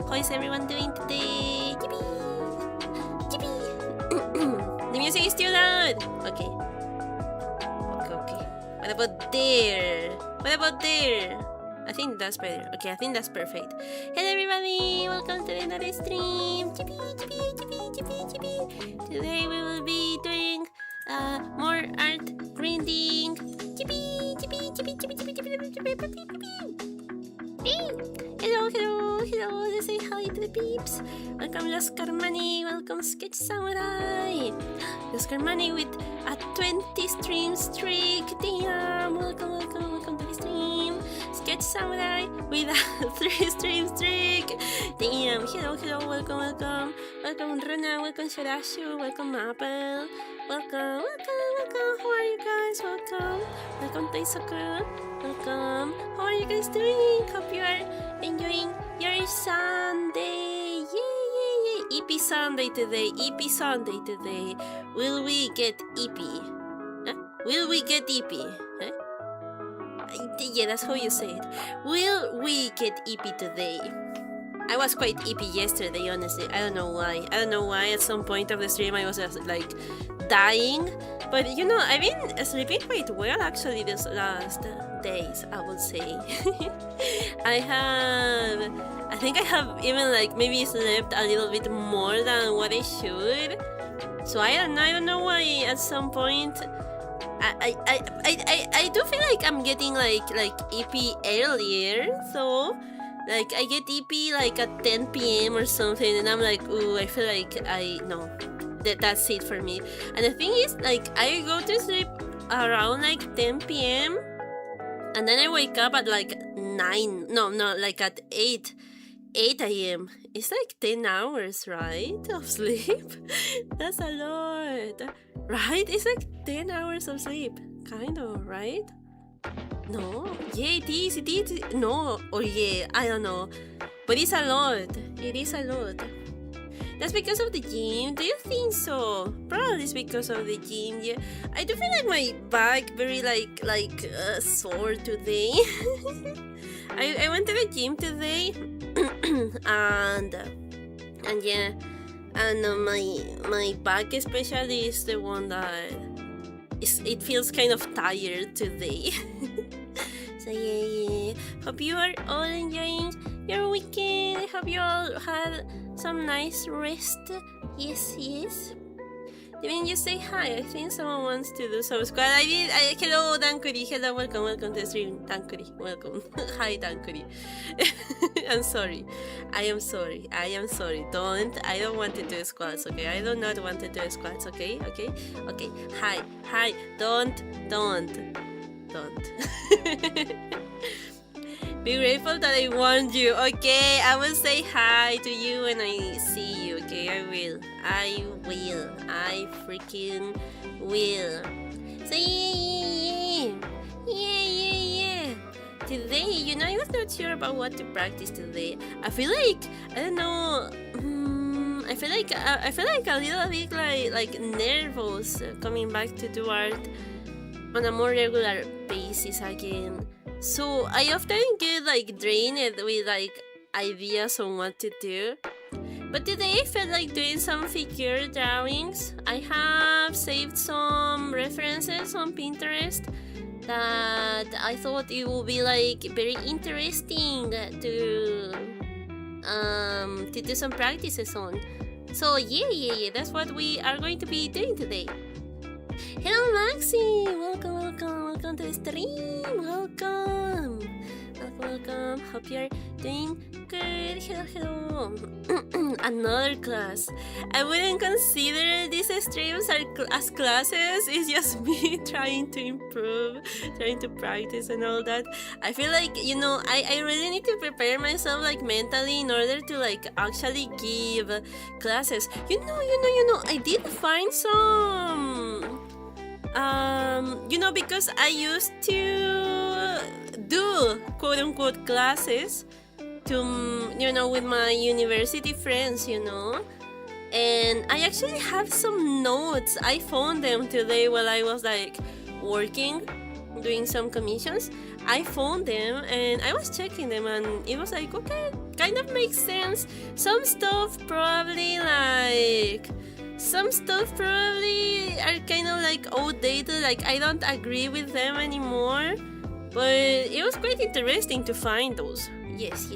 How is everyone doing today? Chibi! Chibi! The music is too loud! Okay. Okay. What about there? What about there? I think that's better. Okay, I think that's perfect. Hello everybody! Welcome to another stream! Chibi! Chibi! Chibi! Chibi! Chibi! Today we will be doing more art grinding. Chibi! Chibi! Chibi! Chibi! Chibi! Chibi! Chibi! Chibi! Hello, hello, hello, let's say hi to the peeps. Welcome Los Carmani, welcome Sketch Samurai. Los Carmani with a 20 stream streak. Damn, welcome, welcome, welcome to the stream. Sketch Samurai with a 3 stream streak. Damn, hello, hello, welcome, welcome. Welcome Rana, welcome Shirashu, welcome Apple. Welcome, welcome, welcome. How are you guys? Welcome. Welcome Taisoku. Welcome. How are you guys doing? Hope you are enjoying your Sunday. Yay, yay, yay. EP Sunday today. EP Sunday today. Will we get EP? Huh? Will we get EP? Huh? Yeah, that's how you say it. Will we get EP today? I was quite EP yesterday, honestly. I don't know why. I don't know why at some point of the stream I was just like dying. But you know, I've been sleeping quite well actually these last days, I would say. I think I have even like maybe slept a little bit more than what I should. So I don't know why at some point I do feel like I'm getting like EP earlier, so like I get EP like at 10 p.m. or something, and I'm like, ooh, I feel like that's it for me. And the thing is, like, I go to sleep around like 10 p.m. and then I wake up at like 9, no, like at 8 a.m. It's like 10 hours, right, of sleep? That's a lot, right? It's like 10 hours of sleep, kind of, right? No, yeah, it is, no, or yeah, I don't know, but it's a lot, it is a lot. That's because of the gym? Do you think so? Probably it's because of the gym, yeah. I do feel like my back very like sore today. I went to the gym today, and yeah, and my back especially is the one that it feels kind of tired today. So yeah. Hope you are all enjoying your weekend. Hope you all had some nice rest. Yes. Didn't you say hi? I think someone wants to do subscribe. I did. Hello, Dankuri. Hello, welcome to the stream. Dankuri, welcome. Hi, Dankuri. I'm sorry. I am sorry. I don't want to do squats, okay? I do not want to do squats, okay? Okay. Hi. Don't. Be grateful that I warned you. Okay, I will say hi to you when I see you. Okay, I will. I freaking will. So yeah. Today, you know, I was not sure about what to practice today. I feel like I don't know. I feel like a little bit like nervous coming back to do art on a more regular basis again. So I often get like drained with like ideas on what to do. But today I felt like doing some figure drawings. I have saved some references on Pinterest that I thought it would be like very interesting to do some practices on. So yeah, that's what we are going to be doing today. Hello Maxi! Welcome to the stream! Welcome! Hope you're doing good. Hello. Another class. I wouldn't consider these streams as classes. It's just me trying to improve, trying to practice and all that. I feel like, you know, I really need to prepare myself like mentally in order to like actually give classes. You know, I did find some you know, because I used to do quote-unquote classes to, you know, with my university friends, you know, and I actually have some notes. I found them today while I was like working, doing some commissions. I found them and I was checking them, and it was like, okay, kind of makes sense. Some stuff probably are kind of like outdated, like I don't agree with them anymore, but it was quite interesting to find those. Yes.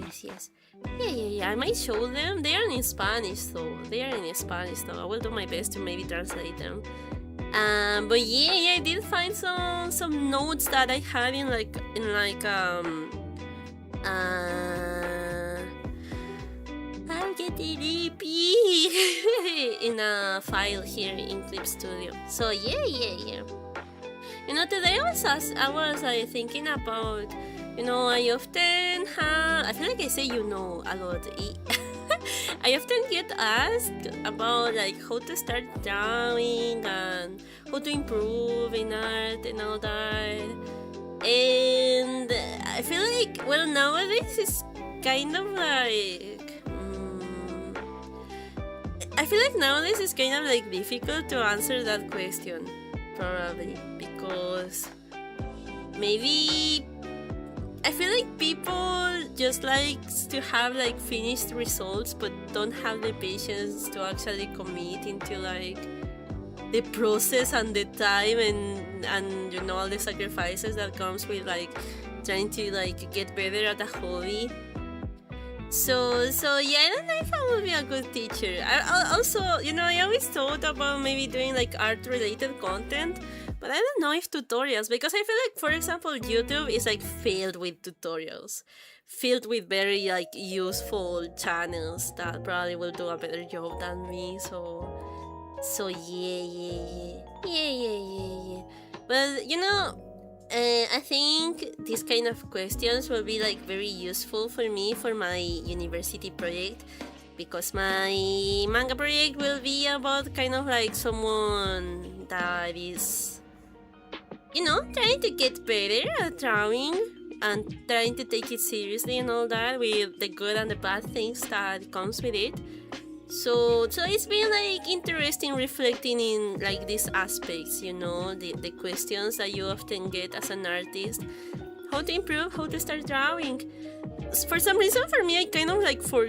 Yeah, I might show them. They are in Spanish though. I will do my best to maybe translate them. But yeah, I did find some notes that I had in I'll get the EP in a file here in Clip Studio. So yeah. Today I was thinking about, I often have, I feel like I say a lot. I often get asked about like how to start drawing and how to improve in art and all that. And I feel like, well, nowadays it's kind of like I feel like nowadays it's kind of like difficult to answer that question, probably, because maybe I feel like people just like to have like finished results but don't have the patience to actually commit into like the process and the time and all the sacrifices that comes with like trying to like get better at a hobby. So yeah, I don't know if I will be a good teacher. I also, I always thought about maybe doing like art related content, but I don't know if tutorials, because I feel like, for example, YouTube is like filled with tutorials, filled with very like useful channels that probably will do a better job than me. So yeah. But I think these kind of questions will be like very useful for me for my university project, because my manga project will be about kind of like someone that is, trying to get better at drawing and trying to take it seriously and all that, with the good and the bad things that comes with it. So it's been like interesting reflecting in like these aspects, the questions that you often get as an artist. How to improve, how to start drawing. For some reason, for me, I kind of like for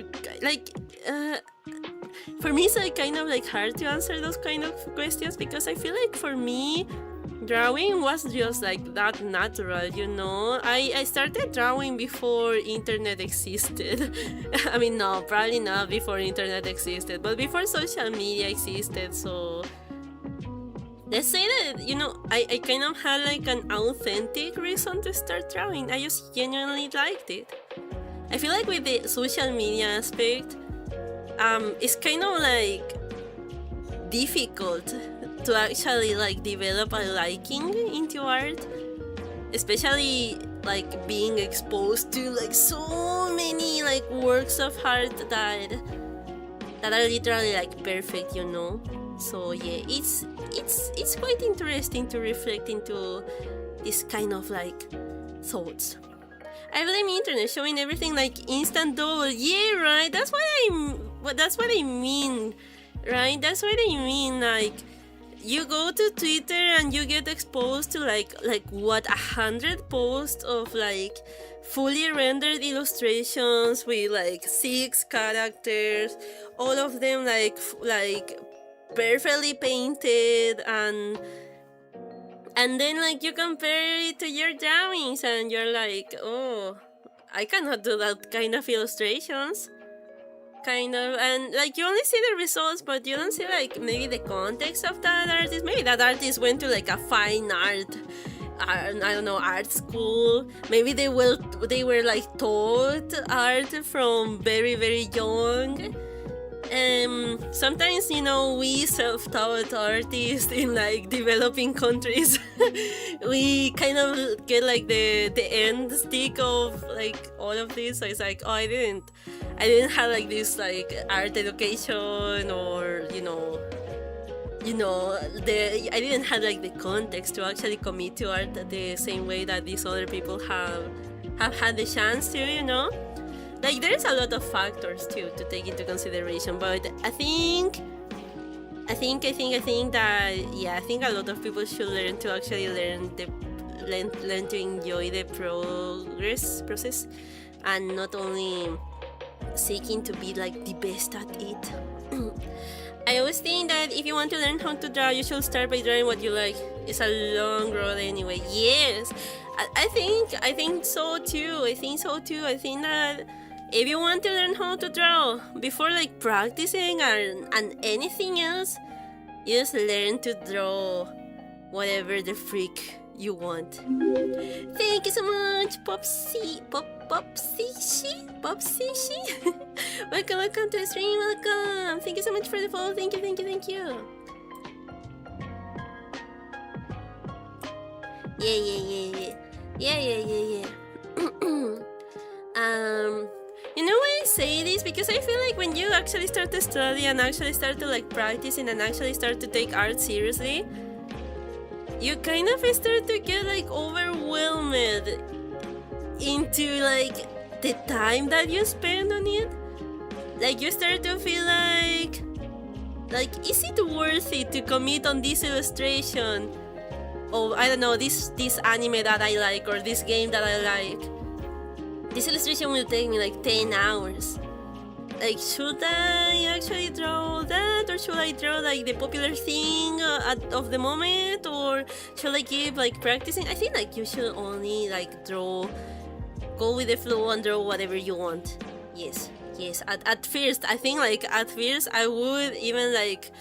me it's like kind of like hard to answer those kind of questions, because I feel like for me, drawing was just like that natural, I started drawing before internet existed. I mean, no, probably not before internet existed, but before social media existed. So let's say that, I kind of had like an authentic reason to start drawing. I just genuinely liked it. I feel like with the social media aspect, it's kind of like difficult to actually like develop a liking into art, especially like being exposed to like so many like works of art that are literally like perfect. So yeah, it's quite interesting to reflect into this kind of like thoughts. I blame internet showing everything like instant double. Yeah, right, that's what I mean, right? That's what I mean. Like, you go to Twitter and you get exposed to like 100 posts of like fully rendered illustrations with like 6 characters, all of them like perfectly painted, and then like you compare it to your drawings and you're like, oh, I cannot do that kind of illustrations. Kind of, and like you only see the results, but you don't see like maybe the context of that artist. Maybe that artist went to like a fine art school. Maybe they were like taught art from very, very young. Sometimes, we self-taught artists in like developing countries, we kind of get like the end stick of like all of this. So it's like, oh, I didn't have like this like art education, or I didn't have like the context to actually commit to art the same way that these other people have had the chance to. Like, there's a lot of factors too to take into consideration, but I think that I think a lot of people should learn to actually learn to enjoy the process, and not only seeking to be like the best at it. I always think that if you want to learn how to draw, you should start by drawing what you like. It's a long road anyway. Yes, I think so too. I think that if you want to learn how to draw before like practicing and anything else, you just learn to draw whatever the freak you want. Thank you so much, Popsy. Welcome to the stream. Welcome. Thank you so much for the follow. Thank you. Yeah. You know why I say this? Because I feel like when you actually start to study and actually start to like practicing and actually start to take art seriously, you kind of start to get like overwhelmed into like the time that you spend on it. Like you start to feel like is it worth it to commit on this illustration? Or I don't know, this anime that I like or this game that I like. This illustration will take me like 10 hours. Like, should I actually draw that? Or should I draw like the popular thing of the moment? Or should I keep like practicing? I think like you should only like go with the flow and draw whatever you want. Yes. At first, I think like at first I would even like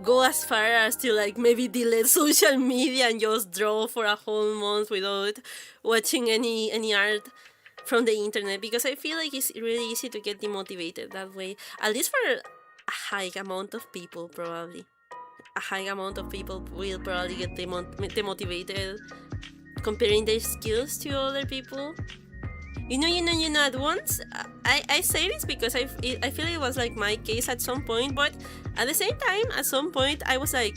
go as far as to like maybe delete social media and just draw for a whole month without watching any art from the internet, because I feel like it's really easy to get demotivated that way, at least for a high amount of people. Probably a high amount of people will probably get demotivated comparing their skills to other people. You know, at once, I say this because I feel it was like my case at some point, but at the same time, at some point, I was like,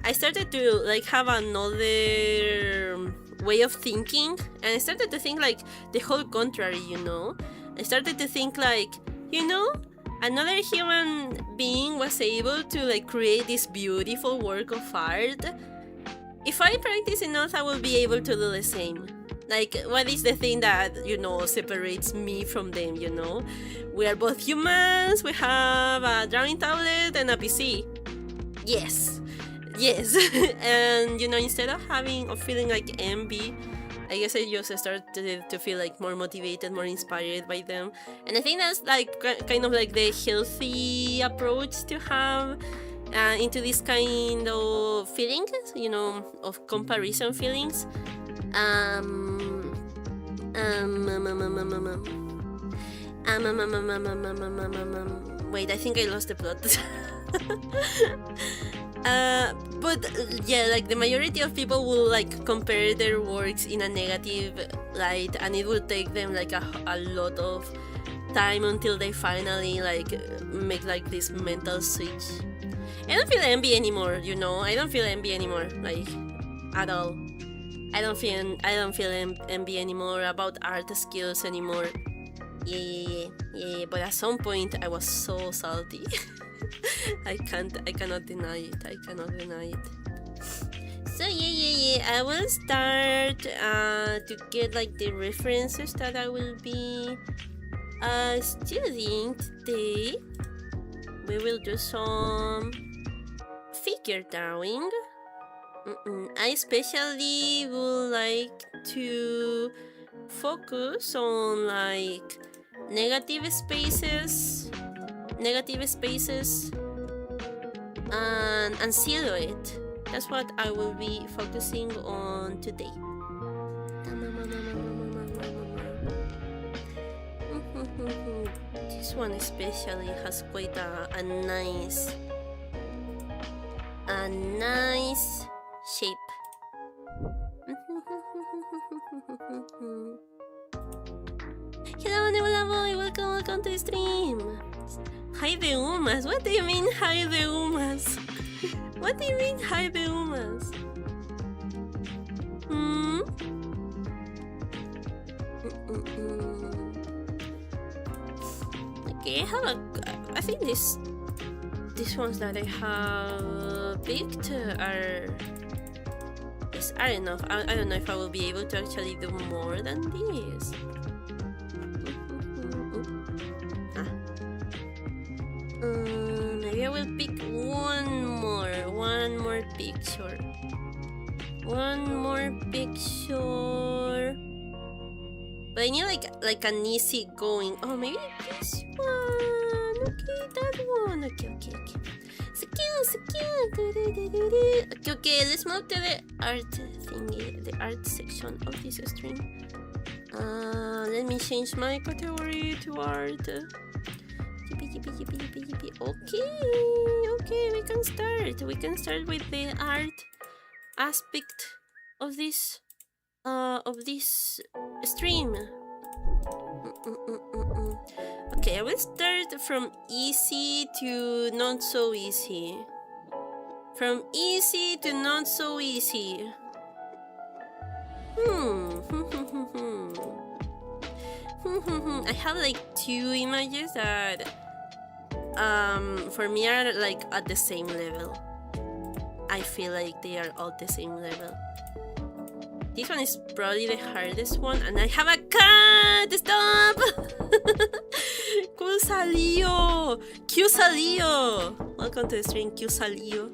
I started to like have another way of thinking, and I started to think like the whole contrary, you know? I started to think like, you know, another human being was able to like create this beautiful work of art. If I practice enough, I will be able to do the same. Like, what is the thing that, you know, separates me from them, you know? We are both humans, we have a drawing tablet and a PC. Yes. And, you know, instead of feeling like envy, I guess I just started to feel like more motivated, more inspired by them. And I think that's like kind of like the healthy approach to have into this kind of feelings, you know, of comparison feelings. Wait, I think I lost the plot. But yeah, like the majority of people will like compare their works in a negative light, and it will take them like a lot of time until they finally like make like this mental switch. I don't feel envy anymore, you know. I don't feel envy anymore, like at all. I don't feel envy anymore about art skills anymore. Yeah. But at some point, I was so salty. I cannot deny it. So yeah. I will start to get like the references that I will be studying today. We will do some figure drawing. I especially would like to focus on like negative spaces and silhouette. That's what I will be focusing on today. This one especially has quite a nice shape. Hello, Nebula Boy, welcome to the stream. Hi the Umas. What do you mean hi the Umas? What do you mean hi the Umas? Okay, I think these ones that I have picked are enough. I don't know if I will be able to actually do more than this. Maybe I will pick one more picture. One more picture. But I need like an easy going. Oh, maybe this one. Okay, that one. Okay. So cute. Okay, let's move to the art thingy, the art section of this stream. Let me change my category to art. Okay, we can start. We can start with the art aspect of this stream. Okay, I will start from easy to not so easy. From easy to not so easy. I have like two images that for me are like at the same level. I feel like they are all the same level. This one is probably the hardest one, and I have a cat! Stop! ¿Cómo salió? ¿Qué salió? Welcome to the stream, ¿qué salió?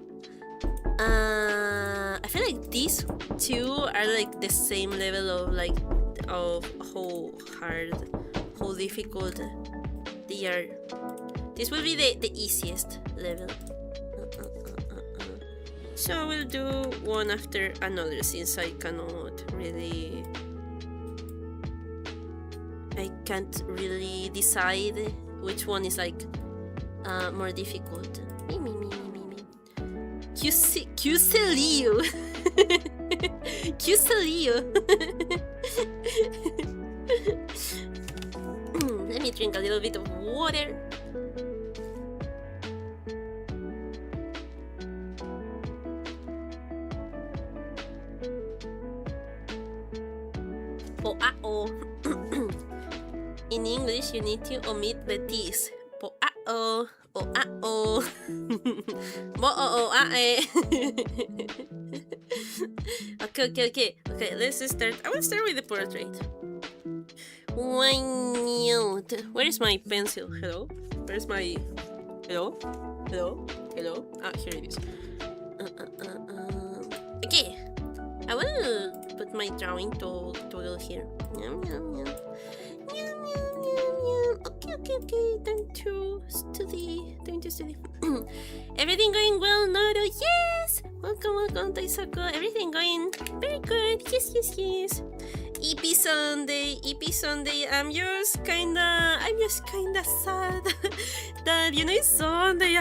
I feel like these two are like the same level of like of how hard, how difficult they are. This will be the easiest level. So we'll do one after another since I can't really decide which one is like more difficult. Me. Cuselio. Let me drink a little bit of water. Oh. In English, you need to omit the T's. Oh. Okay. Let's start. I will start with the portrait. Why not? Where is my pencil? Hello? Where's my... Hello? Ah, here it is. Okay. I will put my drawing toggle here. Okay. Time to study. Everything going well, Noro? Yes! Welcome, Taisako. Everything going very good. Yes. EP Sunday. I'm just kinda sad that it's Sunday.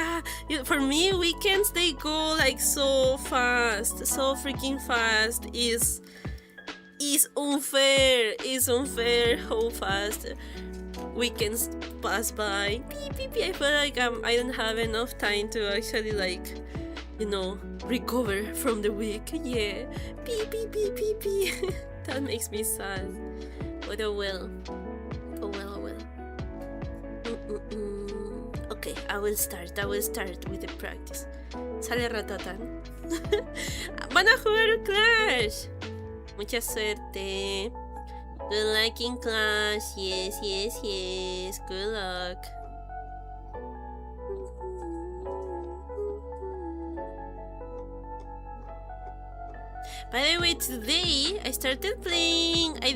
For me, weekends they go like so fast, so freaking fast. Is unfair. It's unfair how fast weekends pass by. Beep. I feel like I don't have enough time to actually recover from the week. Yeah. Beep. That makes me sad. But oh well. Okay, I will start with the practice. Sale Ratatan. Van a jugar Clash. Mucha suerte. Good luck in Clash. Yes. Good luck. By the way, today I started playing. I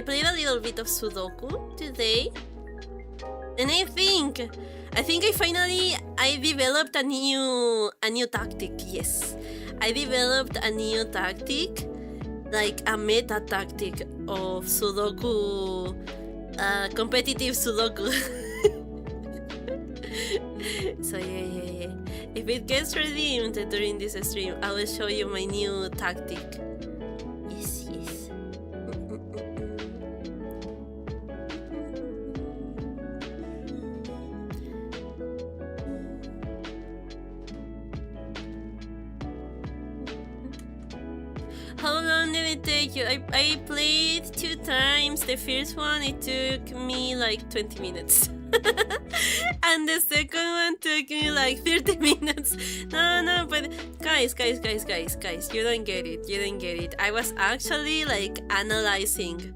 played a little bit of Sudoku today, and I think I developed a new tactic. Yes, I developed a new tactic, like a meta tactic of Sudoku, competitive Sudoku. So yeah. If it gets redeemed during this stream, I will show you my new tactic. Yes. How long did it take you? I played 2 times. The first one, it took me like 20 minutes. And the second one took me like 30 minutes. No, but guys, you don't get it. I was actually like analyzing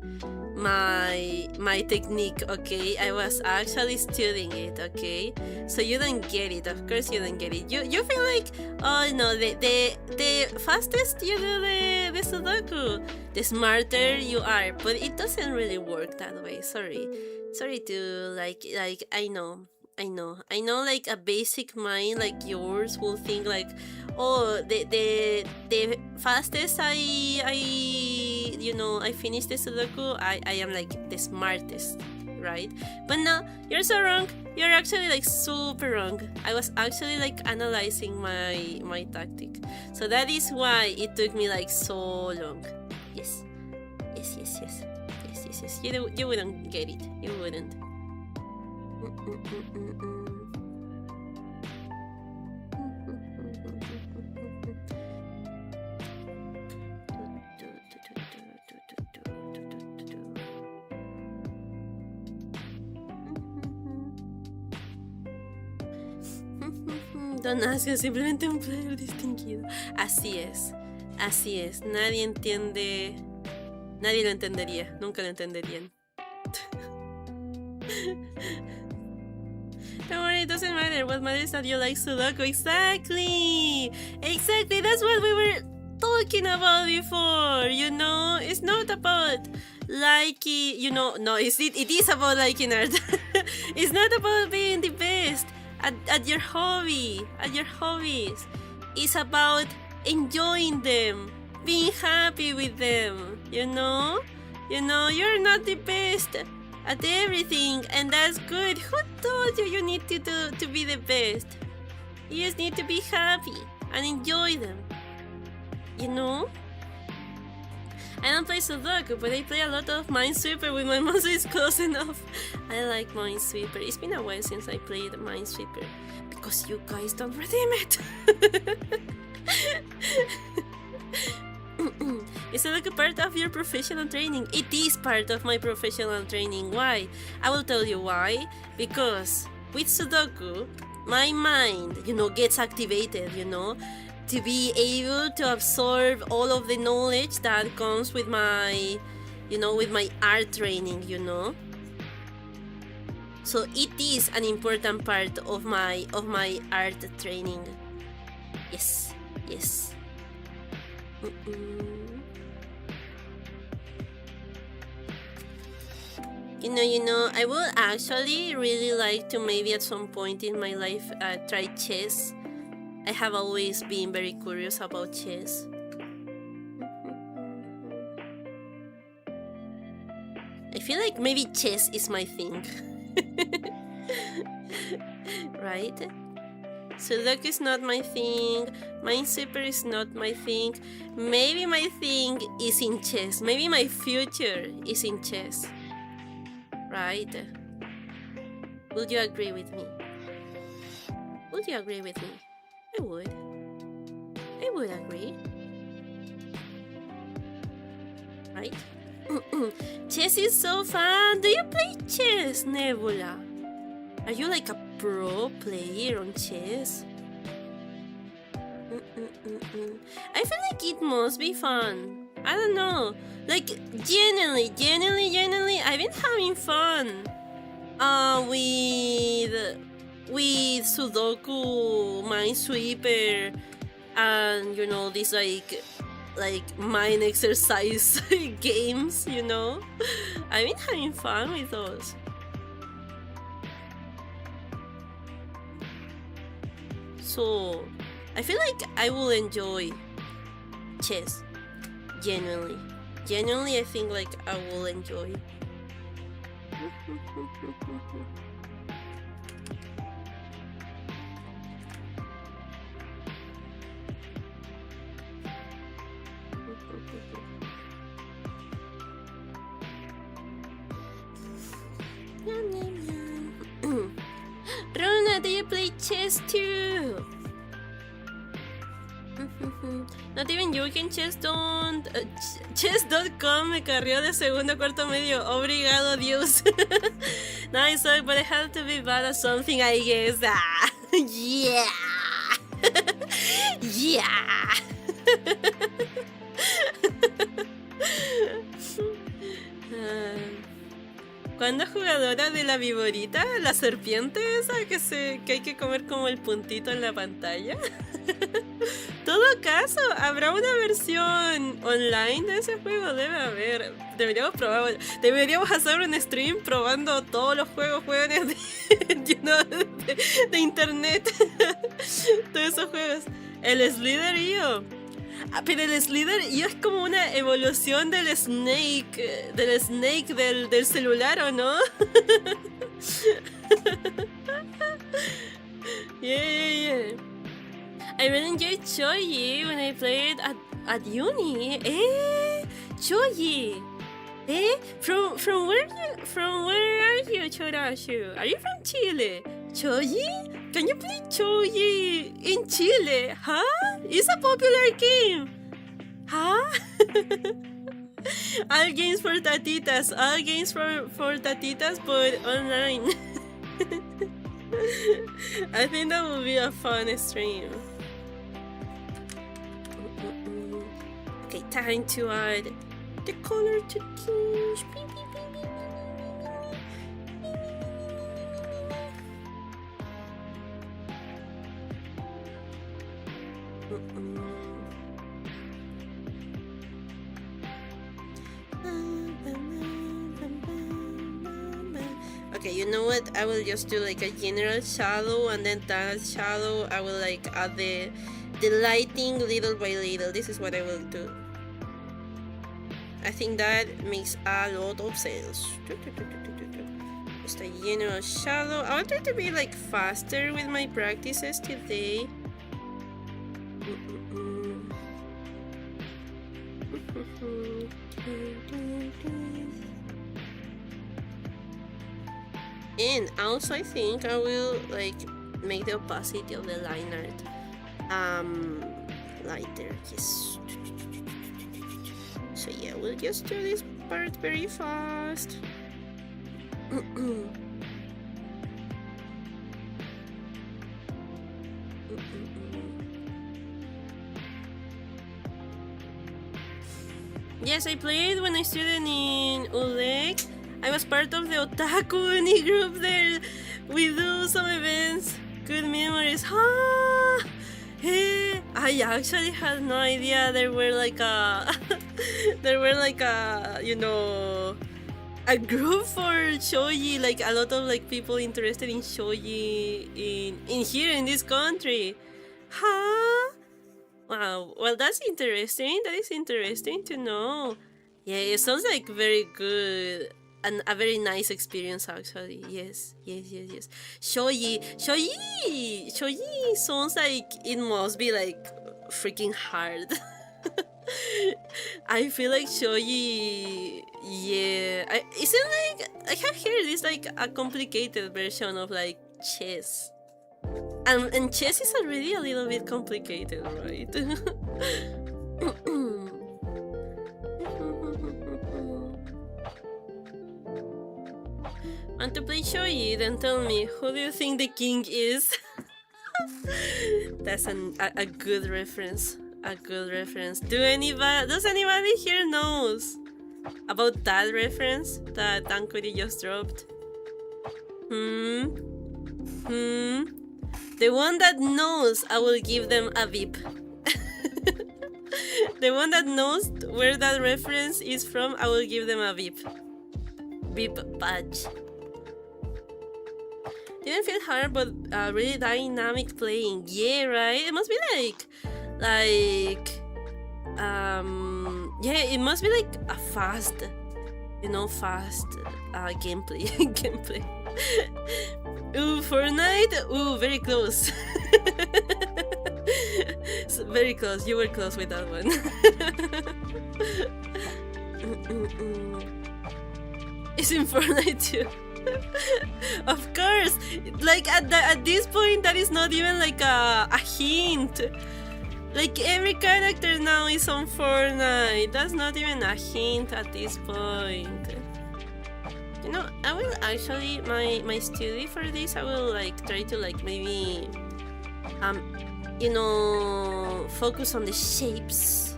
my technique, okay? I was actually studying it, okay? So you don't get it, of course you don't get it. You feel like, oh no, the fastest you do the Sudoku, the smarter you are, but it doesn't really work that way. Sorry to like I know like a basic mind like yours will think like, oh, the fastest I finish the Sudoku, I am like the smartest, right? But no, you're so wrong. You're actually like super wrong. I was actually like analyzing my tactic, so that is why it took me like so long. Yes. You wouldn't get it. You wouldn't. Don't ask, es simplemente un player distinguido. Así es. Nadie lo entendería. Nunca lo entenderían. Don't worry, it doesn't matter. What matters is that you like Sudoku. Exactly. That's what we were talking about before. It's not about liking. No, it is about liking art. It's not about being the best at your hobbies. It's about enjoying them, being happy with them. You're not the best at everything, and that's good. Who told you need to be the best? You just need to be happy and enjoy them. I don't play Sudoku, but I play a lot of Minesweeper when my mouse is close enough. I like Minesweeper. It's been a while since I played Minesweeper because you guys don't redeem it. Is Sudoku part of your professional training? It is part of my professional training. Why? I will tell you why. Because with Sudoku, my mind, gets activated, to be able to absorb all of the knowledge that comes with my, with my art training, So it is an important part of my art training. Yes. I would actually really like to maybe at some point in my life try chess. I have always been very curious about chess. I feel like maybe chess is my thing. Right? Sudoku is not my thing. Minesweeper is not my thing. Maybe my thing is in chess. Maybe my future is in chess. Right? Would you agree with me? I would agree. Right? Chess is so fun. Do you play chess, Nebula? Are you like a pro player on chess? I feel like it must be fun. I don't know. Like, genuinely, I've been having fun with Sudoku, Minesweeper, and these like mind exercise games. I've been having fun with those. So I feel like I will enjoy chess. Genuinely, I think like I will enjoy. Rona, do you play chess too? Not even you can chess don't. Chess.com me carrió de segundo a cuarto medio. Obrigado, Dios. Nice, but I have to be bad at something, I guess. Yeah. Yeah. ¿Cuándo jugadora de la viborita? ¿La serpiente esa que hay que comer como el puntito en la pantalla? Todo caso, ¿habrá una versión online de ese juego? Debe haber. Deberíamos probar. Deberíamos hacer un stream probando todos los juegos de internet. Todos esos juegos. El Slither.io. Pero el Slither.io es como una evolución del Snake. Del celular, ¿o no? Yeah. I really enjoyed Choji when I played at uni. Choji. From where are you, Chorashu? Are you from Chile? Choji? Can you play Choji in Chile? Huh? It's a popular game. Huh? All games for tatitas. All games for tatitas, but online. I think that would be a fun stream. Okay, time to add the color to tinge. Okay, you know what? I will just do like a general shadow, and then that shadow I will like add the lighting little by little. This is what I will do. I think that makes a lot of sense. Just a general shadow. I want to be like faster with my practices today. And also I think I will like make the opacity of the line art lighter. Yes. So yeah, we'll just do this part very fast. Yes, I played when I studied in ULEC. I was part of the Otaku Uni group there. We do some events. Good memories. Hey, I actually had no idea there were like a a group for shogi, like a lot of like people interested in shogi in here in this country. Wow, well that's interesting. That is interesting to know. Yeah, it sounds like very good and a very nice experience actually. Yes. Shogi sounds like it must be like freaking hard. I feel like shogi, yeah. Isn't like I have heard it's like a complicated version of like chess. And chess is already a little bit complicated, right? Want to play shogi? Then tell me, who do you think the king is? That's a good reference. A good reference. Does anybody here knows about that reference that Tankuri just dropped? The one that knows, I will give them a VIP. The one that knows where that reference is from, I will give them a VIP. VIP badge. Didn't feel hard, but really dynamic playing. Yeah, right? It must be yeah, it must be like a fast gameplay. Ooh, Fortnite? Ooh, very close. Very close. You were close with that one. It's in Fortnite too. Of course. Like at this point, that is not even like a hint. Like every character now is on Fortnite. That's not even a hint at this point. You know, I will actually my study for this. I will like try to like maybe focus on the shapes.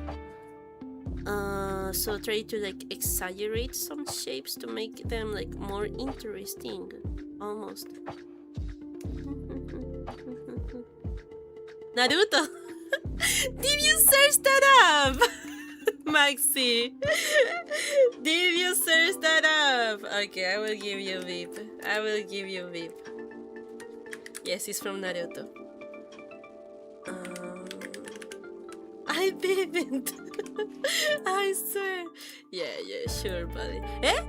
So try to like exaggerate some shapes to make them like more interesting, almost. Naruto. Did you search that up? Maxi. Did you search that up? Okay, I will give you VIP. I will give you VIP. Yes, it's from Naruto. I didn't. I swear. Yeah, sure, buddy. Eh?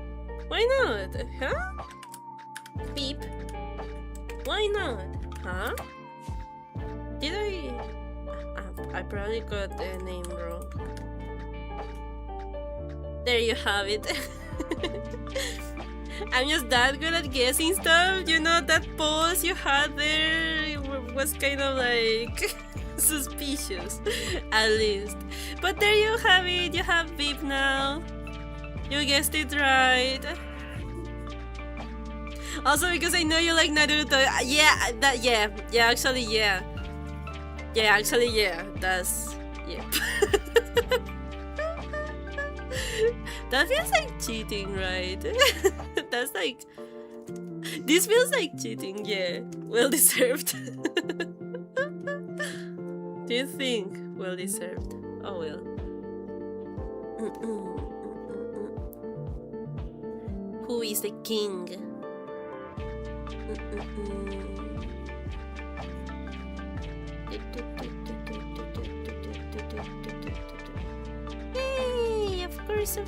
Why not? Huh? Beep. Why not? Huh? Did I probably got the name wrong. There you have it. I'm just that good at guessing stuff. You know, that pose you had there was kind of like suspicious, at least. But there you have it. You have VIP now. You guessed it right. Also, because I know you like Naruto. Yeah, actually, yeah. Yeah, actually, yeah. That's... yeah. That feels like cheating, right? That's like... This feels like cheating, yeah. Well deserved. Do you think? Well deserved. Oh well. Who is the king? Hey, of course.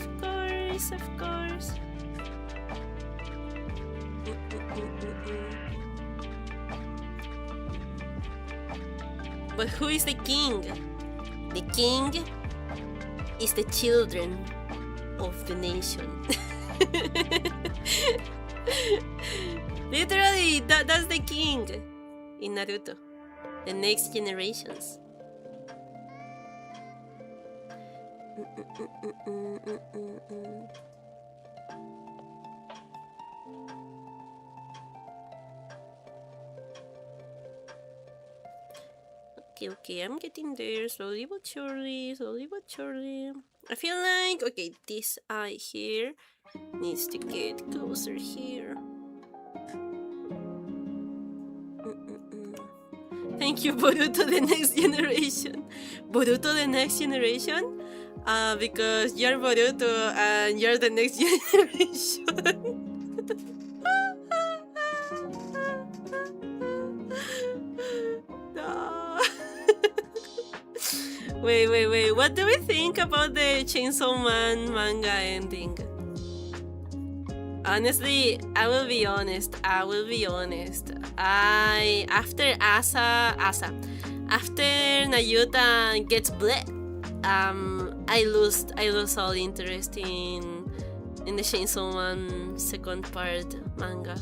But who is the king? The king is the children of the nation. Literally, that's the king in Naruto. The next generations. Okay, I'm getting there slowly but surely. I feel like, okay, this eye here needs to get closer here. Thank you, Boruto the Next Generation. Boruto the Next Generation? Because you're Boruto and you're the next generation. Wait. What do we think about the Chainsaw Man manga ending? Honestly, I will be honest. After after Nayuta gets bled, I lose all interest in the Chainsaw Man second part manga.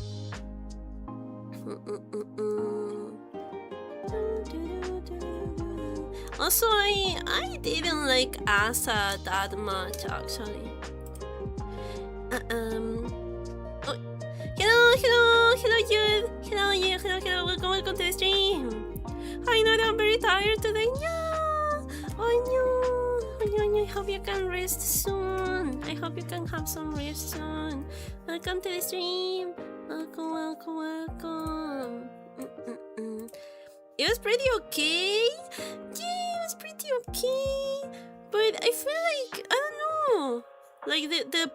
Also, I didn't like Asa that much actually. Hello, welcome to the stream. I know that I'm very tired today. Yeah. I hope you can rest soon. I hope you can have some rest soon. Welcome to the stream. Welcome. It was pretty okay. Yeah, it was pretty okay. But I feel like, I don't know. Like the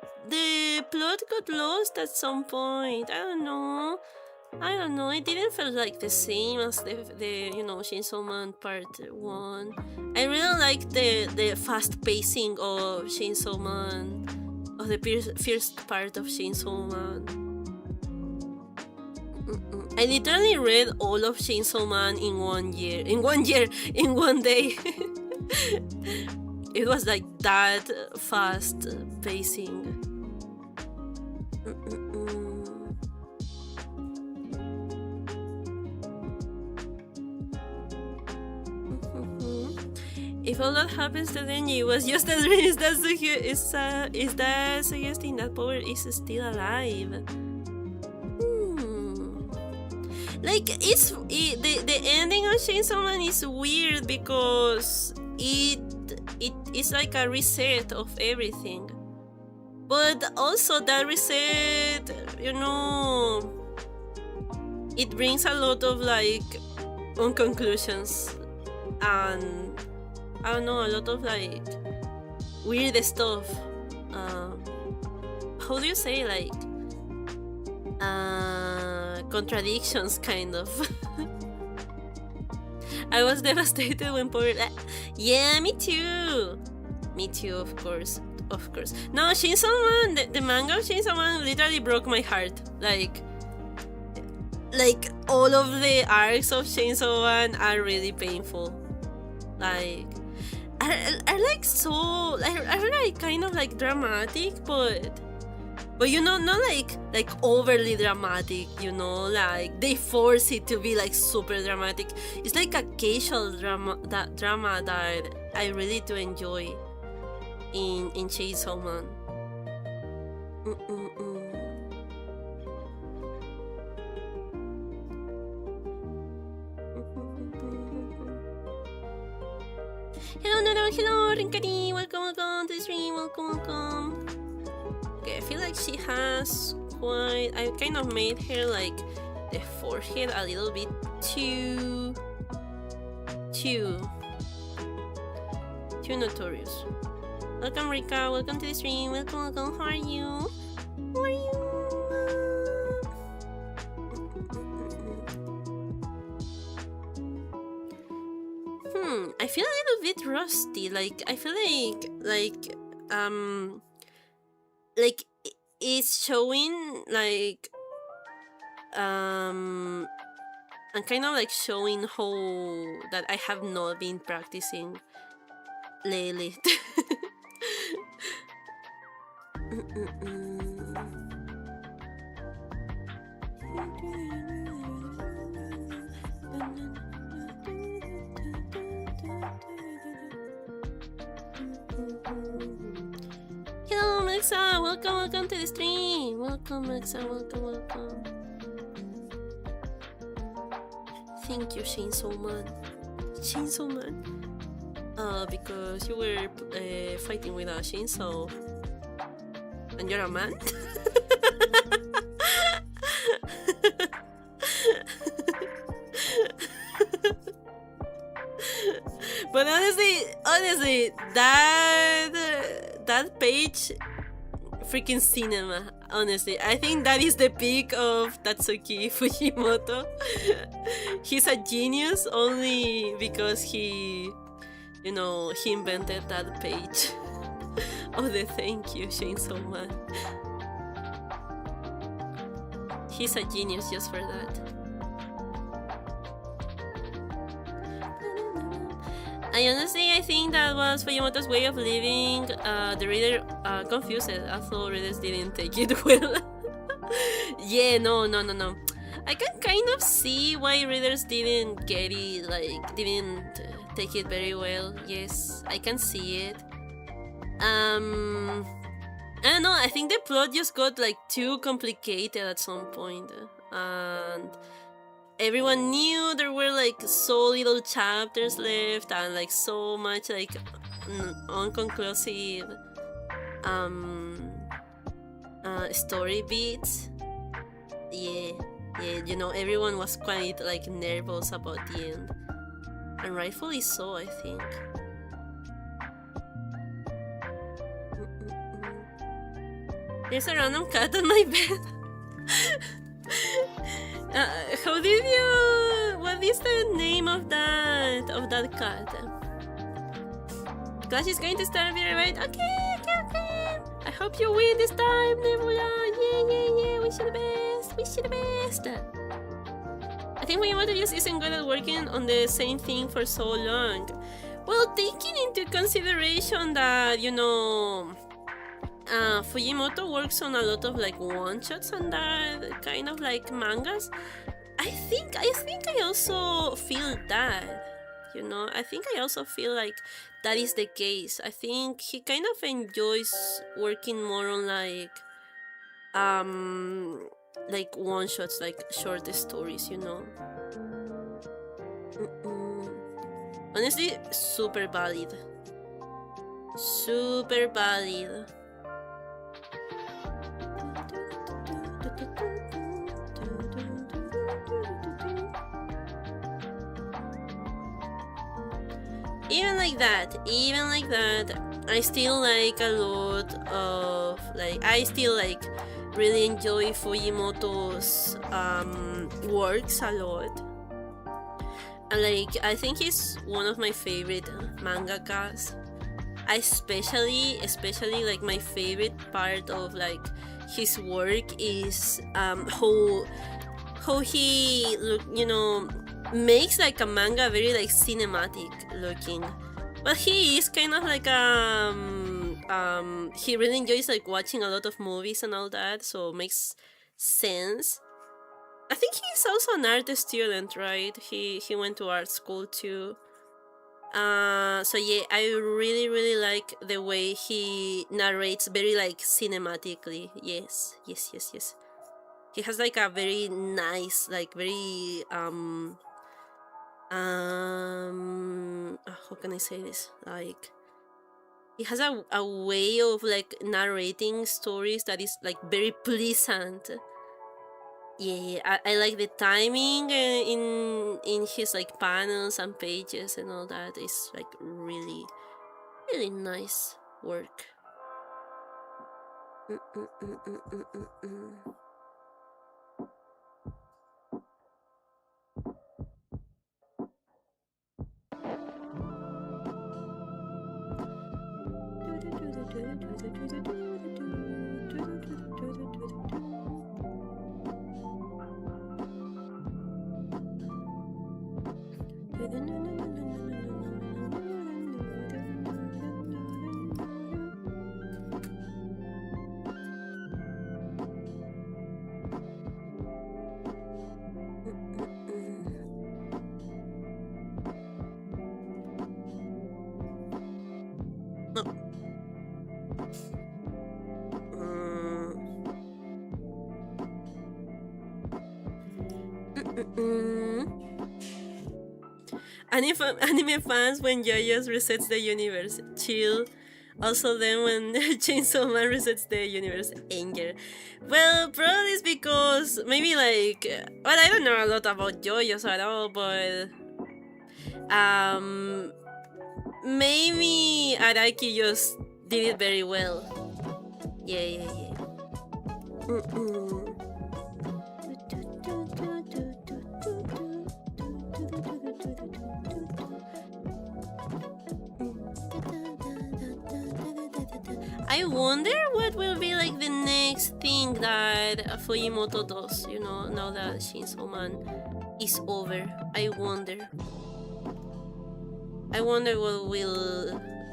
plot got lost at some point. I don't know. It didn't feel like the same as the Chainsaw Man Part 1. I really like the fast pacing of Chainsaw Man, of the first part of Chainsaw Man. I literally read all of Chainsaw Man in 1 year. In 1 day. It was like that fast pacing. If all that happens to Denji was just a dream, is that suggesting that Power is still alive? Like, the ending of Chainsaw Man is weird because it it's like a reset of everything. But also that reset, you know, it brings a lot of like conclusions and I don't know, a lot of like weird stuff. How do you say, like contradictions, kind of. I was devastated when Power. Yeah, me too. Me too, of course. Of course. No, Chainsaw Man, the manga of Chainsaw Man literally broke my heart. Like all of the arcs of Chainsaw Man are really painful. Like, are like so, are like kind of like dramatic, but you know, not like overly dramatic, you know, like they force it to be like super dramatic. It's like a casual drama that I really do enjoy in Chainsaw Man. Hello, Rinkari, welcome to the stream, welcome. Okay, I feel like she has quite... I kind of made her like the forehead a little bit too notorious. Welcome, Rika, welcome to the stream, welcome, how are you? How are you? I feel a little bit rusty. Like, I feel like it's showing like I'm kind of like showing how that I have not been practicing lately. Hello, Alexa. Welcome to the stream. Welcome, Alexa. Welcome. Thank you, Chainsaw Man. Because you were fighting with a chainsaw, and you're a man. But honestly, that page, freaking cinema. Honestly, I think that is the peak of Tatsuki Fujimoto. He's a genius only because he invented that page of the thank you, Chainsaw Man. He's a genius just for that. I think that was Fujimoto's way of leaving the reader confused. I thought readers didn't take it well. Yeah, no. I can kind of see why readers didn't get it, like, didn't take it very well. Yes, I can see it. I don't know, I think the plot just got, like, too complicated at some point. And everyone knew there were like so little chapters left and like so much like unconclusive story beats. Yeah, you know, everyone was quite like nervous about the end, and rightfully so, I think. There's a random cat on my bed. How did you... What is the name of that cat? Clash is going to start, be right? Okay. I hope you win this time, Nebula. Yeah. Wish you the best. I think Miyamoto just isn't good at working on the same thing for so long. Well, taking into consideration that, you know, Fujimoto works on a lot of like one-shots and that kind of like mangas. I think I also feel that, you know, I think I also feel like that is the case. I think he kind of enjoys working more on like one-shots, like short stories, you know. Honestly, super valid. Super valid. Even like that, I still like a lot of I still really enjoy Fujimoto's works a lot. And I think he's one of my favorite mangakas. Especially my favorite part of his work is how he makes a manga very cinematic looking, but he is kind of he really enjoys watching a lot of movies and all that, so it makes sense. I think he's also an art student, right? He went to art school too. So yeah, I really like the way he narrates very cinematically. Yes. He has a very nice, very how can I say this? He has a way of narrating stories that is very pleasant. Yeah, I like the timing in his panels and pages and all that. Is really nice work. Anime fans when JoJo's resets the universe, chill. Also then when Chainsaw Man resets the universe, anger. Well, probably it's because maybe well, I don't know a lot about JoJo's at all, but maybe Araki just did it very well. Yeah. I wonder what will be the next thing that Fujimoto does, now that Chainsaw Man is over. I wonder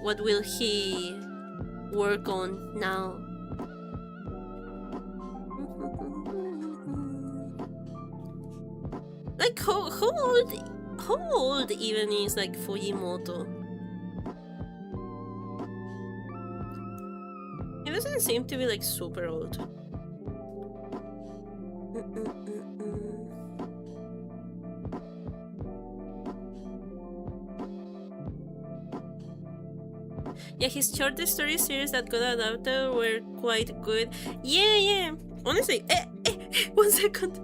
what will he work on now. How old even is Fujimoto? He doesn't seem to be super old. Yeah, his short story series that got adapted were quite good. Yeah. Honestly, 1 second.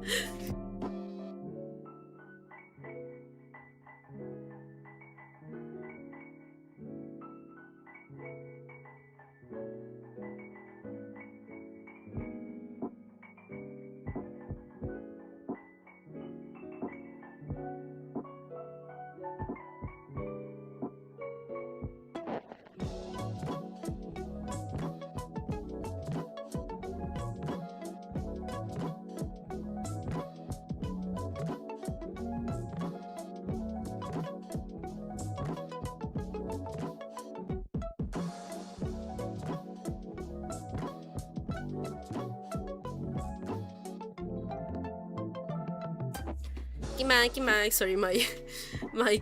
Kimak, sorry, my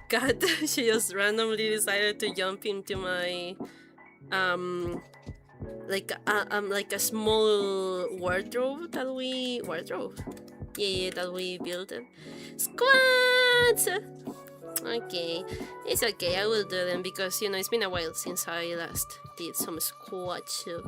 cat, she just randomly decided to jump into my a small wardrobe that we built. Squats. Okay, it's okay, I will do them because, you know, it's been a while since I last did some squat, so...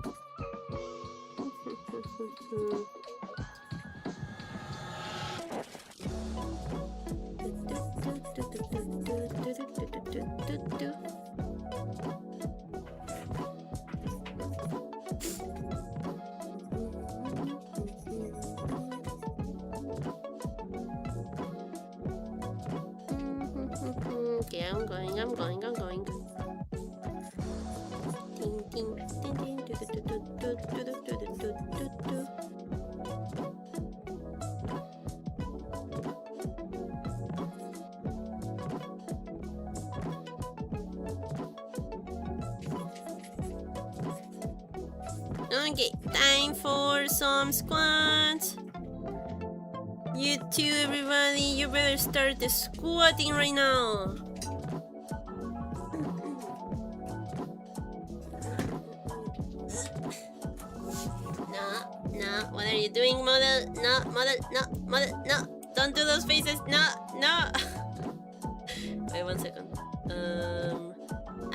Okay, I'm going. Ding, ding, ding, ding, do, do, do, do, do, do, do, do, do, do. Okay, time for some squats. You too, everybody. You better start the squatting right now. No. What are you doing, model? No, model, no. Don't do those faces. No. Wait 1 second.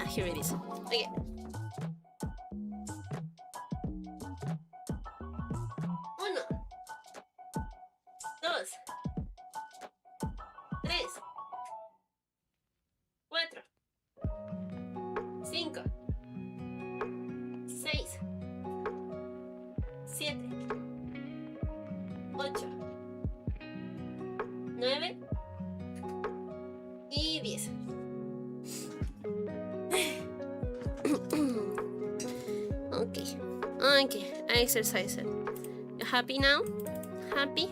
Here it is. Okay. 1, 2, 3, 4, 5, 6, 7, 8, 9 y 10. Okay, I exercise it. You happy now? Happy?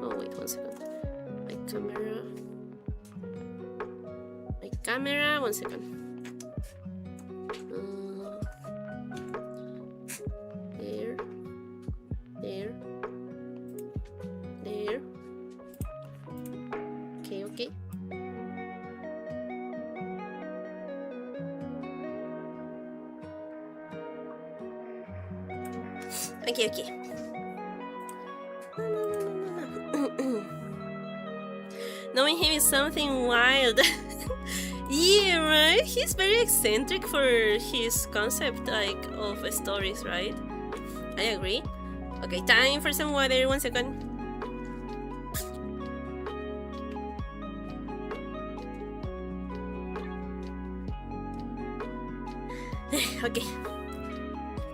Oh, wait 1 second. My camera, 1 second. There. Okay. Okay. Knowing him is something wild. Yeah, right? He's very eccentric for his concept, like, of stories, right? I agree. Okay, time for some water. 1 second. Okay.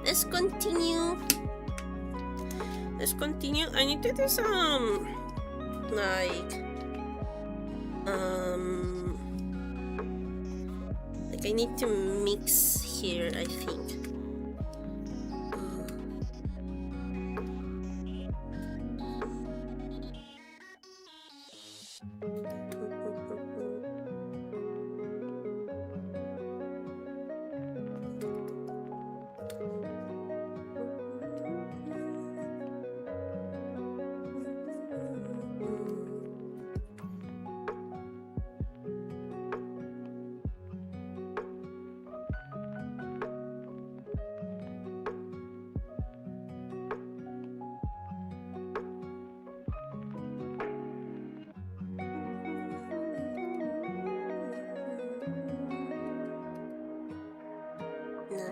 Let's continue. I need to do some, like I need to mix here, I think.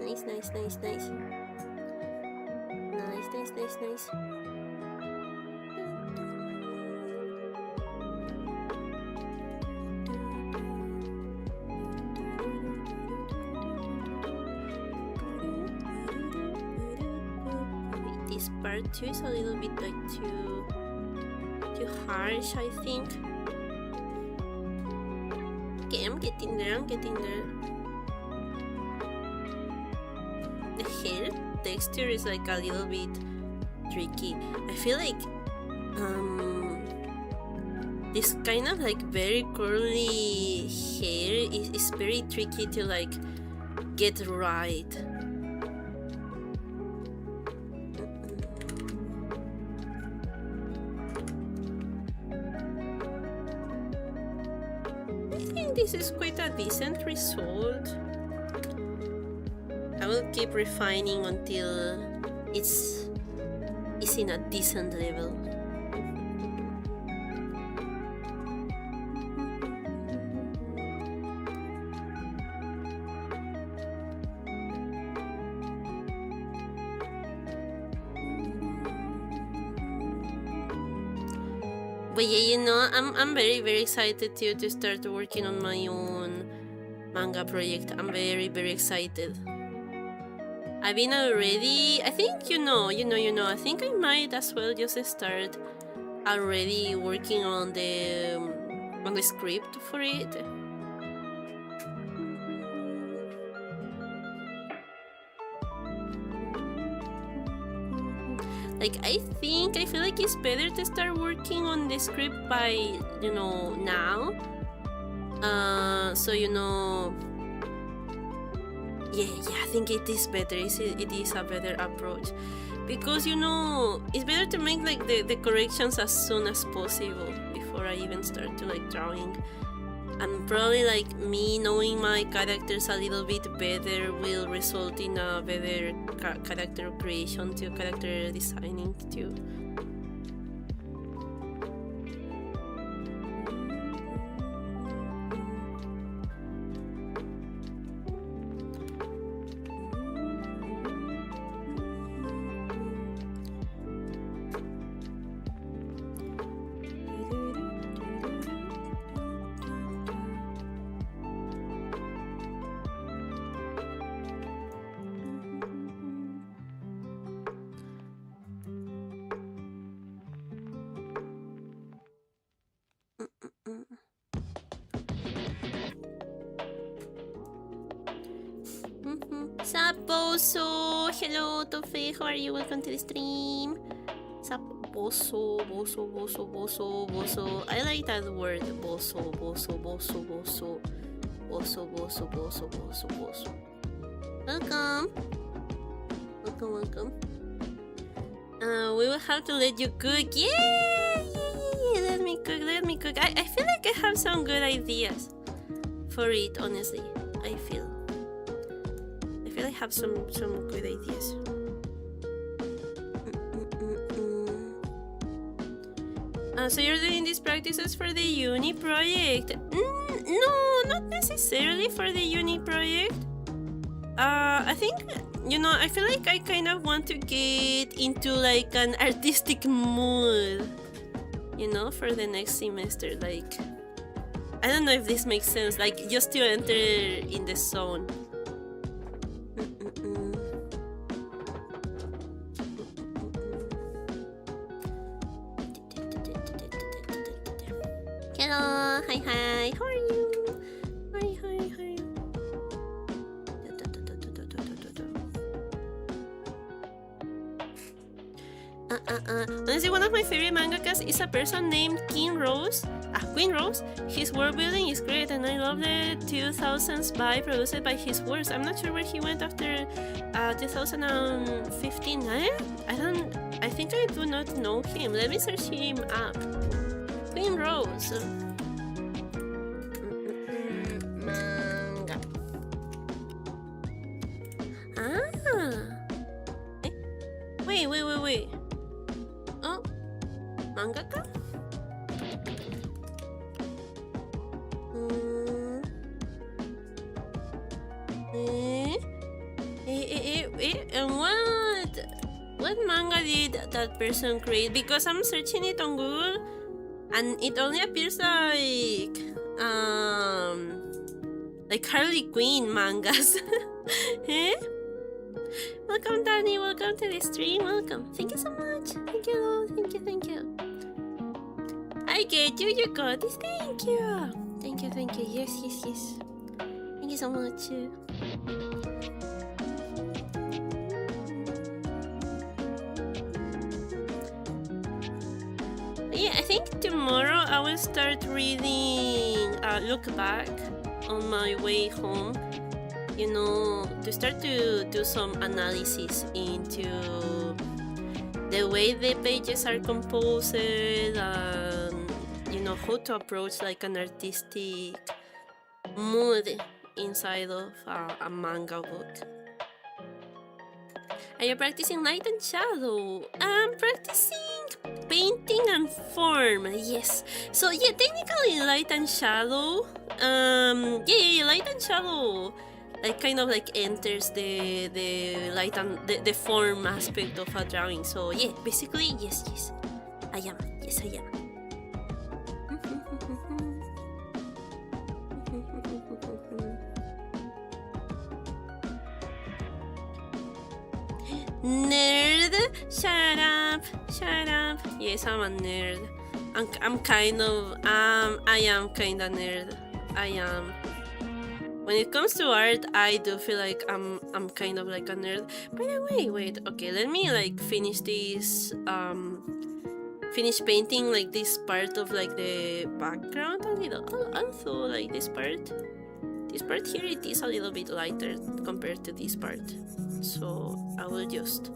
Nice. This part too is a little bit like too harsh, I think. Okay, I'm getting there. The hair texture is like a little bit tricky. I feel like this kind of like very curly hair is very tricky to like get right. I think this is quite a decent result. I will keep refining until it's in a decent level. But yeah, you know, I'm very excited to start working on my own manga project. I'm very excited. I've been already. I think you know. I think I might as well just start already working on the script for it. Like I feel like it's better to start working on the script by now. So yeah, I think it is better. It is a better approach because it's better to make like the corrections as soon as possible before I even start to like drawing. And probably like me knowing my characters a little bit better will result in a better character creation too, character designing too. Saposo, hello Tofe, how are you? Welcome to the stream. Saposo, boso. I like that word, boso. Welcome. We will have to let you cook. Yeah. Let me cook. I feel like I have some good ideas for it. Honestly, I feel I have some good ideas. So you're doing these practices for the uni project? No, not necessarily for the uni project. I think I feel like I kind of want to get into like an artistic mood, for the next semester. Like, I don't know if this makes sense. Like, just to enter in the zone. Hello, hi, how are you? Hi. Honestly, one of my favorite mangakas is a person named Queen Rose. His world building is great, and I love the 2000s vibe produced by his works. I'm not sure where he went after 2015. I think I do not know him. Let me search him up. Queen Rose. Manga. Wait. Oh, mangaka? And what manga did that person create? Because I'm searching it on Google and it only appears like Harley Quinn mangas. Eh? Welcome, Danny. Welcome to the stream. Welcome. Thank you so much. Thank you. I get you. You got this. Thank you. Yes. Thank you so much. Yeah, I think tomorrow I will start reading Look Back on my way home. To start to do some analysis into the way the pages are composed and how to approach like an artistic mood inside of a manga book. Are you practicing light and shadow? I'm practicing painting and form. Yes. So yeah, technically light and shadow. Light and shadow. Like kind of like enters the light and the form aspect of a drawing. So yeah, basically yes. I am. Nerd, shut up, shut up. Yes, I'm a nerd. I'm kind of I am kind of nerd. I am. When it comes to art, I do feel like I'm kind of like a nerd. By the way, wait, okay, let me like finish this finish painting like this part of like the background a little. Also like this part here, it is a little bit lighter compared to this part, so I will just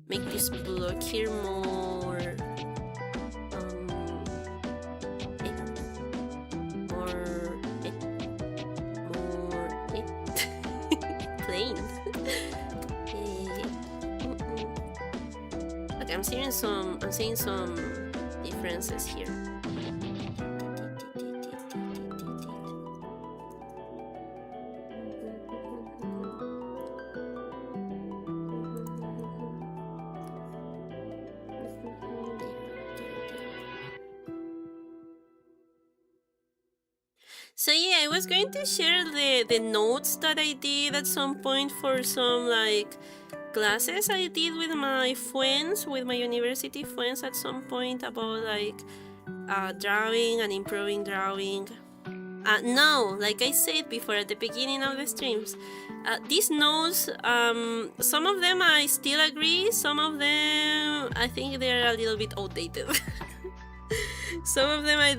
make this block here more plain. Okay, I'm seeing some differences here. So yeah, I was going to share the notes that I did at some point for some like classes I did with my friends, with my university friends at some point about like drawing and improving drawing. No, like I said before at the beginning of the streams, these notes, some of them I still agree, some of them I think they're a little bit outdated. Some of them I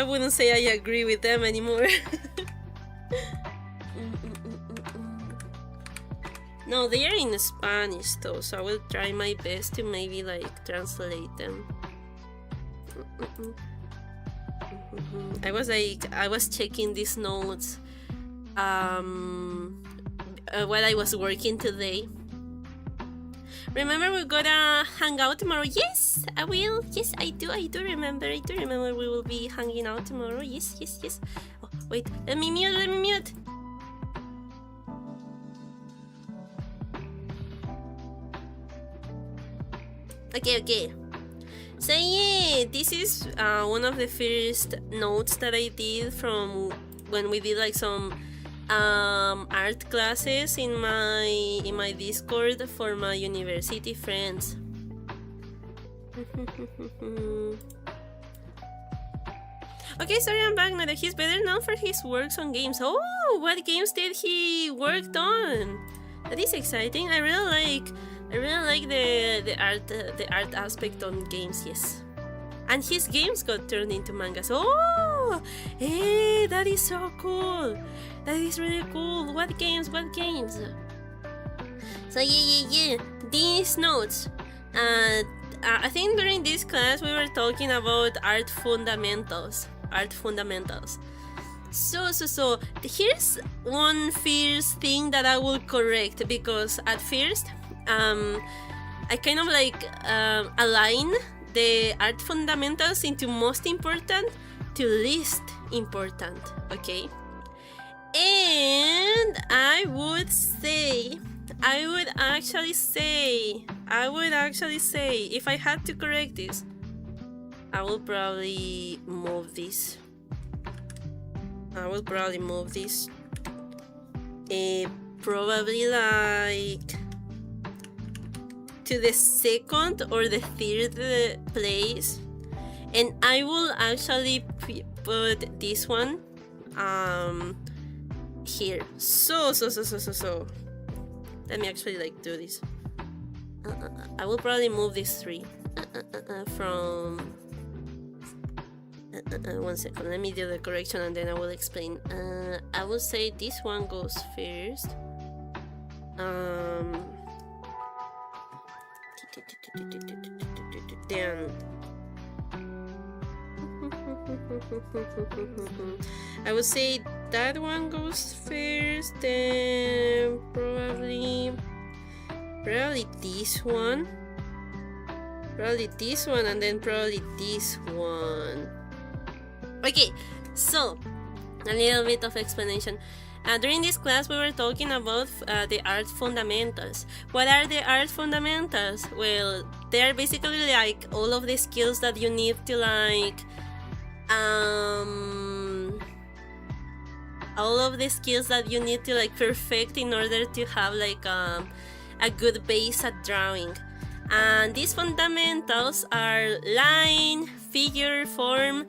wouldn't say I agree with them anymore. No, they are in Spanish though, so I will try my best to maybe like translate them. I was checking these notes while I was working today. Remember we're gonna hang out tomorrow? Yes, I will. Yes, I do remember. I do remember we will be hanging out tomorrow. Yes. Oh, wait, let me mute. Okay. So yeah, this is one of the first notes that I did from when we did like some art classes in my Discord for my university friends. Okay, sorry, I'm back now. He's better known for his works on games. Oh, what games did he worked on? That is exciting. I really like the art aspect on games. Yes, and his games got turned into mangas. Oh, hey, that is so cool. That is really cool. What games? So yeah. These notes. I think during this class we were talking about art fundamentals. So here's one first thing that I will correct, because at first I kind of like align the art fundamentals into most important to least important, okay? And I would actually say, if I had to correct this, I will probably move this. Probably like to the second or the third place, and I will actually put this one here. So let me actually like do this. I will probably move these three from 1 second, let me do the correction and then I will explain. I will say this one goes first. Then I would say that one goes first, then probably this one, and then probably this one. Okay, so a little bit of explanation. During this class, we were talking about the art fundamentals. What are the art fundamentals? Well, they are basically like all of the skills that you need to all of the skills that you need to perfect in order to have a good base at drawing. And these fundamentals are line, figure, form,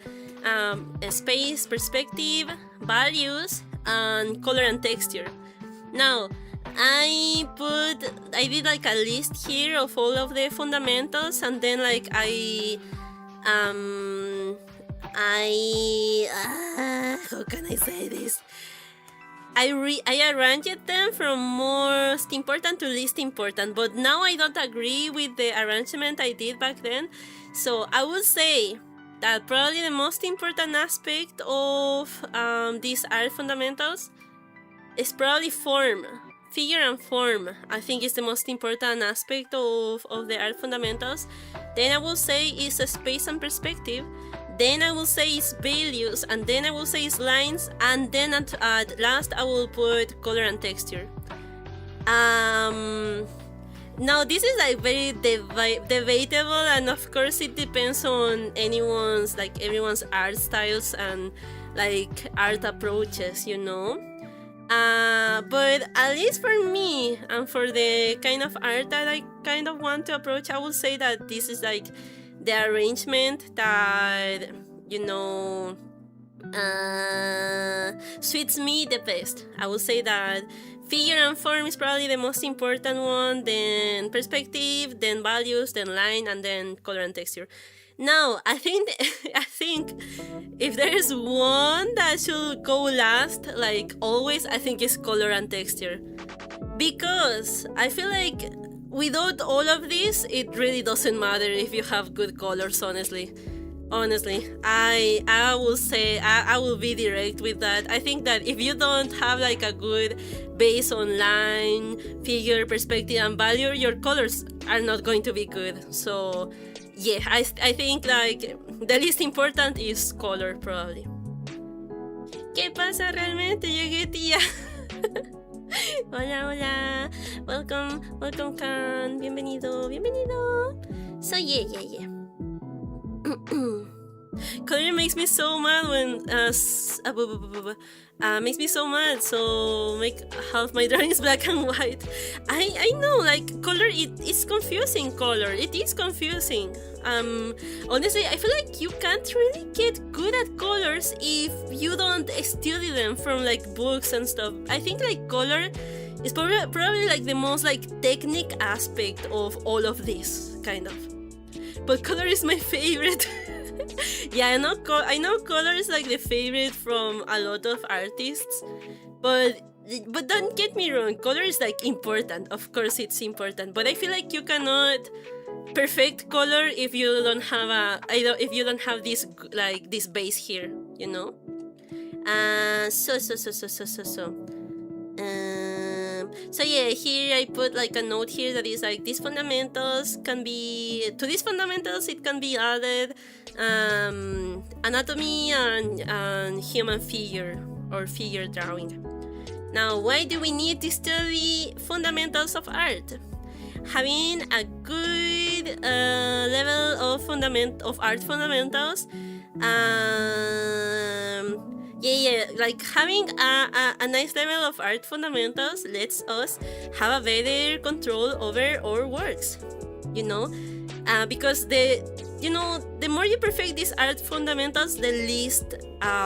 space, perspective, values, and color and texture. Now, I did a list here of all of the fundamentals, and then how can I say this? I arranged them from most important to least important, but now I don't agree with the arrangement I did back then. So I would say that probably the most important aspect of these art fundamentals is probably form. Figure and form, I think, is the most important aspect of the art fundamentals. Then I will say is space and perspective. Then I will say is values, and then I will say is lines, and then at last I will put color and texture. Now this is very debatable, and of course it depends on everyone's art styles and art approaches, you know. But at least for me and for the kind of art that I kind of want to approach, I would say that this is the arrangement that, you know, suits me the best. I would say that figure and form is probably the most important one, then perspective, then values, then line, and then color and texture. Now, I think if there is one that should go last, always, I think it's color and texture. Because I feel like without all of this, it really doesn't matter if you have good colors, honestly. I will say, I will be direct with that. I think that if you don't have a good base on line, figure, perspective, and value, your colors are not going to be good. So yeah, I think the least important is color, probably. ¿Qué pasa realmente? Llegué, tía. Hola. Welcome, Khan. Bienvenido. So yeah. Color makes me so mad when makes me so mad, so make half my drawings black and white. I know, color, it is confusing. It is confusing. Honestly, I feel like you can't really get good at colors if you don't study them from books and stuff. I think color is probably the most technique aspect of all of this, kind of. But color is my favorite. Yeah, I know color is the favorite from a lot of artists, but don't get me wrong, color is important. Of course it's important, but I feel like you cannot perfect color if you don't have this base here, you know. So yeah, here I put a note here that is these fundamentals can be, to these fundamentals it can be added anatomy and human figure or figure drawing. Now, why do we need to study fundamentals of art? Having a good level of art fundamentals, having a nice level of art fundamentals lets us have a better control over our works, you know, because the more you perfect these art fundamentals, the least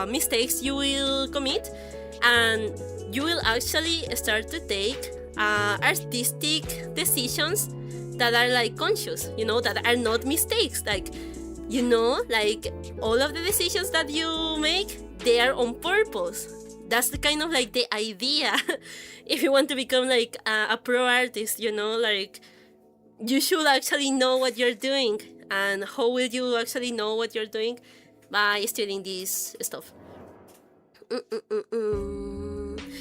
mistakes you will commit, and you will actually start to take artistic decisions that are conscious, you know, that are not mistakes. All of the decisions that you make, they are on purpose. That's the kind of the idea. If you want to become a pro artist, you know, you should actually know what you're doing. And how will you actually know what you're doing? By studying this stuff.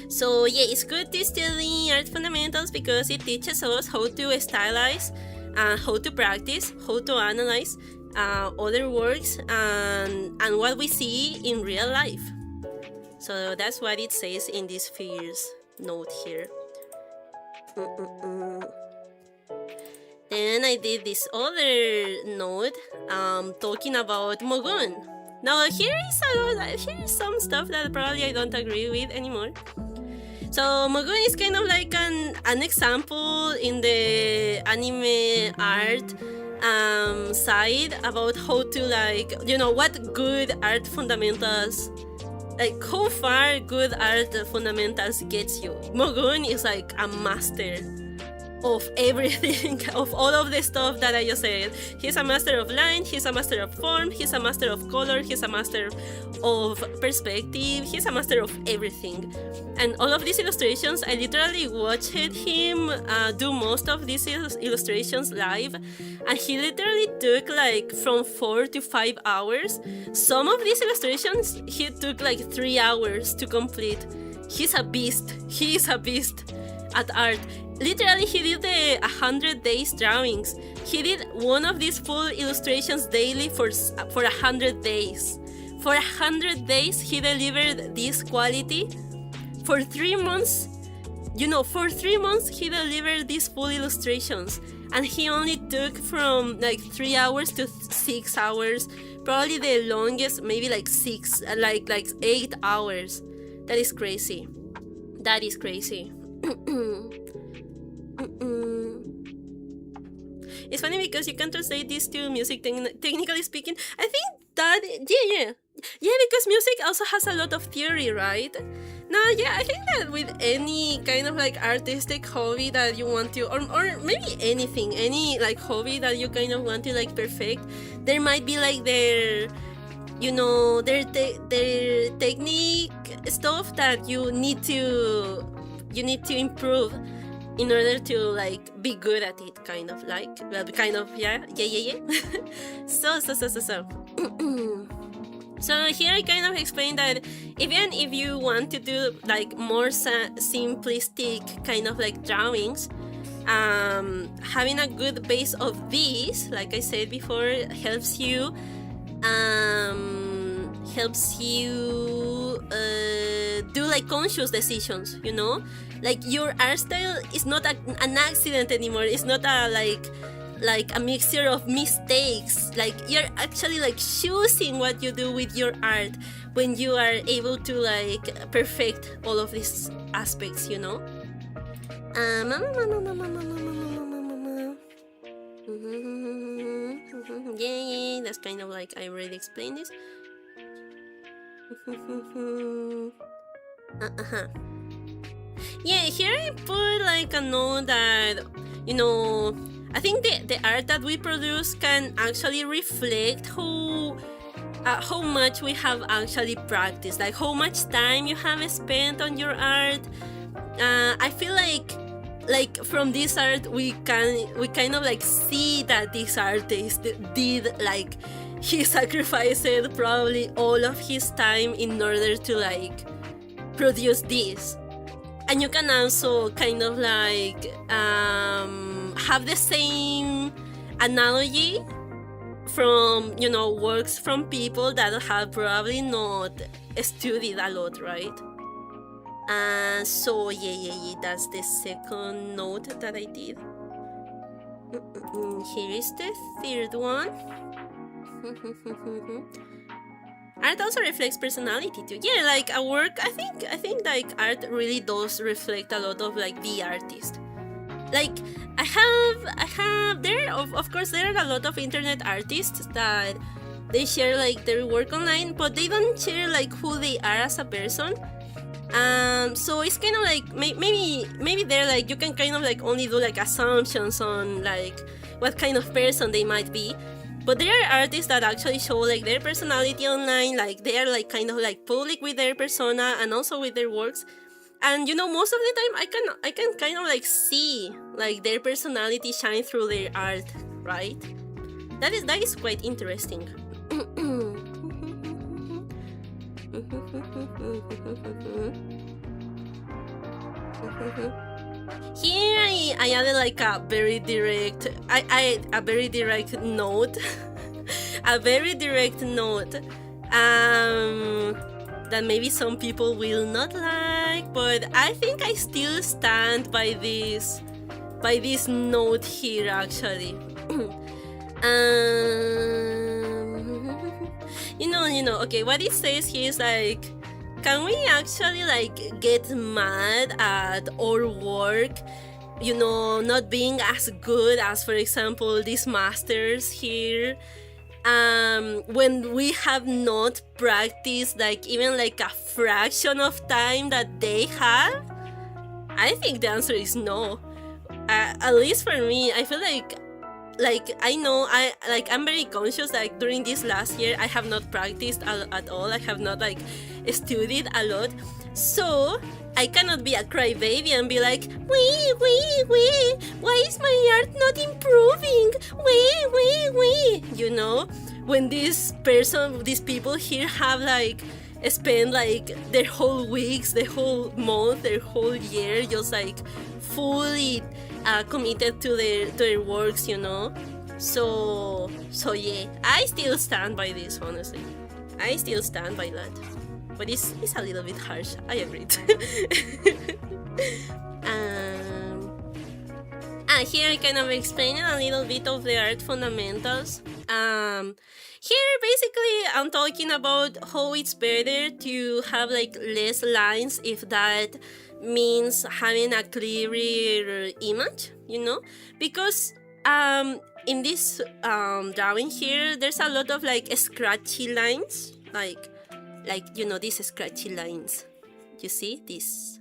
So yeah, it's good to study art fundamentals because it teaches us how to stylize, how to practice, how to analyze other works and what we see in real life. So that's what it says in this first note here. Then I did this other note talking about Mogun. Now here is some stuff that probably I don't agree with anymore. So Mogun is kind of like an example in the anime art side about how to, like, you know, what good art fundamentals, like how far good art fundamentals gets you. Mogun is like a master of everything, of all of the stuff that I just said. He's a master of line, he's a master of form, he's a master of color, he's a master of perspective, he's a master of everything. And all of these illustrations, I literally watched him do most of these illustrations live, and he literally took like from 4 to 5 hours. Some of these illustrations he took like 3 hours to complete. He's a beast. He is a beast at art. Literally, he did the 100 days drawings. He did one of these full illustrations daily for 100 days. For 100 days, he delivered this quality. For 3 months, for 3 months, he delivered these full illustrations. And he only took from like 3 hours to 6 hours. Probably the longest, maybe like 8 hours. That is crazy. That is crazy. It's funny because you can translate this to music, technically speaking. I think that, yeah, because music also has a lot of theory, right? No, yeah, I think that with any kind of like artistic hobby that you want to, or maybe anything, any like hobby that you kind of want to like perfect, there might be like their technique stuff that you need to improve in order to like be good at it, kind of like, well, kind of, yeah. So so here I kind of explained that even if you want to do like more simplistic kind of like drawings, having a good base of these, like I said before, helps you do like conscious decisions, you know? Like your art style is not an accident anymore. It's not a like a mixture of mistakes. Like you're actually like choosing what you do with your art when you are able to like perfect all of these aspects, you know? Yeah, that's kind of like I already explained this. Yeah, here I put like a note that, you know, I think the art that we produce can actually reflect how much we have actually practiced, like how much time you have spent on your art. I feel like from this art we kind of like see that this artist did, like, he sacrificed probably all of his time in order to like produce this. And you can also kind of like have the same analogy from, you know, works from people that have probably not studied a lot, right? So yeah, that's the second note that I did. Here is the third one. Art also reflects personality too. Yeah, like a work, I think like art really does reflect a lot of like the artist. Like I have there of course there are a lot of internet artists that they share like their work online, but they don't share like who they are as a person. So it's kind of like maybe they're like, you can kind of like only do like assumptions on like what kind of person they might be. But there are artists that actually show like their personality online, like they are like kind of like public with their persona and also with their works. And you know, most of the time I can kind of like see like their personality shine through their art, right? That is quite interesting. Here I added like a very direct note. A very direct note. that maybe some people will not like, but I think I still stand by this note here actually. You know, okay, what it says here is like, can we actually like get mad at our work, you know, not being as good as, for example, these masters here, when we have not practiced like even like a fraction of time that they have? I think the answer is no. At least for me, I feel like I know I'm very conscious like during this last year I have not practiced at all. I have not like studied a lot, so I cannot be a crybaby and be like, wait, why is my art not improving? Wait, you know, when these people here have like spent like their whole weeks, their whole month, their whole year just like fully committed to their works, you know. So yeah, I still stand by this, honestly. I still stand by that. But it's a little bit harsh, I agree. Here I kind of explain a little bit of the art fundamentals. Here basically I'm talking about how it's better to have like less lines if that means having a clearer image, you know, because in this drawing here there's a lot of like scratchy lines, like you know, these scratchy lines. You see this,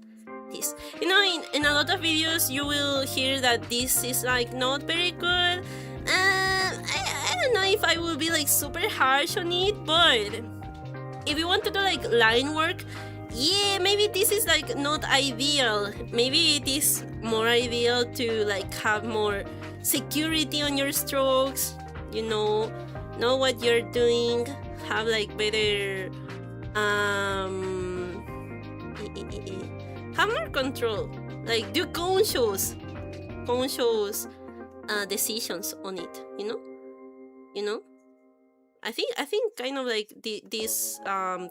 you know, in a lot of videos you will hear that this is like not very good. I don't know if I will be like super harsh on it, but if you want to do like line work, yeah, maybe this is like not ideal. Maybe it is more ideal to like have more security on your strokes, you know what you're doing, have like better have more control, like do conscious decisions on it, you know. I think kind of like this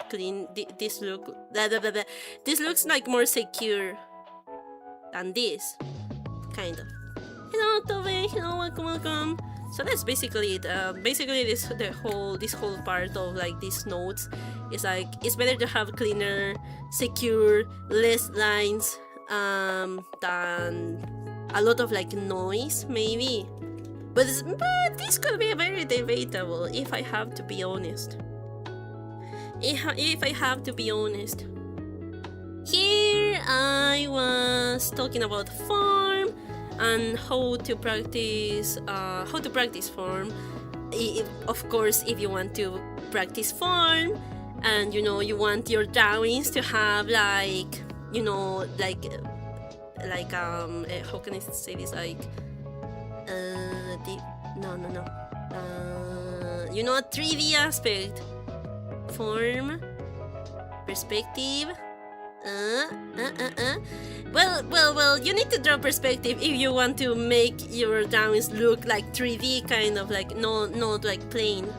clean, this look, this looks like more secure than this, kind of. Hello, Tobe. Hello, welcome. So that's basically it. Basically, this whole part of like these notes is like it's better to have cleaner, secure, less lines than a lot of like noise, maybe. But this could be very debatable if I have to be honest. If I have to be honest. Here I was talking about form and how to practice form. Of course, if you want to practice form and you know you want your drawings to have like, you know, like how can I say this, like you know, a 3D aspect, form, perspective. Well, you need to draw perspective if you want to make your drawings look like 3D, kind of like not like plain.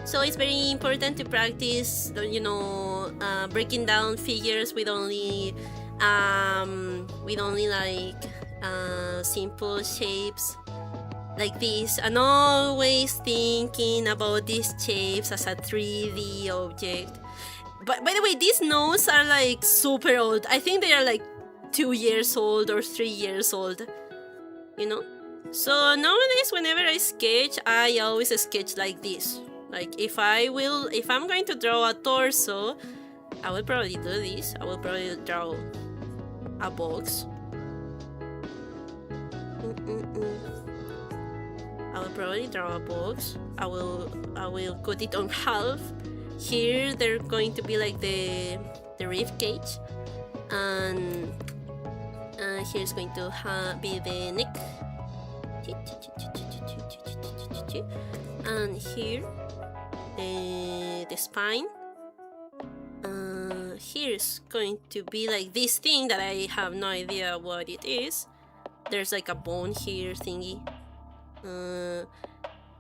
So it's very important to practice, you know, breaking down figures with only like simple shapes like this, and always thinking about these shapes as a 3D object. But by the way, these notes are like super old. I think they are like 2 years old or 3 years old, you know. So nowadays, whenever I sketch, I always sketch like this. Like if I'm going to draw a torso, I will probably do this. I will probably draw a box. I will probably draw a box. I will cut it on half. Here they're going to be like the rib cage, and here's going to be the neck, and here the spine. Here's going to be like this thing that I have no idea what it is. There's like a bone here thingy.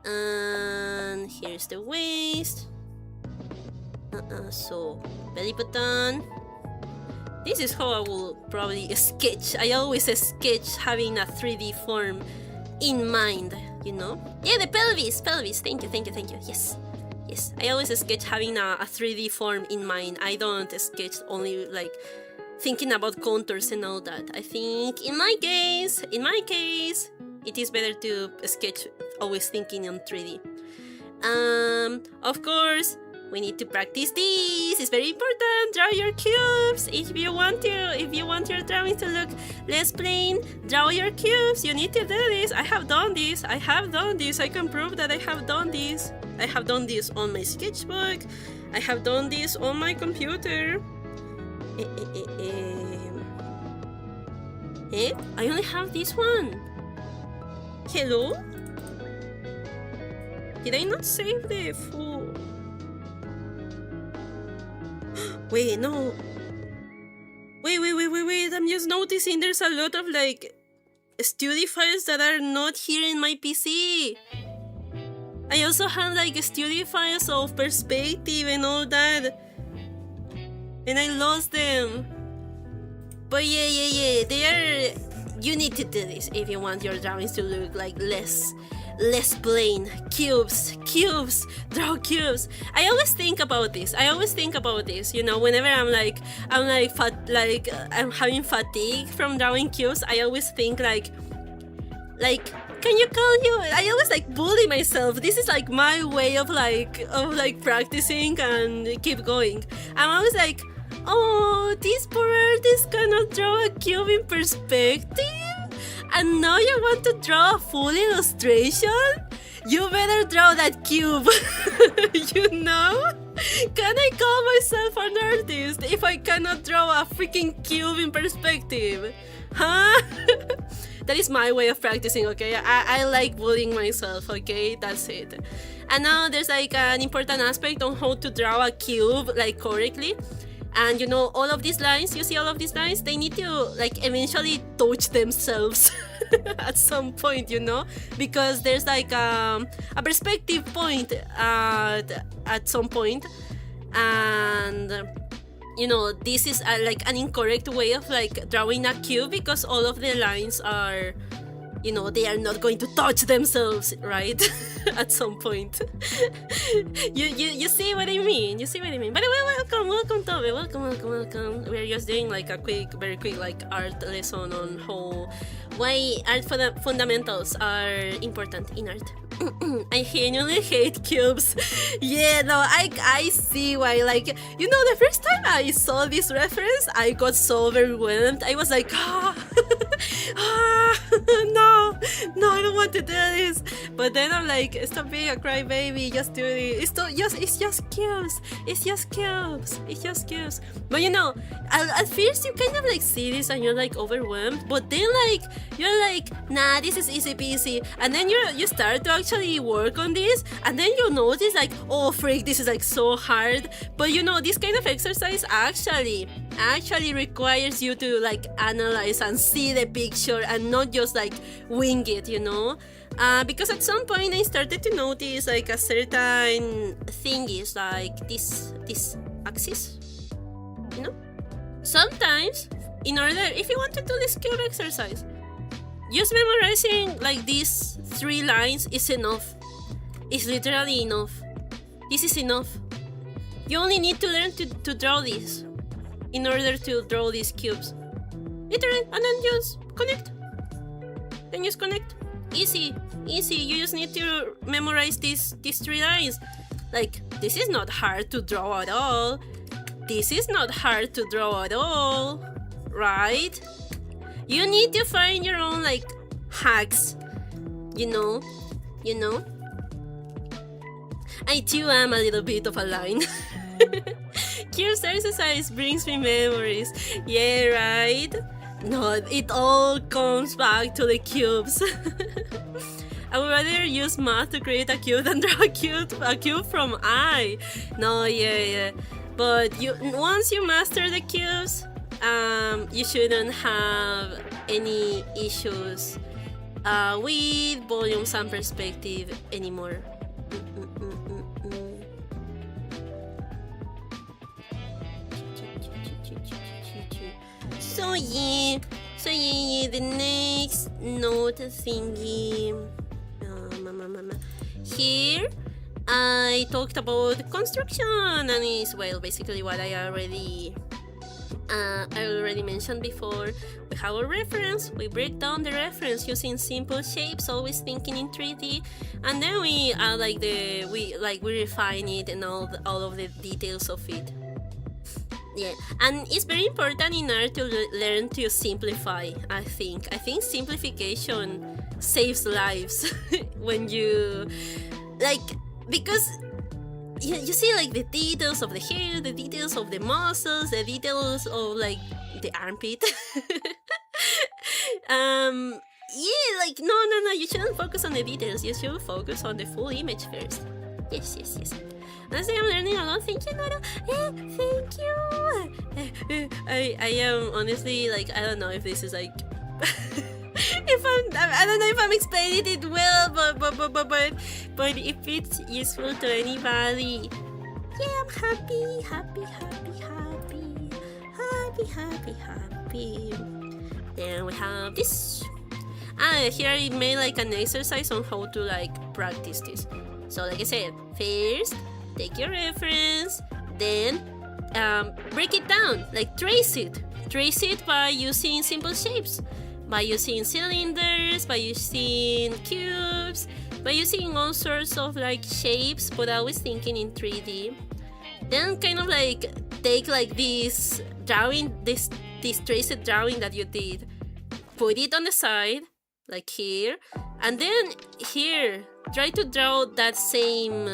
And here's the waist. So, belly button. This is how I will probably sketch. I always sketch having a 3D form in mind, you know? Yeah, the pelvis. Thank you. Yes. I always sketch having a 3D form in mind. I don't sketch only like thinking about contours and all that. I think in my case, it is better to sketch always thinking on 3D. Of course, we need to practice this. It's very important. Draw your cubes. If you want your drawings to look less plain, draw your cubes. You need to do this. I have done this. I can prove that I have done this. I have done this on my sketchbook. I have done this on my computer. I only have this one. Hello? Did I not save the full? Wait, no. Wait. I'm just noticing there's a lot of like studio files that are not here in my PC. I also have like studio files of perspective and all that. And I lost them. But yeah. You need to do this if you want your drawings to look like less plain. Cubes, draw cubes. I always think about this. You know, whenever I'm having fatigue from drawing cubes, I always think like, can you call you? I always like bully myself. This is like my way of practicing and keep going. I'm always like, oh, this poor artist cannot draw a cube in perspective. And now you want to draw a full illustration? You better draw that cube. You know? Can I call myself an artist if I cannot draw a freaking cube in perspective? Huh? That is my way of practicing, okay? I like bullying myself, okay? That's it. And now there's like an important aspect on how to draw a cube like correctly. And you know, all of these lines, you see all of these lines, they need to like eventually touch themselves at some point, you know, because there's like a perspective point at some point. And you know, this is like an incorrect way of like drawing a cube, because all of the lines are, you know, they are not going to touch themselves, right? At some point. you see what I mean? By the way, welcome, Tobe. Welcome. We're just doing like a very quick like art lesson on why art fundamentals are important in art. I genuinely hate cubes. Yeah, no, I see why. Like, you know, the first time I saw this reference, I got so overwhelmed. I was like, no, I don't want to do this. But then I'm like, stop being a crybaby, just do it. It's just cubes. But you know, at first you kind of like see this and you're like overwhelmed. But then like you're like, nah, this is easy peasy. And then you start to actually work on this, and then you notice like, oh freak, this is like so hard. But you know, this kind of exercise actually requires you to like analyze and see the picture and not just like wing it, you know. Because at some point I started to notice like a certain thing is like this axis, you know. Sometimes if you want to do this cube exercise, just memorizing like these 3 lines is enough. It's literally enough. This is enough. You only need to learn to draw this in order to draw these cubes. Literally, and then just connect. Easy. You just need to memorize these 3 lines. Like, this is not hard to draw at all. Right? You need to find your own like hacks, you know. I too am a little bit of a line. Cubes exercise brings me memories. Yeah, right? No, it all comes back to the cubes. I would rather use math to create a cube than draw a cube from eye. No, yeah. But once you master the cubes, you shouldn't have any issues with volumes and perspective anymore. yeah, the next note thingy. Here, I talked about construction, and it's, well, basically what I already mentioned before. We have a reference, we break down the reference using simple shapes, always thinking in 3D, and then we add we refine it and all of the details of it. Yeah, and it's very important in art to learn to simplify. I think simplification saves lives when you because you see the details of the hair, the details of the muscles, the details of the armpit. No, you shouldn't focus on the details, you should focus on the full image first. Yes. Honestly, I'm learning a lot. Thank you, Nora. Thank you. I am honestly I don't know if this is I don't know if I'm explaining it well, but if it's useful to anybody, yeah, I'm happy. Then we have this. Here I made an exercise on how to practice this. So like I said, first take your reference, then break it down, trace it by using simple shapes, by using cylinders, by using cubes, by using all sorts of shapes, but always thinking in 3D. Then kind of take this drawing, this traced drawing that you did, put it on the side, here, and then here try to draw that same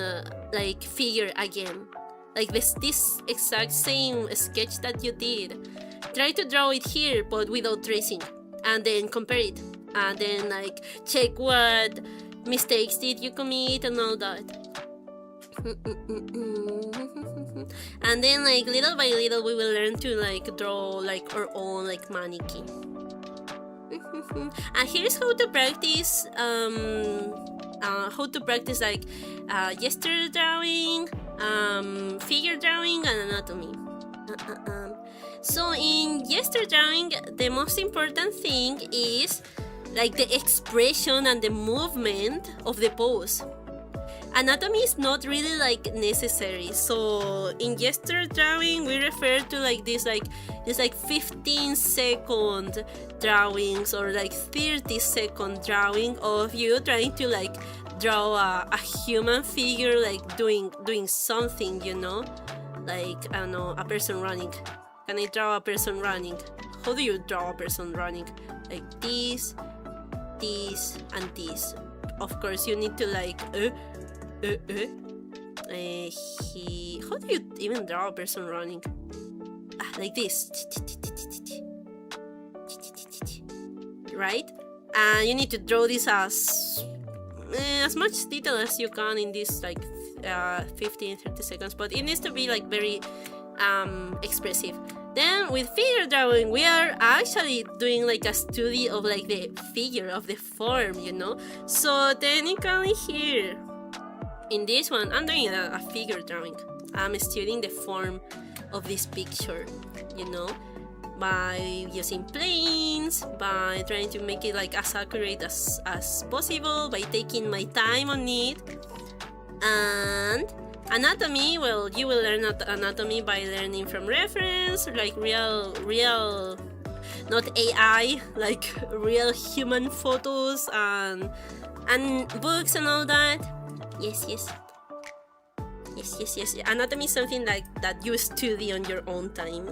figure again, this exact same sketch that you did. Try to draw it here, but without tracing, and then compare it, and then check what mistakes did you commit and all that. And then little by little we will learn to draw our own mannequin. And here's how to practice gesture drawing, figure drawing, and anatomy. So in gesture drawing, the most important thing is the expression and the movement of the pose. Anatomy is not really necessary. So in gesture drawing, we refer to this 15-second drawings or 30-second drawing of you trying to draw a human figure doing something, I don't know, a person running. Can I draw a person running? How do you draw a person running? This, and this. Of course, you need to how do you even draw a person running? Like this. Right? And you need to draw this as much detail as you can in this 15-30 seconds, but it needs to be very expressive. Then with figure drawing, we are actually doing a study of the figure of the form, So technically here in this one, I'm doing a figure drawing. I'm studying the form of this picture, by using planes, by trying to make it as accurate as possible, by taking my time on it. And anatomy, well, you will learn anatomy by learning from reference, real, not AI, real human photos and books and all that. Yes. Anatomy is something that you study on your own time.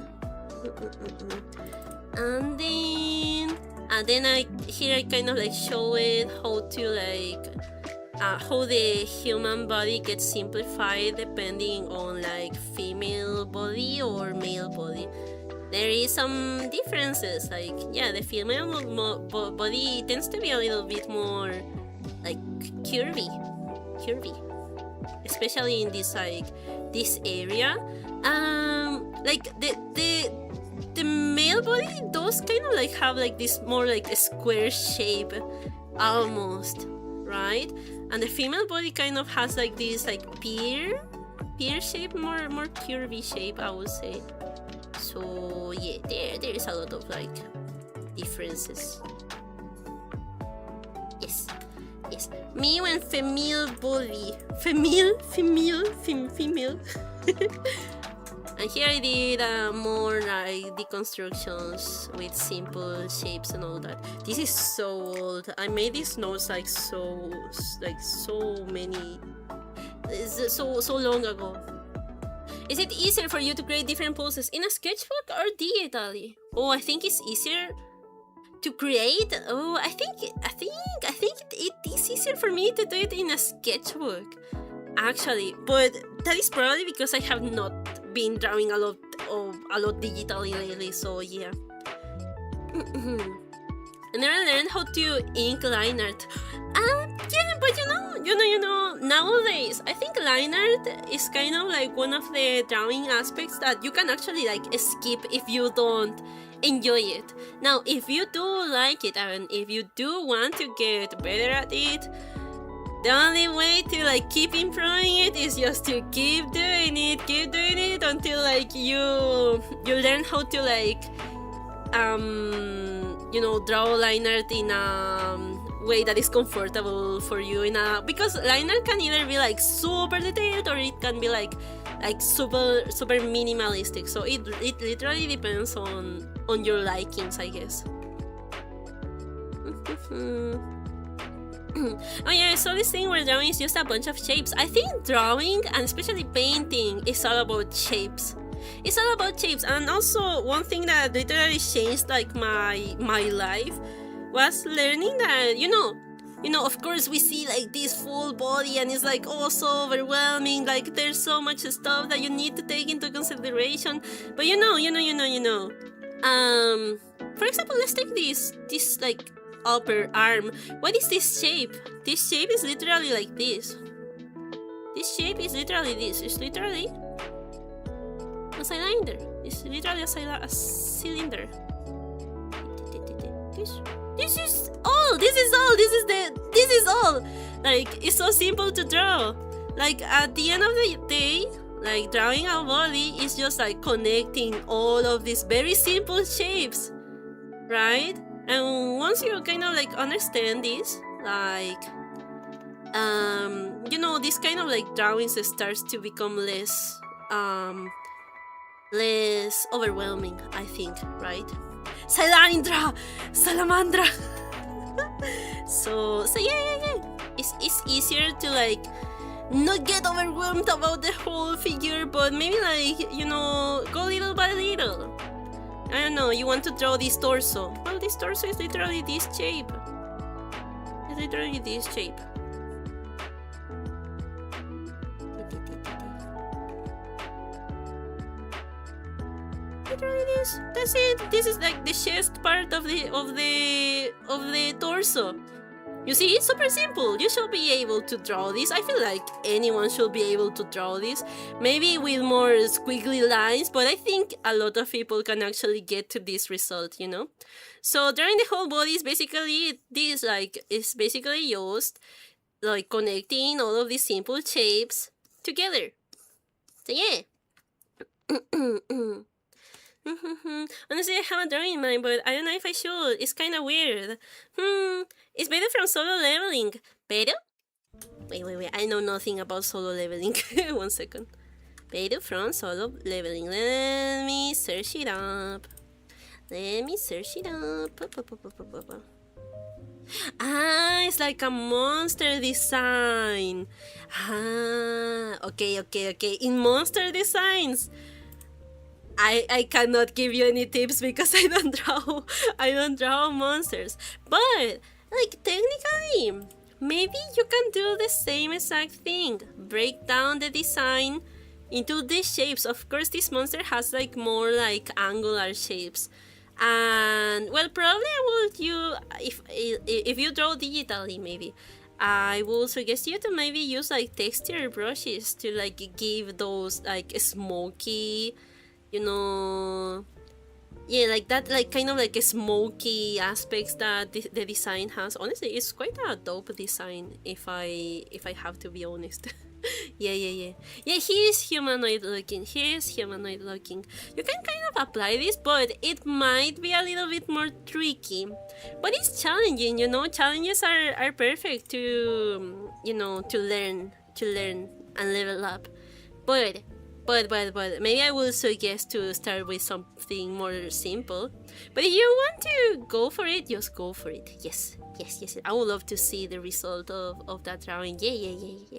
And then I kind of show it how to how the human body gets simplified depending on female body or male body. There is some differences. The female body tends to be a little bit more curvy, especially in this this area. The male body does kind of have this more a square shape almost, right? And the female body kind of has this pear shape, more curvy shape, I would say. So So yeah, there is a lot of like differences. Yes. Me when female body. Female. And here I did more like deconstructions with simple shapes and all that. This is so old. I made these notes like so many, so long ago. Is it easier for you to create different poses in a sketchbook or digitally? Oh, I think it's easier to create. Oh, I think it is easier for me to do it in a sketchbook, actually. But that is probably because I have not been drawing a lot digitally lately. So yeah. I never learned how to ink line art. Yeah, but you know, nowadays I think line art is kind of like one of the drawing aspects that you can actually like skip if you don't enjoy it. Now, if you do like it and if you do want to get better at it, the only way to like keep improving it is just to keep doing it until like you learn how to like draw line art in a way that is comfortable for you because line art can either be like super detailed or it can be like super minimalistic. So it literally depends on your likings, I guess. Oh yeah, I saw this thing where drawing is just a bunch of shapes. I think drawing, and especially painting, is all about shapes. It's all about shapes. And also, one thing that literally changed like my life was learning that, of course we see like this full body and it's like so overwhelming, like there's so much stuff that you need to take into consideration. But for example, let's take this like upper arm. What is this shape? This shape is literally like this. This shape is literally this. It's literally a cylinder. It's literally a cylinder. This is all. This is all. Like, it's so simple to draw. Like, at the end of the day, like drawing a body is just like connecting all of these very simple shapes, right? And once you kind of like understand this, like, this kind of like drawings starts to become less overwhelming, I think, right? Salamandra. so yeah. It's easier to like not get overwhelmed about the whole figure, but maybe like go little by little. I don't know, you want to draw this torso. Well, this torso is literally this shape. It's literally this shape. Literally this. That's it. This is like the chest part of the torso. You see, it's super simple. You should be able to draw this. I feel like anyone should be able to draw this. Maybe with more squiggly lines, but I think a lot of people can actually get to this result, So drawing the whole body is basically this, like, it's basically just like connecting all of these simple shapes together. So yeah. Honestly, I have a drawing in mind, but I don't know if I should. It's kind of weird. It's better from solo leveling. Pero? Wait. I know nothing about solo leveling. 1 second. Better from solo leveling. Let me search it up. It's like a monster design. Okay. In monster designs, I cannot give you any tips because I don't draw monsters. But like technically, maybe you can do the same exact thing. Break down the design into these shapes. Of course, this monster has like more like angular shapes. And well, probably if you draw digitally, maybe I will suggest you to maybe use like texture brushes to like give those like smoky, yeah, like that, like kind of like a smoky aspects that the design has. Honestly, it's quite a dope design if I have to be honest. Yeah, he is humanoid looking. You can kind of apply this, but it might be a little bit more tricky. But it's challenging, challenges are perfect to learn and level up. But maybe I will suggest to start with something more simple. But if you want to go for it, just go for it. Yes. I would love to see the result of that drawing. Yeah.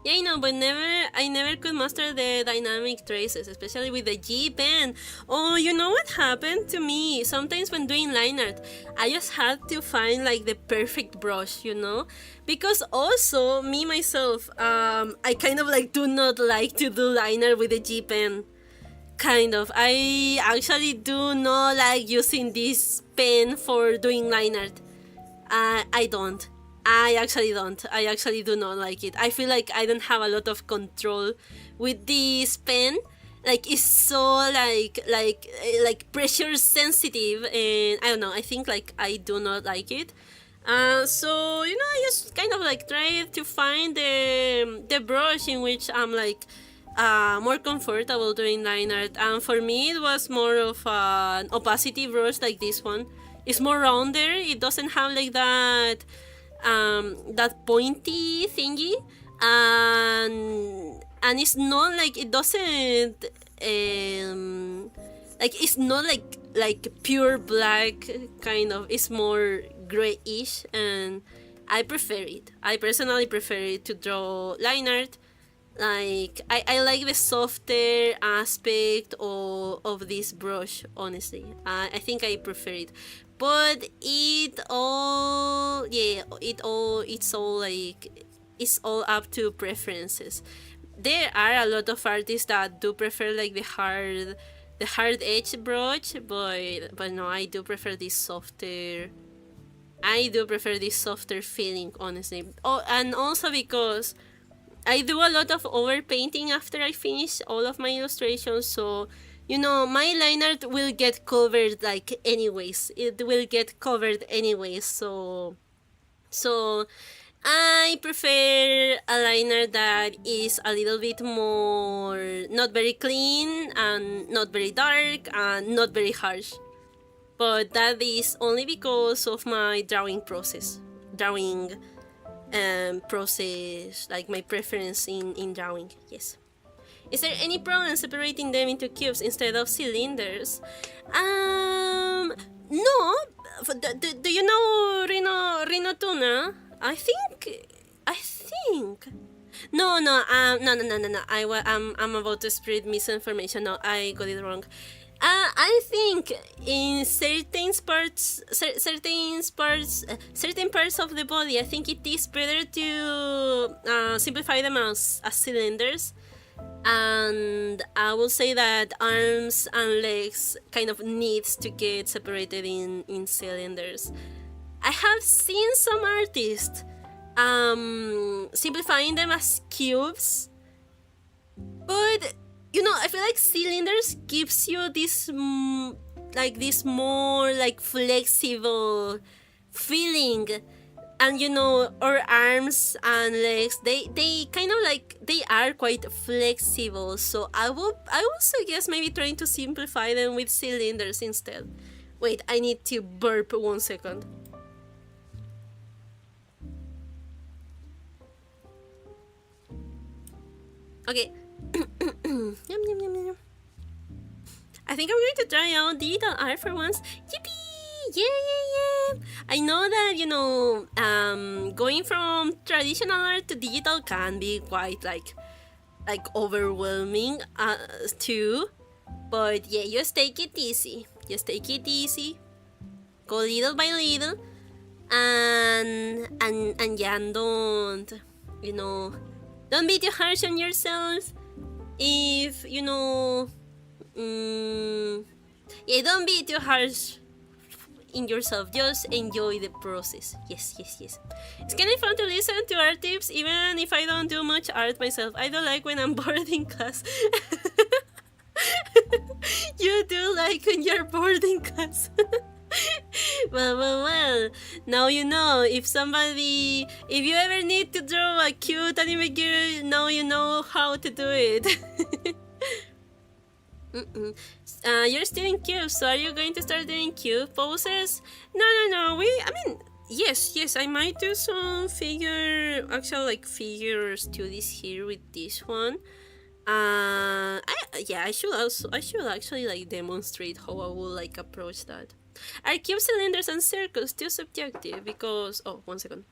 Yeah, I know, but I never could master the dynamic traces, especially with the G pen. Oh, you know what happened to me? Sometimes when doing line art, I just had to find like the perfect brush, because also me myself, I kind of like do not like to do line art with the G pen. Kind of. I actually do not like using this pen for doing line art. I don't. I actually do not like it. I feel like I don't have a lot of control with this pen. Like, it's so like pressure sensitive, and I don't know. I think like I do not like it. So I just kind of like try to find the brush in which I'm like more comfortable doing line art. And for me, it was more of an opacity brush like this one. It's more rounder. It doesn't have like that pointy thingy, and it's not like it doesn't like it's not like pure black kind of. It's more grayish, and I personally prefer it to draw line art. Like I like the softer aspect of this brush, honestly. I think I prefer it. But it's all up to preferences. There are a lot of artists that do prefer like the hard edge brush, but no, I do prefer this softer feeling, honestly. Oh, and also because I do a lot of overpainting after I finish all of my illustrations, so my line art will get covered like anyways. It will get covered anyways, so I prefer a line art that is a little bit more not very clean and not very dark and not very harsh. But that is only because of my drawing process, like my preference in drawing. Yes. Is there any problem separating them into cubes instead of cylinders? No. Do you know Rhino Tuna? I think. No. I'm about to spread misinformation. No, I got it wrong. I think in certain parts of the body, I think it is better to simplify them as cylinders. And I will say that arms and legs kind of needs to get separated in cylinders. I have seen some artists simplifying them as cubes, but I feel like cylinders gives you this more like flexible feeling. And our arms and legs, they kind of like, they are quite flexible. So I would suggest maybe trying to simplify them with cylinders instead. Wait, I need to burp 1 second. Okay. Yum. I think I'm going to try out digital art for once. Yippee! Yeah. I know that going from traditional art to digital can be quite like overwhelming too. But yeah, just take it easy. Go little by little, and yeah, don't be too harsh on yourself. If don't be too harsh in yourself. Just enjoy the process. Yes. It's kind of fun to listen to art tips, even if I don't do much art myself. I don't like when I'm bored in class. you do like in your boarding class. Well. Now you know. If you ever need to draw a cute anime girl, now you know how to do it. You're still in cube, so are you going to start doing cube poses? No. Yes, I might do some figure studies here with this one. I should actually like demonstrate how I will like approach that. Are cube cylinders and circles still subjective? Because 1 second.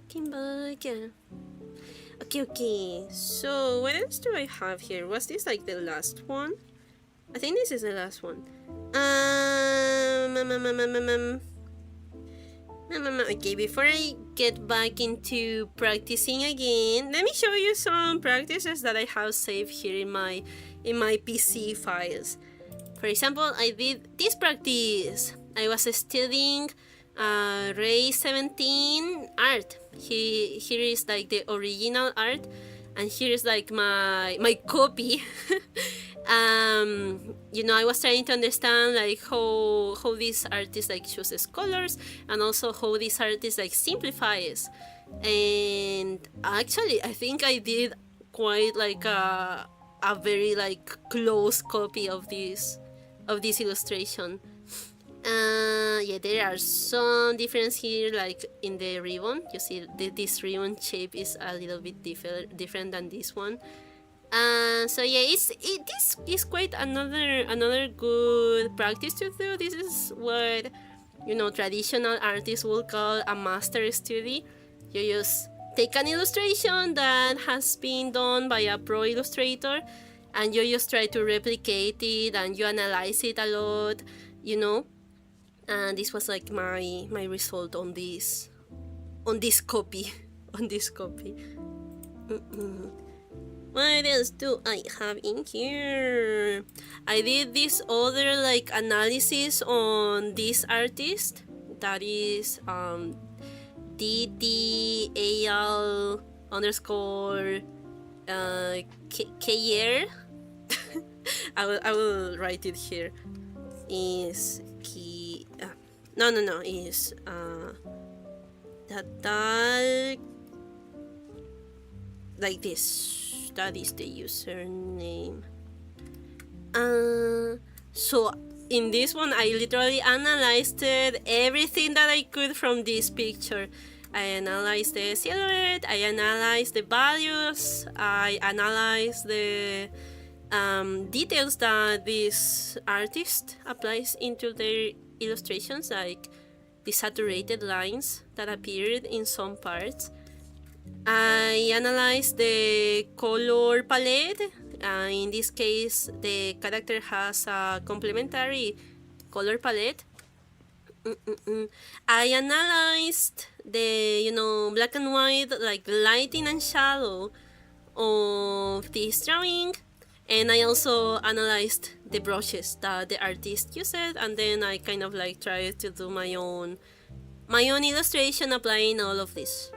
Came back. Yeah. Okay. So what else do I have here? Was this like the last one? I think this is the last one. Okay, before I get back into practicing again, let me show you some practices that I have saved here in my PC files. For example, I did this practice. I was studying Ray 17 art. Here is like the original art, and here is like my copy. I was trying to understand like how this artist like chooses colors, and also how this artist like simplifies. And actually, I think I did quite like a very like close copy of this illustration. There are some difference here, like in the ribbon. You see this ribbon shape is a little bit different than this one. This is quite another good practice to do. This is what traditional artists will call a master study. You just take an illustration that has been done by a pro illustrator, and you just try to replicate it, and you analyze it a lot, And this was like my result on this copy. What else do I have in here? I did this other like analysis on this artist. That is DDAL underscore KR. I will write it here. Is key. No. Is that like this. That is the username. So in this one, I literally analyzed everything that I could from this picture. I analyzed the silhouette. I analyzed the values. I analyzed the details that this artist applies into their illustrations, like the saturated lines that appeared in some parts. I analyzed the color palette. In this case, the character has a complementary color palette. I analyzed the black and white, like lighting and shadow of this drawing. And I also analyzed the brushes that the artist used, and then I kind of like tried to do my own illustration applying all of this.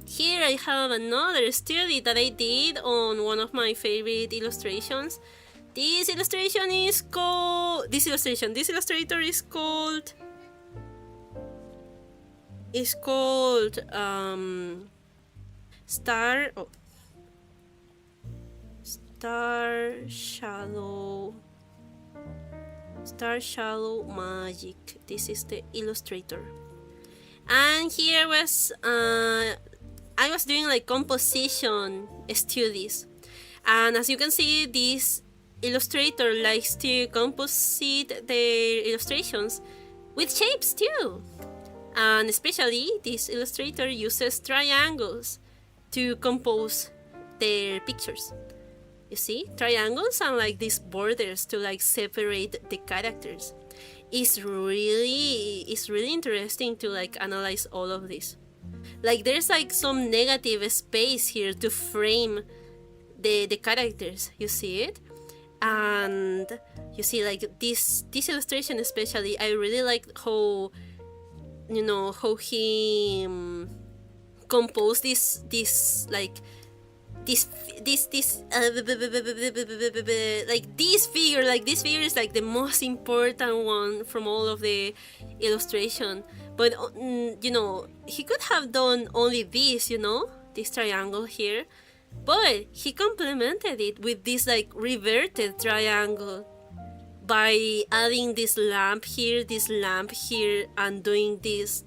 Here I have another study that I did on one of my favorite illustrations. This illustrator is called Star Shallow Magic. This is the illustrator. And here was I was doing like composition studies, and as you can see, this illustrator likes to composite their illustrations with shapes too. And especially this illustrator uses triangles to compose their pictures. You see, triangles and like these borders to like separate the characters. It's really interesting to like analyze all of this. Like there's like some negative space here to frame the characters. You see it? And you see like this illustration especially, I really like how, you know, how he composed this like this figure is like the most important one from all of the illustration. But you know, he could have done only this, you know, this triangle here, but he complemented it with this like reverted triangle by adding this lamp here, and doing this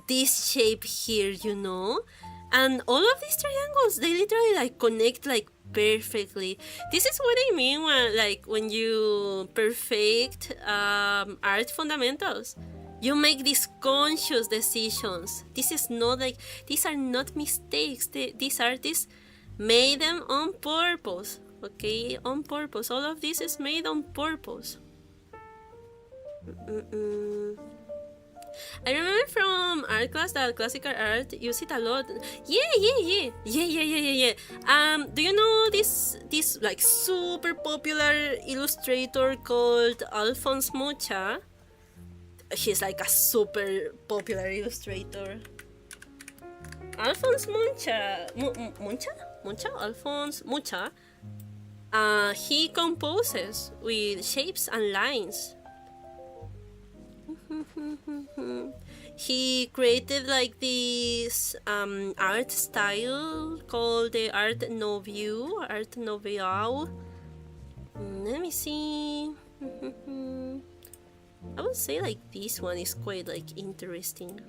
shape here, you know. And all of these triangles, they literally like connect like perfectly. This is what I mean when you perfect art fundamentals. You make these conscious decisions. This is not like, these are not mistakes. These artists made them on purpose. Okay, on purpose. All of this is made on purpose. I remember from art class that classical art use it a lot. Yeah. Do you know this like super popular illustrator called Alphonse Mucha? He's like a super popular illustrator. Alphonse Mucha. Alphonse Mucha. He composes with shapes and lines. He created like this art style called the Art Nouveau. Let me see. I would say like this one is quite like interesting.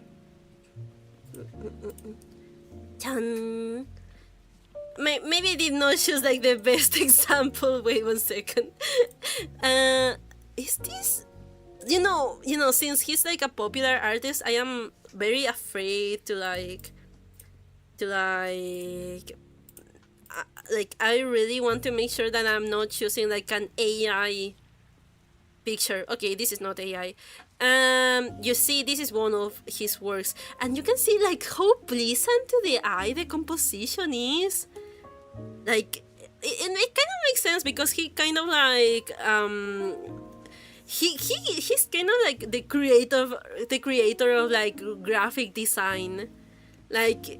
Maybe I did not choose like the best example. Wait 1 second. Is this? You know, since he's like a popular artist, I am very afraid to I really want to make sure that I'm not choosing like an AI picture. Okay, this is not AI. You see, this is one of his works, and you can see like how pleasant to the eye the composition is. Like, it kind of makes sense because he kind of like he's kind of like the creator of like graphic design. Like,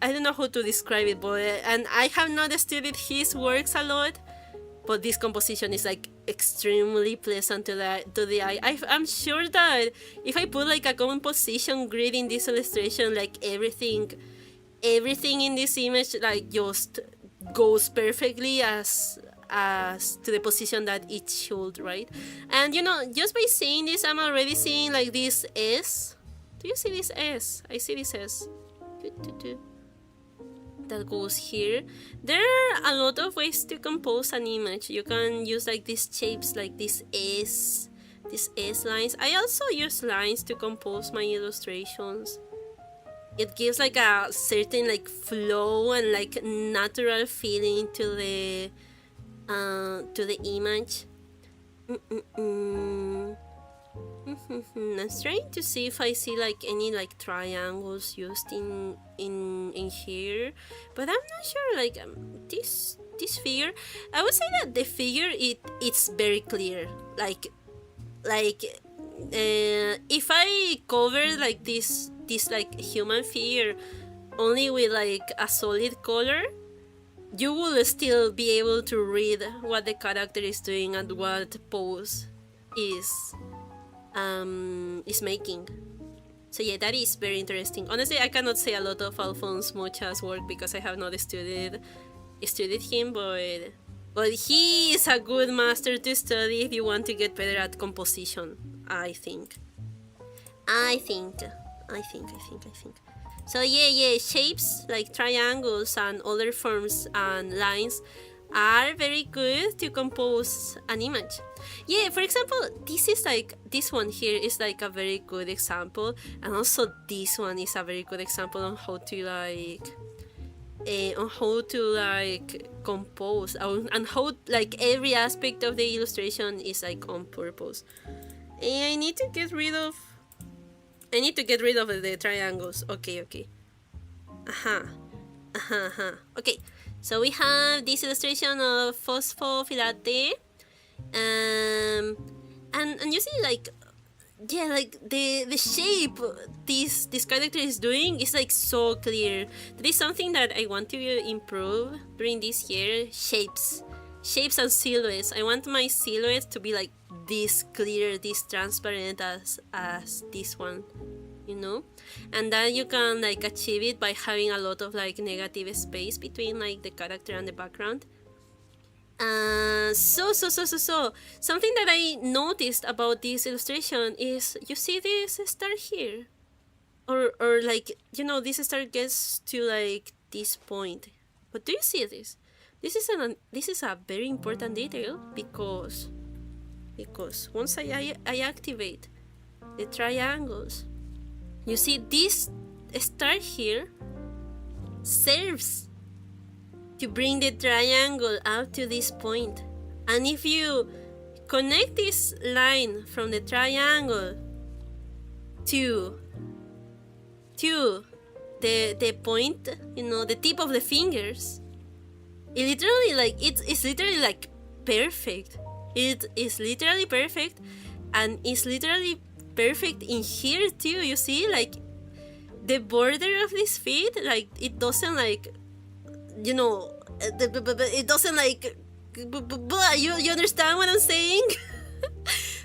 I don't know how to describe it, but and I have not studied his works a lot, but this composition is like extremely pleasant to the eye. I'm sure that if I put like a composition grid in this illustration, like everything in this image like just goes perfectly as to the position that it should, right? And you know, just by seeing this, I'm already seeing like this S. Do you see this S? I see this S. That goes here. There are a lot of ways to compose an image. You can use like these shapes, like these S lines. I also use lines to compose my illustrations. It gives like a certain like flow and like natural feeling to the image. I'm trying to see if I see like any like triangles used in here, but I'm not sure. Like this figure, I would say that the figure it's very clear. Like if I cover like this like human figure only with like a solid color, you will still be able to read what the character is doing and what pose is making. So yeah, that is very interesting. Honestly, I cannot say a lot of Alphonse Mucha's work because I have not studied him, but he is a good master to study if you want to get better at composition, I think. So yeah, shapes like triangles and other forms and lines are very good to compose an image. Yeah, for example, this one here is like a very good example, and also this one is a very good example on how to compose, and how like every aspect of the illustration is like on purpose. And I need to get rid of the triangles. Okay. Okay, so we have this illustration of phosphofilate, and you see like, yeah, like the shape this character is doing is like so clear. That is something that I want to improve during this year. Shapes and silhouettes. I want my silhouette to be like this clear, this transparent as this one, you know. And then you can like achieve it by having a lot of like negative space between like the character and the background. So something that I noticed about this illustration is, you see this star here, or like, you know, this star gets to like this point, but do you see this? This is a very important detail, because once I activate the triangles, you see this star here serves to bring the triangle out to this point. And if you connect this line from the triangle to the point, you know, the tip of the fingers, it literally like it's literally like perfect. It is literally perfect, and it's literally perfect in here too. You see, like the border of this feet, like it doesn't like, you know, it doesn't like, you understand what I'm saying?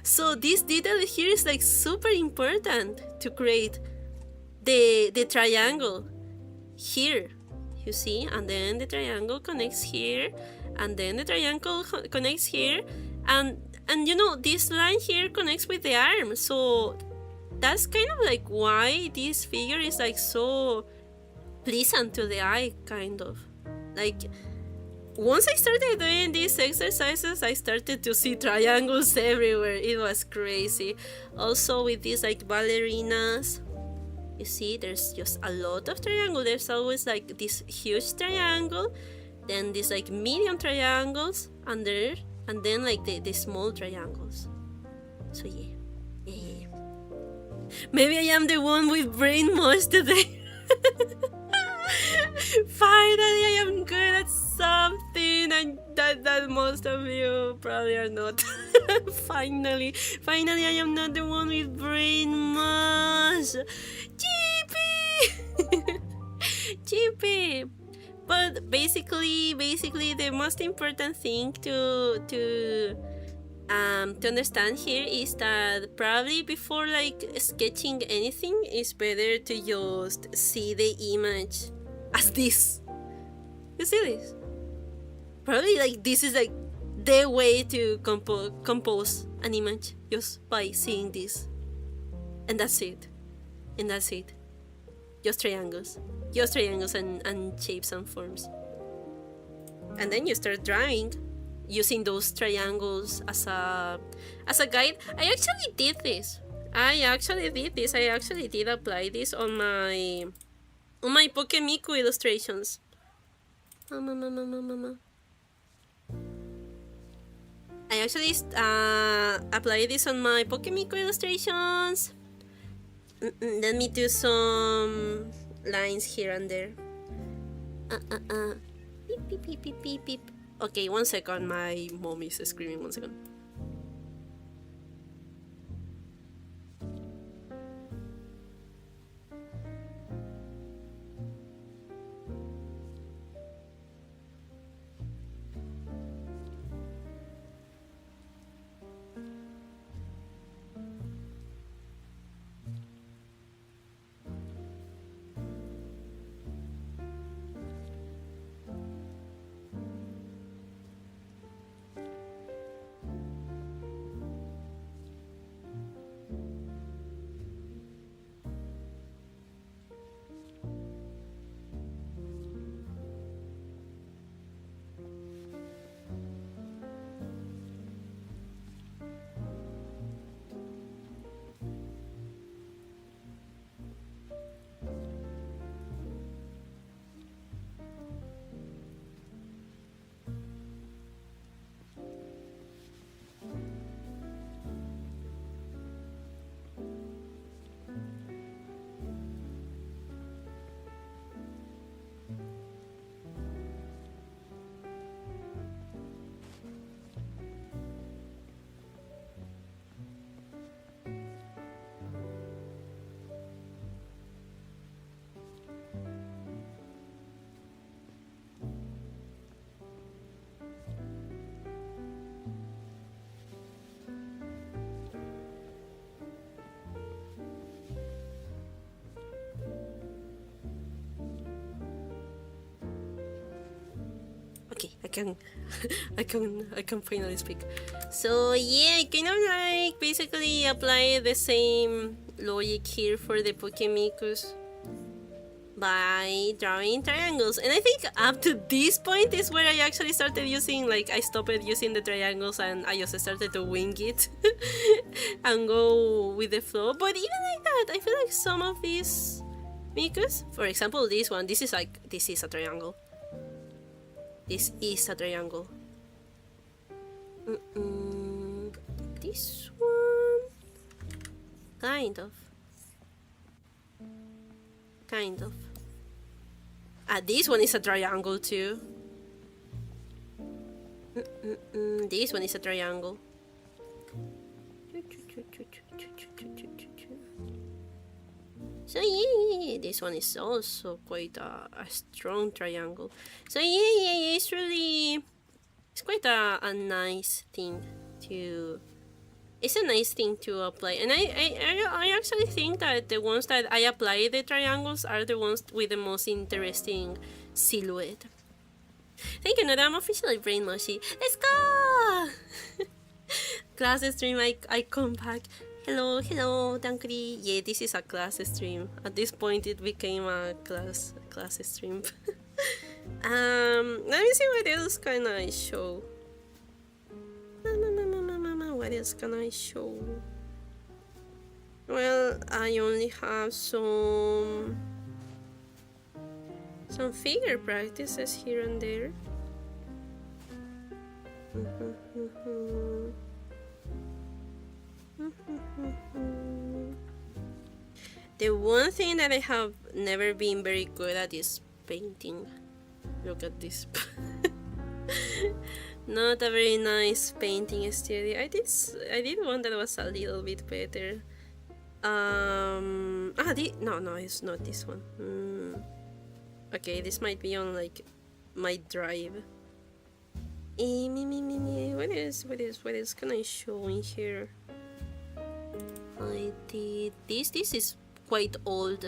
So this detail here is like super important to create the triangle here, you see, and then the triangle connects here, and then the triangle connects here, and you know, this line here connects with the arm. So that's kind of like why this figure is like so pleasant to the eye, kind of. Like, once I started doing these exercises, I started to see triangles everywhere. It was crazy. Also with these like ballerinas, you see there's just a lot of triangle. There's always like this huge triangle, then these like medium triangles under, and then like the small triangles. So yeah. Maybe I am the one with brain mush today. Finally, I am good at something, and that most of you probably are not. Finally, I am not the one with brain mush. Chibi. But basically, the most important thing to understand here is that probably before like sketching anything, it's better to just see the image as this. You see this? Probably like this is like the way to compose an image, just by seeing this, and that's it. Just triangles and shapes and forms, and then you start drawing using those triangles as a guide. I actually did this. I actually did apply this on my Pokemiku illustrations. Mama. I actually applied this on my Pokemiku illustrations. Let me do some lines here and there. Beep. Okay, 1 second. My mom is screaming. 1 second. can I can finally speak. So yeah, I kind of like basically apply the same logic here for the Pokemikus by drawing triangles, and I think up to this point is where I actually started using, like, I stopped using the triangles and I just started to wing it and go with the flow. But even like that, I feel like some of these Mikus, for example, this one, this is a triangle. This is a triangle. This one, kind of. This one is a triangle too. This one is a triangle. So yeah, this one is also quite a strong triangle. So yeah, it's quite a nice thing to. It's a nice thing to apply, and I actually think that the ones that I apply the triangles are the ones with the most interesting silhouette. Thank you, Nora. I'm officially brain mushy. Let's go! Class stream, I come back. Hello, Dankri. Yeah, this is a class stream. At this point, it became a class stream. Let me see what else can I show. What else can I show? Well, I only have some figure practices here and there. The one thing that I have never been very good at is painting. Look at this. Not a very nice painting studio. I did one that was a little bit better. No, it's not this one. Okay, this might be on like my drive. What else can I show in here? I did this. This is quite old.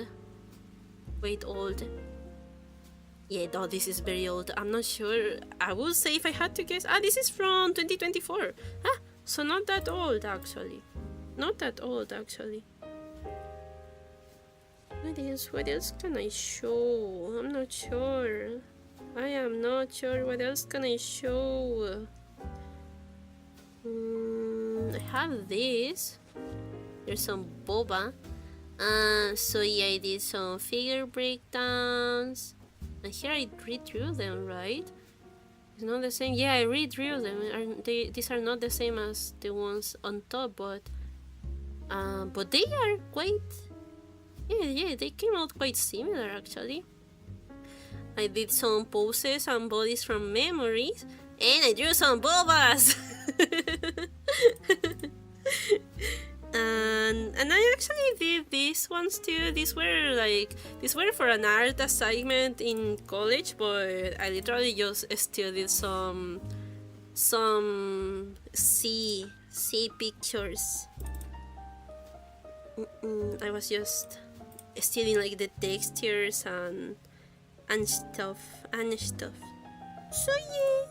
Yeah, no, this is very old. I'm not sure. I will say if I had to guess. This is from 2024. So not that old actually. What else can I show? I'm not sure. I am not sure. What else can I show? I have this. There's some boba. So yeah, I did some figure breakdowns. And here I redrew them, right? It's not the same. Yeah, I redrew them. These are not the same as the ones on top, but they are quite. Yeah, they came out quite similar actually. I did some poses and bodies from memories, and I drew some bobas. And I actually did these ones too. These were for an art assignment in college, but I literally just still did some sea pictures. I was just stealing like the textures and stuff. So yeah,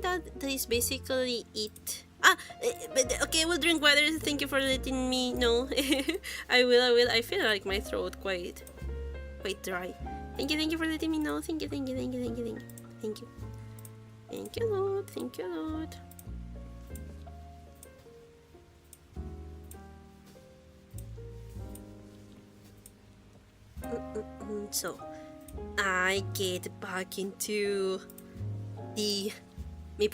that is basically it. But okay, we'll drink water. Thank you for letting me know. I will. I feel like my throat quite dry. Thank you for letting me know. Thank you. Thank you, Lord. So I get back into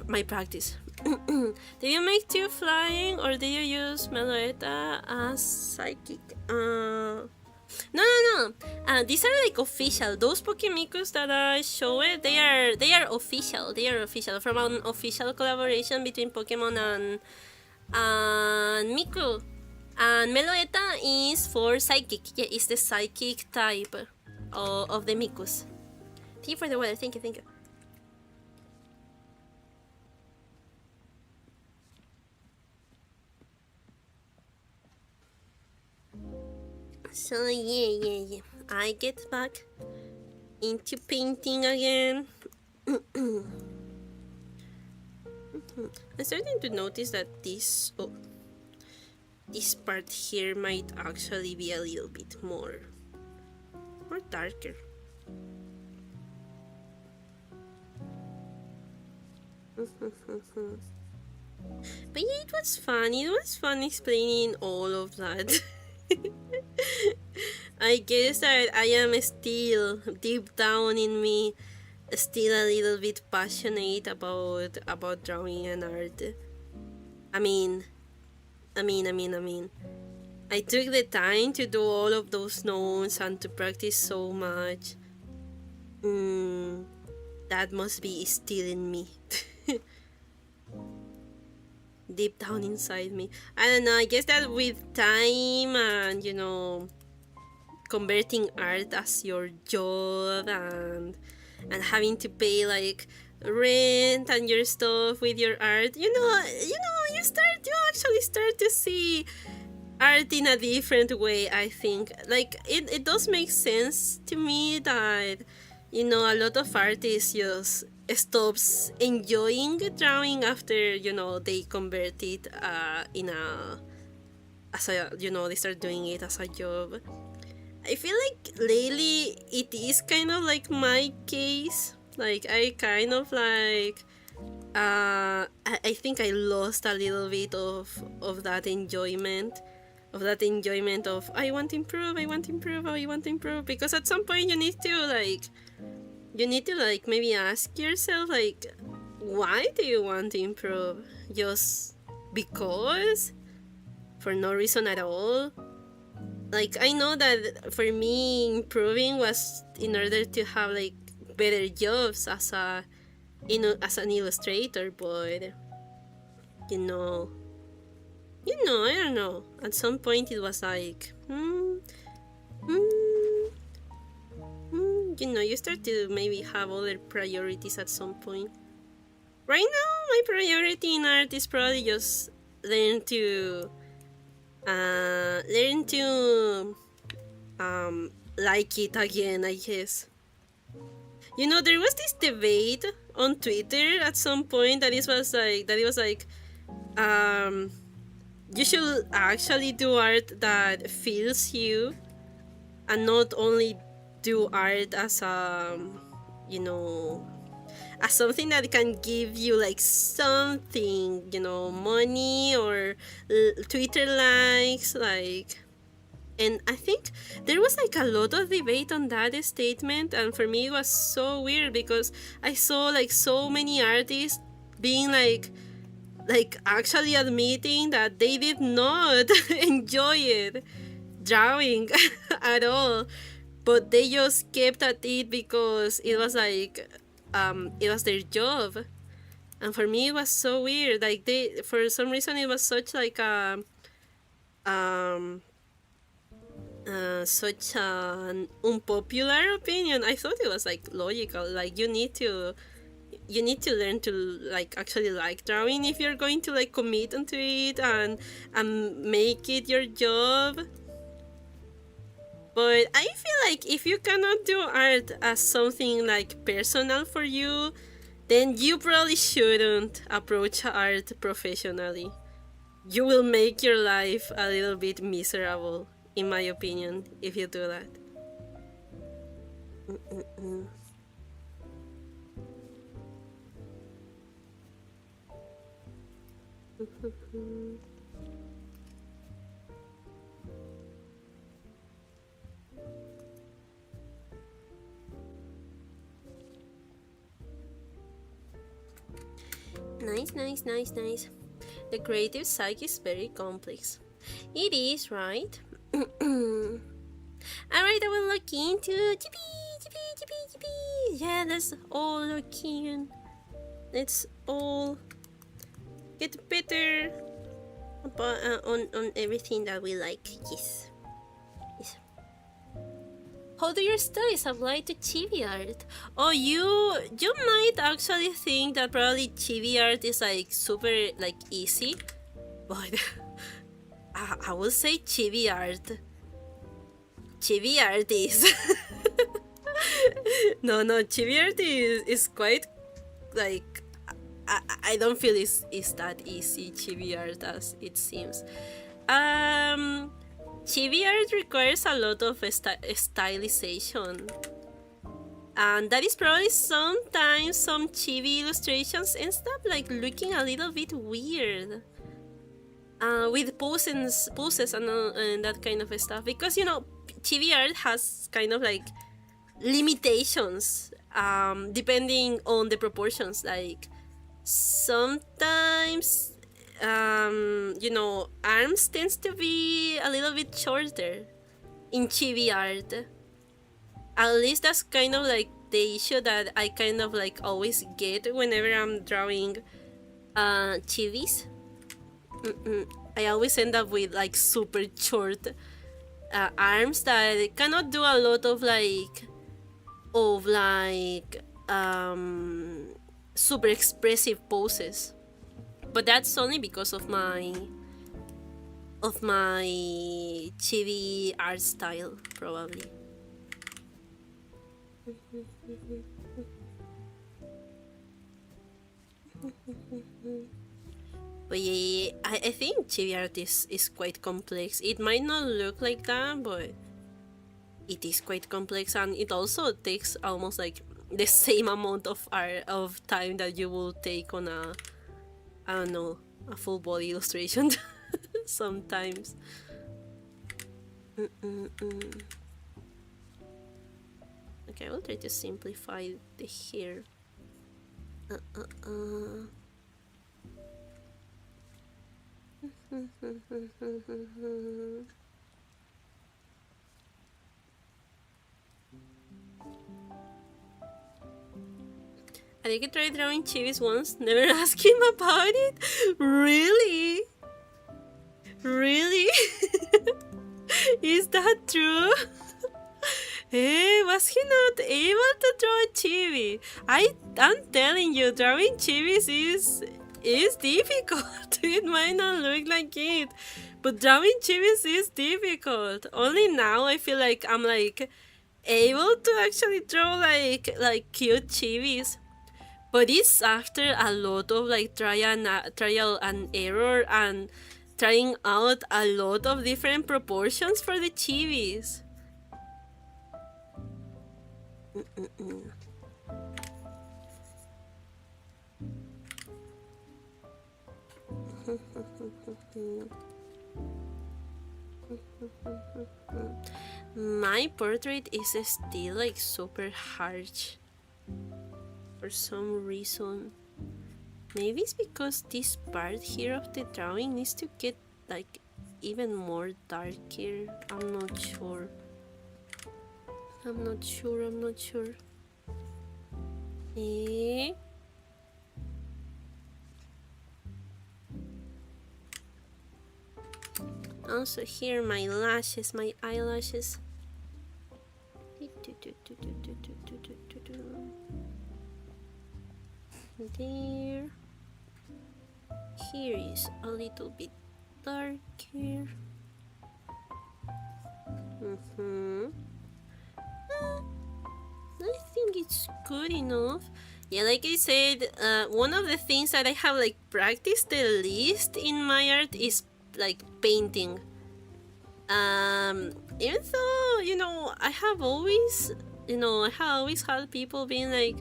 my practice. Did you make two flying, or did you use Meloetta as psychic? No. These are like official. Those Pokemikus that I showed, they are official. They are official from an official collaboration between Pokemon and Miku. And Meloetta is for psychic. Yeah, it's the psychic type of the Mikus. Thank you for the water. Thank you. So yeah. I get back into painting again. I'm starting to notice that this part here might actually be a little bit more darker. But yeah, it was fun. It was fun explaining all of that. I guess that I am still deep down in me, still a little bit passionate about drawing and art. I mean, I took the time to do all of those notes and to practice so much. That must be still in me. Deep down inside me. I don't know, I guess that with time and, you know, converting art as your job and having to pay like rent and your stuff with your art, you actually start to see art in a different way. I think like it does make sense to me that, you know, a lot of artists just stops enjoying drawing after, you know, they convert it they start doing it as a job. I feel like lately it is kind of like my case. Like I kind of like I think I lost a little bit of that enjoyment. Of I want to improve, because at some point you need to like maybe ask yourself like, why do you want to improve? Just because? For no reason at all? Like, I know that for me improving was in order to have like better jobs as an illustrator, but you know, I don't know. At some point it was like, you know, you start to maybe have other priorities at some point. Right now, my priority in art is probably just learn to like it again, I guess. You know, there was this debate on Twitter at some point that it was like you should actually do art that feels you and not only do art as as something that can give you like something, you know, money or Twitter likes, like. And I think there was like a lot of debate on that statement, and for me it was so weird because I saw like so many artists being like actually admitting that they did not enjoy it drawing at all, but they just kept at it because it was like it was their job. And for me it was so weird, like they, for some reason, it was such like such an unpopular opinion. I thought it was like logical, like you need to learn to like actually like drawing if you're going to like commit onto it and make it your job. But I feel like if you cannot do art as something like personal for you, then you probably shouldn't approach art professionally. You will make your life a little bit miserable, in my opinion, if you do that. Nice. The creative psyche is very complex. It is, right? Alright, I will look into Chibi. Yeah, let's all look in. Let's all get better about, on everything that we like. Yes. How do your studies apply to chibi art? Oh, you might actually think that probably chibi art is like super like easy, but I would say chibi art is no, chibi art is quite like I don't feel it's that easy chibi art as it seems. Chibi art requires a lot of stylization, and that is probably sometimes some chibi illustrations end up like looking a little bit weird, with poses and that kind of stuff, because chibi art has kind of like limitations, depending on the proportions. Like sometimes arms tends to be a little bit shorter in chibi art. At least that's kind of like the issue that I kind of like always get whenever I'm drawing chibis. I always end up with like super short arms that cannot do a lot of super expressive poses. But that's only because of my chibi art style, probably. But yeah, I think chibi art is quite complex. It might not look like that, but it is quite complex, and it also takes almost like the same amount of time that you will take on a full body illustration sometimes. Okay, I will try to simplify the hair. I think I tried drawing chibis once, never asked him about it. Really? Really? Is that true? Hey, was he not able to draw a chibi? I'm telling you, drawing chibis is difficult. It might not look like it, but drawing chibis is difficult. Only now I feel like I'm like able to actually draw like cute chibis. But it's after a lot of like trial and error and trying out a lot of different proportions for the chibis. My portrait is still like super harsh for some reason. Maybe it's because this part here of the drawing needs to get like even more darker. I'm not sure. Also here my lashes, my eyelashes. There. Here is a little bit darker. I think it's good enough. Yeah, like I said, one of the things that I have like practiced the least in my art is like painting. Even though I have always had people being like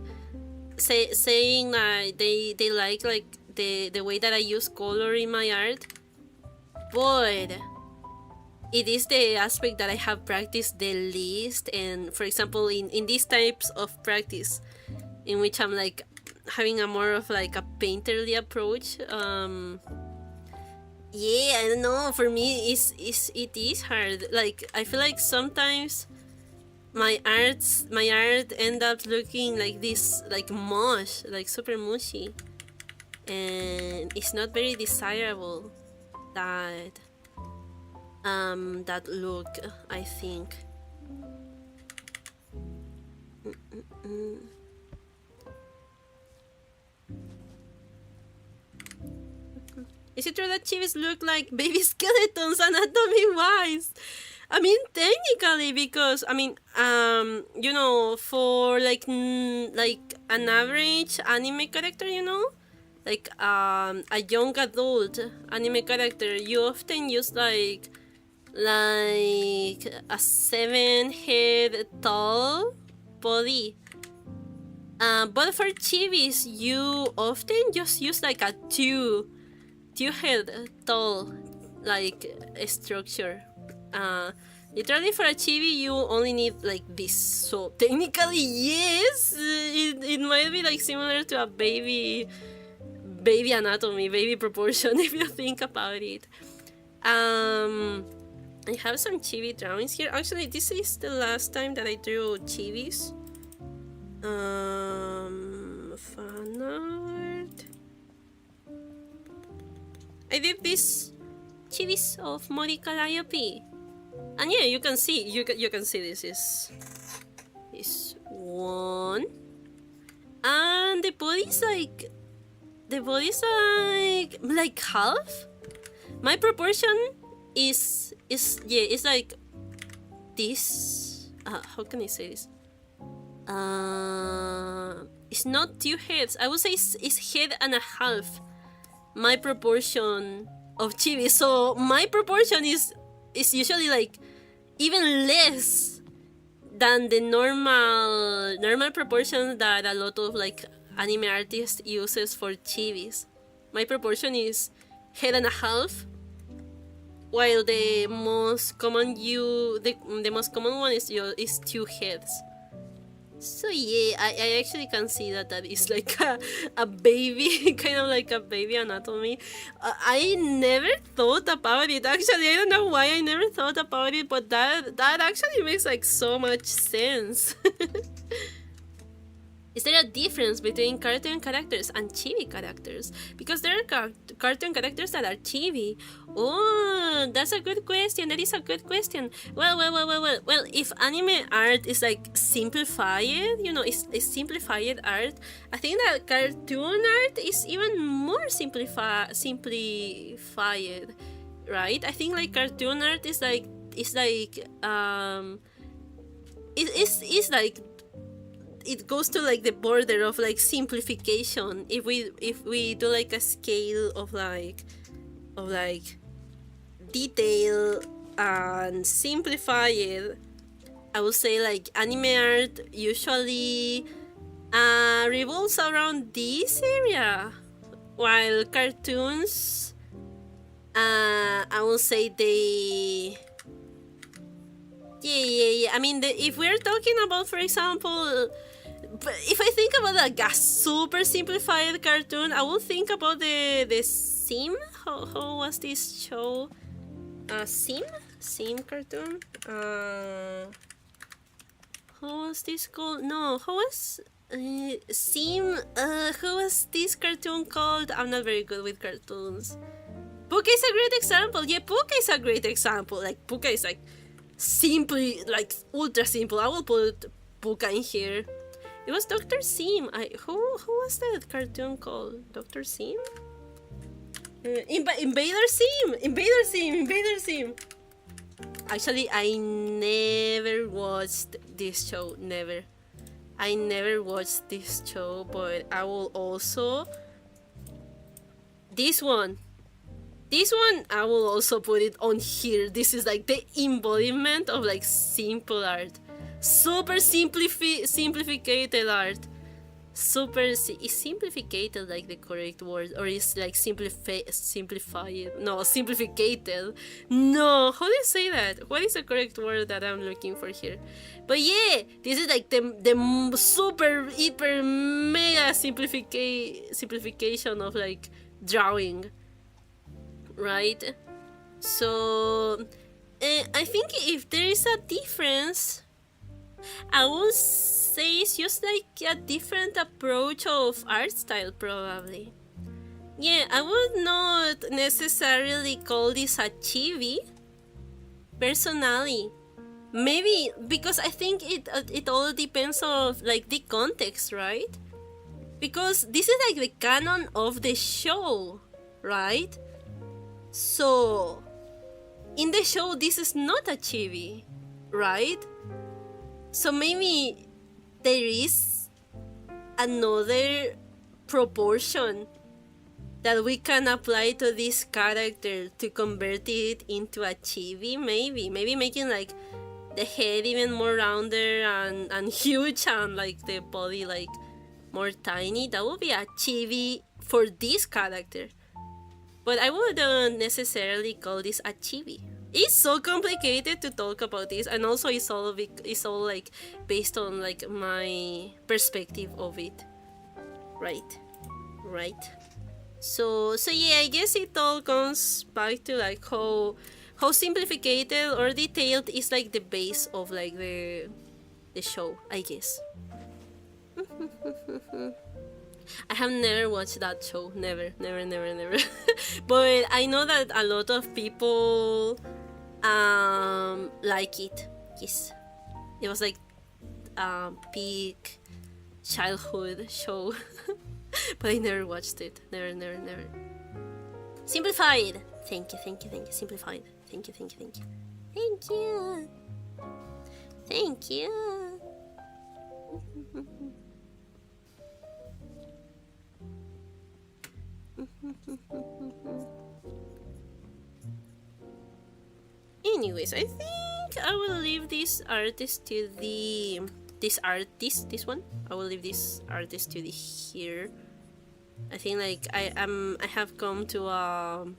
saying that they like the way that I use color in my art, but it is the aspect that I have practiced the least. And for example, in these types of practice in which I'm like having a more of like a painterly approach, yeah, I don't know, for me it is hard. Like I feel like sometimes my art end up looking like this, like mush, like super mushy, and it's not very desirable, that look, I think. Is it true that chibis look like baby skeletons anatomy-wise? I mean, technically, because for like an average anime character, a young adult anime character, you often use like a 7-head tall body. But for chibis, you often just use like a two-head tall like structure. Literally for a chibi, you only need like this. So technically, yes, it might be like similar to a baby anatomy, baby proportion if you think about it. I have some chibi drawings here. Actually, this is the last time that I drew chibis. Fan art. I did this chibis of Mori Calliope. And yeah, you can see this is one, and the body's like half. My proportion is it's like this. How can I say this? It's not 2 heads. I would say it's head and a half. My proportion of chibi. So my proportion is usually like even less than the normal proportion that a lot of like anime artists uses for chibis. My proportion is head and a half, while the most common one is 2 heads. So yeah, I actually can see that is like a baby, kind of like a baby anatomy. I never thought about it. Actually, I don't know why I never thought about it, but that actually makes like so much sense. Is there a difference between cartoon characters and chibi characters? Because there are cartoon characters that are chibi. Oh, that's a good question. That is a good question. Well, if anime art is like simplified, it's simplified art, I think that cartoon art is even more simplified, right? I think like cartoon art is like it goes to like the border of like simplification. If we do like a scale of like detail and simplify it, I would say like anime art usually revolves around this area, while cartoons, I would say they. Yeah. I mean, if we're talking about, for example, if I think about like a super simplified cartoon, I will think about the Sim. How was this show? Sim cartoon. How was this called? No, how was Sim? How was this cartoon called? I'm not very good with cartoons. Puka is a great example. Yeah, Puka is a great example. Like Puka is like simply like ultra simple. I will put Puka in here. It was Dr. Sim. Who was that cartoon called? Dr. Sim? Invader Sim. Actually, I never watched this show. I never watched this show, but I will also. This one, I will also put it on here. This is like the embodiment of like simple art. Super simplified art. Is simplified like the correct word, or is like simplified? No, simplified. No, how do you say that? What is the correct word that I'm looking for here? But yeah, this is like the super hyper mega simplification of like drawing, right? So I think if there is a difference, I would say it's just like a different approach of art style, probably. Yeah, I would not necessarily call this a chibi, personally. Maybe because I think it all depends on like the context, right? Because this is like the canon of the show, right? So in the show, this is not a chibi, right? So maybe there is another proportion that we can apply to this character to convert it into a chibi. Maybe making like the head even more rounder and huge, and like the body like more tiny. That would be a chibi for this character. But I wouldn't necessarily call this a chibi. It's so complicated to talk about this, and also it's all like based on like my perspective of it. Right. So yeah, I guess it all comes back to like how simplified or detailed is like the base of like the show, I guess. I have never watched that show. Never. But I know that a lot of people like it. Yes. It was like peak childhood show. But I never watched it. Never. Simplified. Thank you. Simplified. Thank you. Anyways, I think I will leave this artist to this one. I will leave this artist to here. I think like I have come to like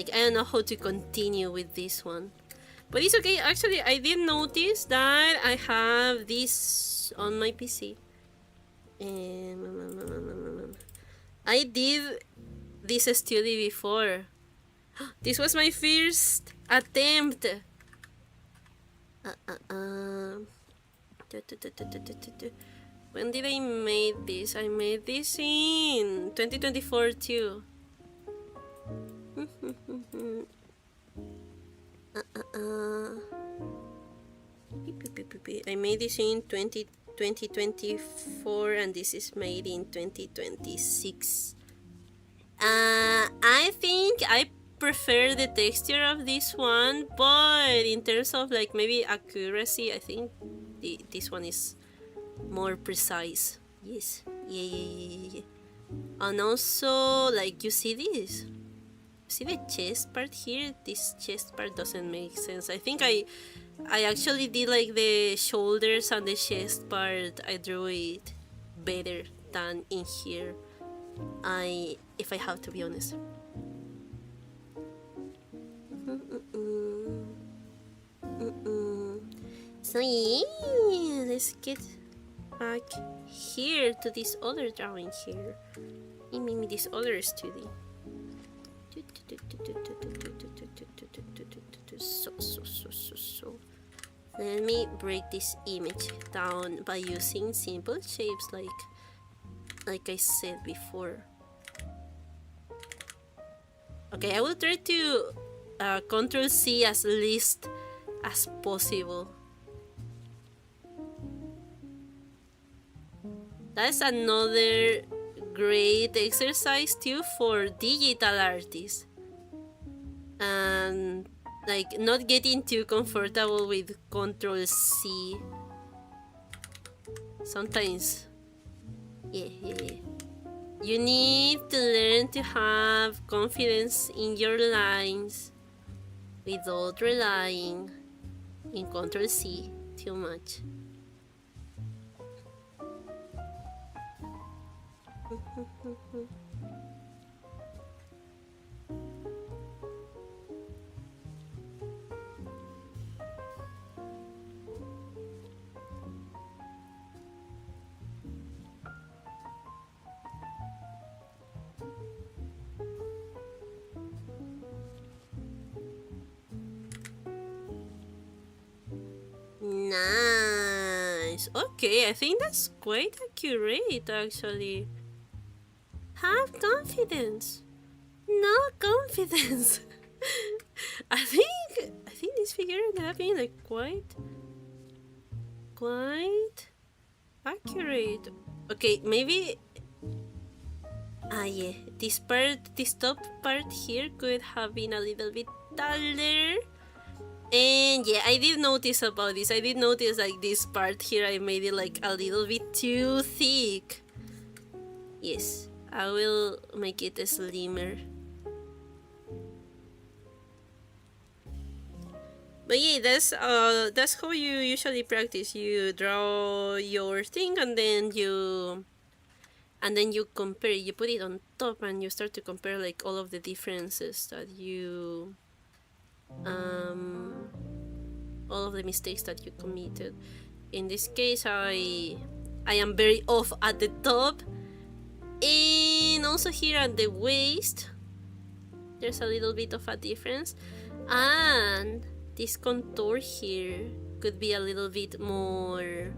I don't know how to continue with this one. But it's okay. Actually, I did notice that I have this on my PC. I did this study before. This was my first attempt. When did I make this? I made this in 2024 too. I made this in 2024, and this is made in 2026. I think I prefer the texture of this one, but in terms of like maybe accuracy, I think this one is more precise. Yes. Yeah. And also, like, you see this? See the chest part here? This chest part doesn't make sense. I think I actually did like the shoulders and the chest part. I drew it better than in here. If I have to be honest. So yeah, let's get back here to this other drawing here. Maybe this other study. So. Let me break this image down by using simple shapes like I said before. Okay, I will try to Control C as least as possible. That's another great exercise too for digital artists. And like not getting too comfortable with Control C. Sometimes, yeah. You need to learn to have confidence in your lines without relying in Control C too much. Nice. Okay, I think that's quite accurate actually. Have confidence. No confidence. I think this figure ended up being like quite accurate. Okay, maybe yeah, this top part here could have been a little bit taller. And yeah, I did notice about this. I did notice like this part here, I made it like a little bit too thick. Yes, I will make it slimmer. But yeah, that's how you usually practice. You draw your thing and then you compare. You put it on top and you start to compare like all of the differences that you all of the mistakes that you committed. In this case, I am very off at the top, and also here at the waist there's a little bit of a difference, and this contour here could be a little bit more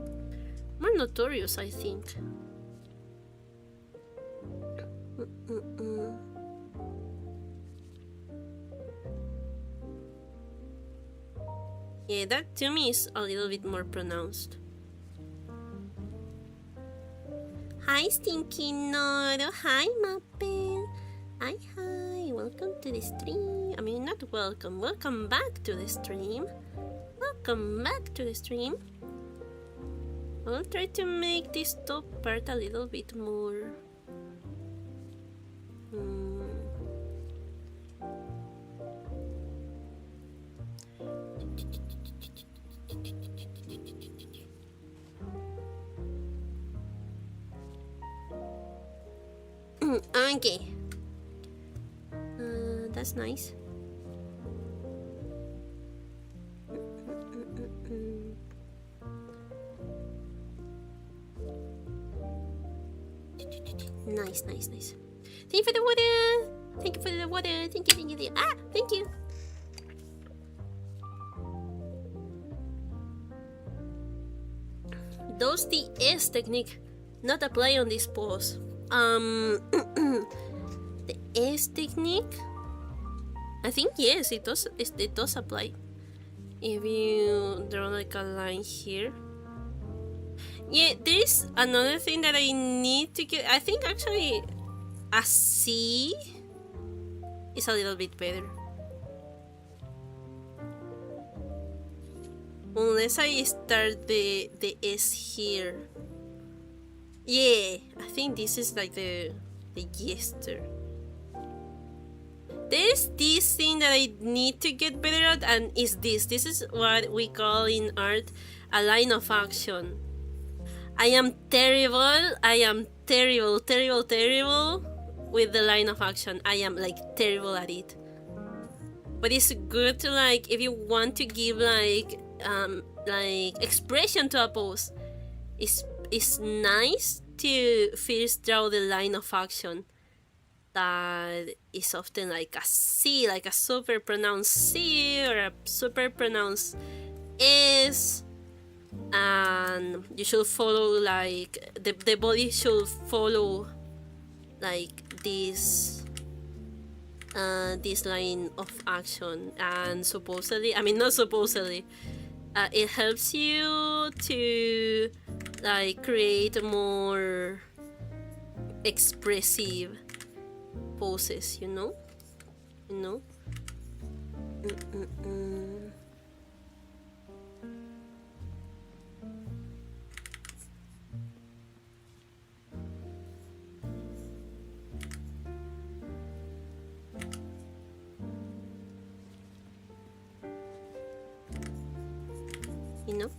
notorious, I think. Yeah, that to me is a little bit more pronounced. Hi, Stinky Noro. Hi, Mappel. Hi, welcome to the stream. I mean, not welcome. Welcome back to the stream. Welcome back to the stream. I'll try to make this top part a little bit more. Okay. That's nice. Nice. Thank you for the water. Thank you for the water. Thank you. Thank you. Does the S technique not apply on this pose? The S technique, I think yes, it does. It does apply. If you draw like a line here. Yeah, there is another thing that I need to get. I think actually a C is a little bit better. Unless I start the S here. Yeah, I think this is like the gesture. There's this thing that I need to get better at, and is this. This is what we call in art a line of action. I am terrible with the line of action. I am like terrible at it. But it's good to like, if you want to give like expression to a pose, it's nice to first draw the line of action that is often like a C, like a super pronounced C or a super pronounced S, and you should follow like the body should follow like this line of action, and supposedly, I mean not supposedly, it helps you to like create more expressive poses, you know.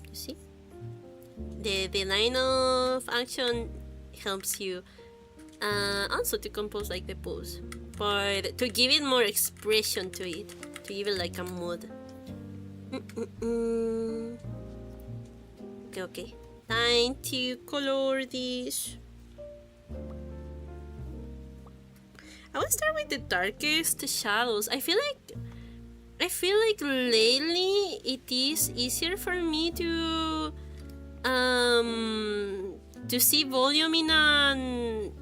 You see? The line of action helps you also to compose like the pose, but to give it more expression to it, to give it like a mood. Okay. Time to color this. I will start with the darkest shadows. I feel like lately it is easier for me to see volume in an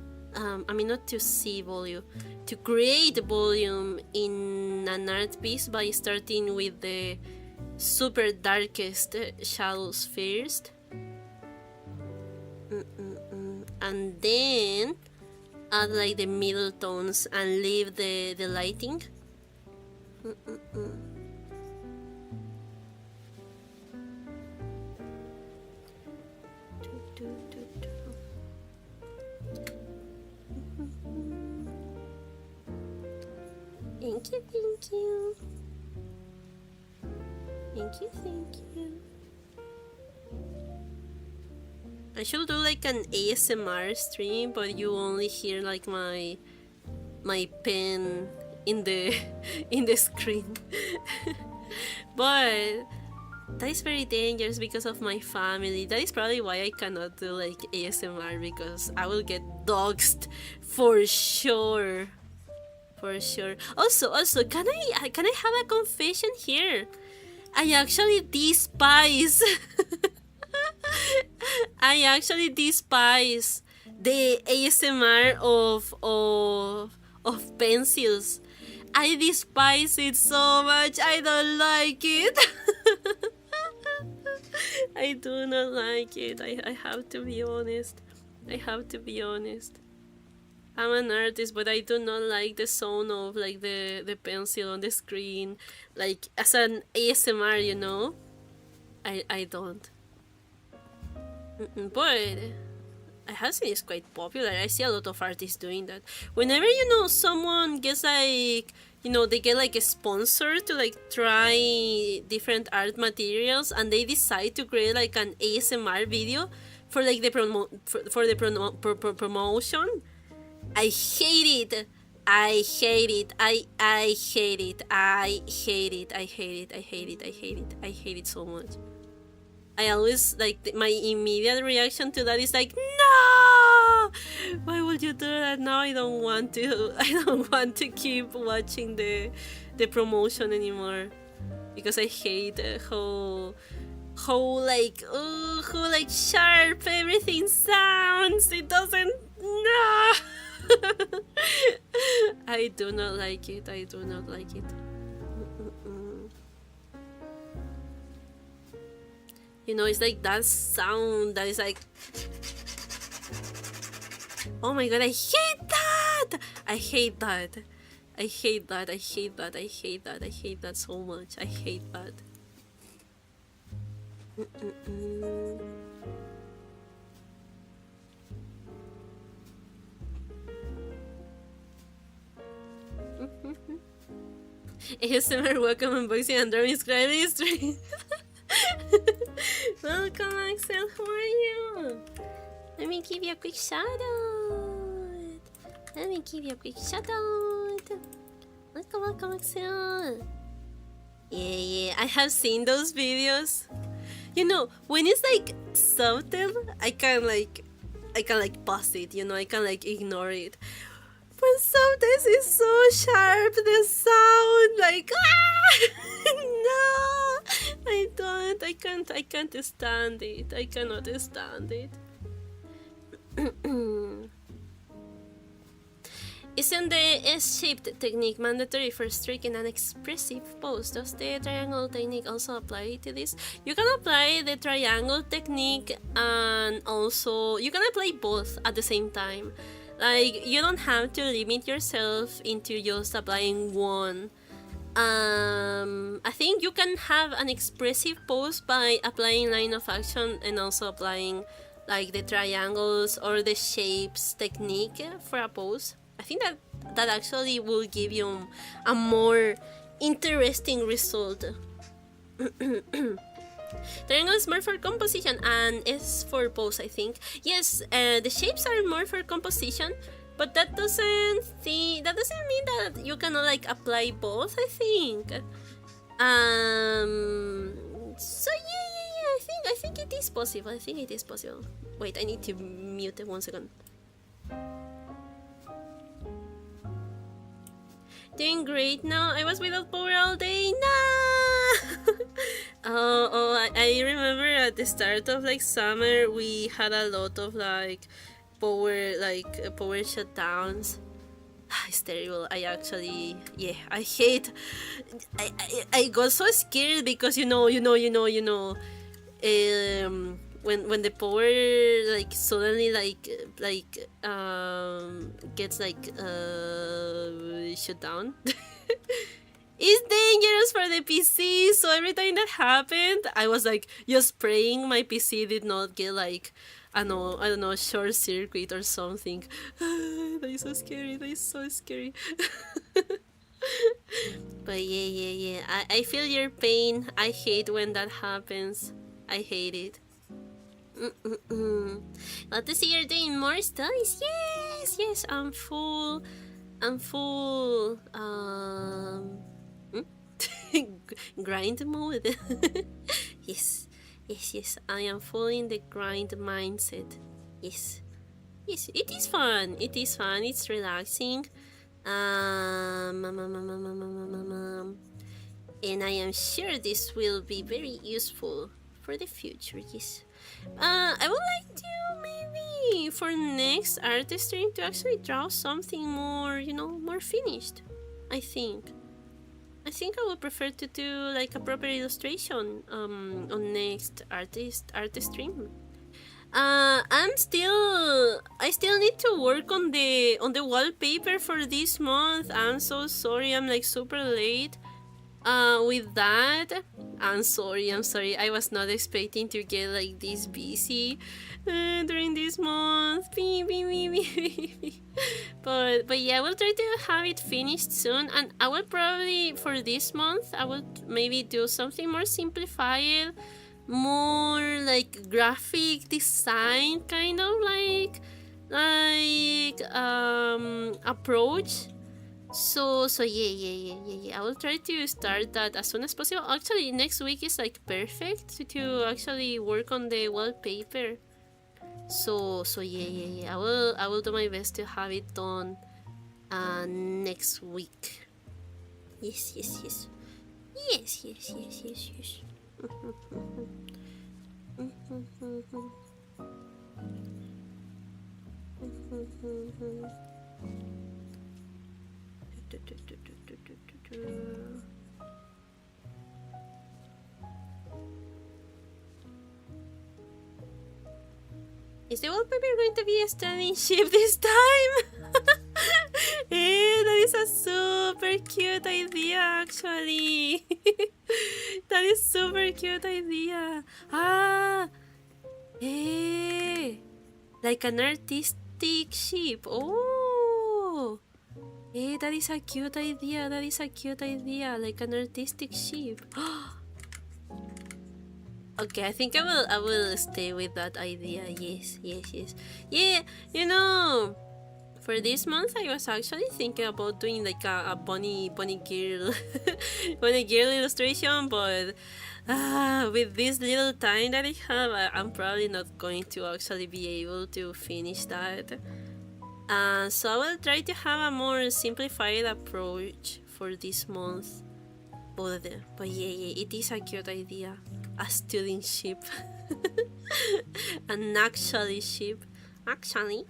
not to see volume, to create volume in an art piece by starting with the super darkest shadows first, and then add like the middle tones and leave the lighting. Thank you, thank you. Thank you, thank you. I should do like an ASMR stream, but you only hear like my pen in the in the screen. But that is very dangerous because of my family. That is probably why I cannot do like ASMR, because I will get doxxed for sure. For sure. Also, can I have a confession here? I actually despise I actually despise the ASMR of pencils. I despise it so much. I don't like it. I do not like it. I have to be honest. I have to be honest. I'm an artist, but I do not like the sound of like the pencil on the screen, like as an ASMR, you know. I don't. But I have seen it's quite popular. I see a lot of artists doing that. Whenever someone gets like they get like a sponsor to like try different art materials, and they decide to create like an ASMR video for like the promotion. I hate it. I hate it. I hate it. I hate it. I hate it. I hate it. I hate it. I hate it so much. I always like my immediate reaction to that is like, no! Why would you do that? No, I don't want to. I don't want to keep watching the promotion anymore, because I hate how like sharp everything sounds. It doesn't. No. I do not like it. I do not like it. It's like that sound that is like, oh my god, I hate that! I hate that. I hate that. I hate that. I hate that. I hate that so much. I hate that. ASMR welcome unboxing and drawing scribing stream. Welcome, Axel. How are you? Let me give you a quick shout out. Welcome, Axel. Yeah. I have seen those videos. When it's like subtle, I can pause it. I can like ignore it. But sometimes it's so sharp, the sound, like, no, I don't, I can't stand it, I cannot stand it. Isn't the S-shaped technique mandatory for striking an expressive pose? Does the triangle technique also apply to this? You can apply the triangle technique, and also you can apply both at the same time. Like, you don't have to limit yourself into just applying one. I think you can have an expressive pose by applying line of action and also applying like the triangles or the shapes technique for a pose. I think that actually will give you a more interesting result. Triangle is more for composition and is for pose, I think. Yes, the shapes are more for composition, but that doesn't mean that you cannot like apply both, I think. So yeah, I think it is possible. Wait, I need to mute it 1 second. Doing great now. I was without power all day. Nah. I remember at the start of like summer we had a lot of like power shutdowns. It's terrible. I actually, I hate. I got so scared because when the power like suddenly gets like shut down. It's dangerous for the PC, so every time that happened, I was like just praying my PC did not get like I don't know, short circuit or something. That is so scary. But yeah. I feel your pain. I hate when that happens. I hate it. Glad to see you're doing more studies. Yes. I'm full. Grind mode. Yes. I am full in the grind mindset. Yes. It is fun. It's relaxing. And I am sure this will be very useful for the future. Yes. I would like to maybe for next art stream to actually draw something more, more finished. I think I would prefer to do like a proper illustration on next art stream. I still need to work on the wallpaper for this month. I'm so sorry. I'm like super late with that. I'm sorry. I was not expecting to get like this busy during this month. But yeah, I will try to have it finished soon, and I will probably for this month I will maybe do something more simplified, more like graphic design kind of like approach. So yeah. I will try to start that as soon as possible. Actually, next week is like perfect to actually work on the wallpaper. So yeah. I will do my best to have it done next week. Yes. Is the wallpaper going to be a standing ship this time? That is a super cute idea, actually. That is super cute idea. Like an artistic ship. Oh, that is a cute idea. Like an artistic ship. Okay, I think I will stay with that idea. Yes. Yeah, for this month I was actually thinking about doing like a bunny girl bunny girl illustration, but with this little time that I have, I'm probably not going to actually be able to finish that. So I will try to have a more simplified approach for this month. But yeah, it is a cute idea. A student ship. An actually ship. Actually.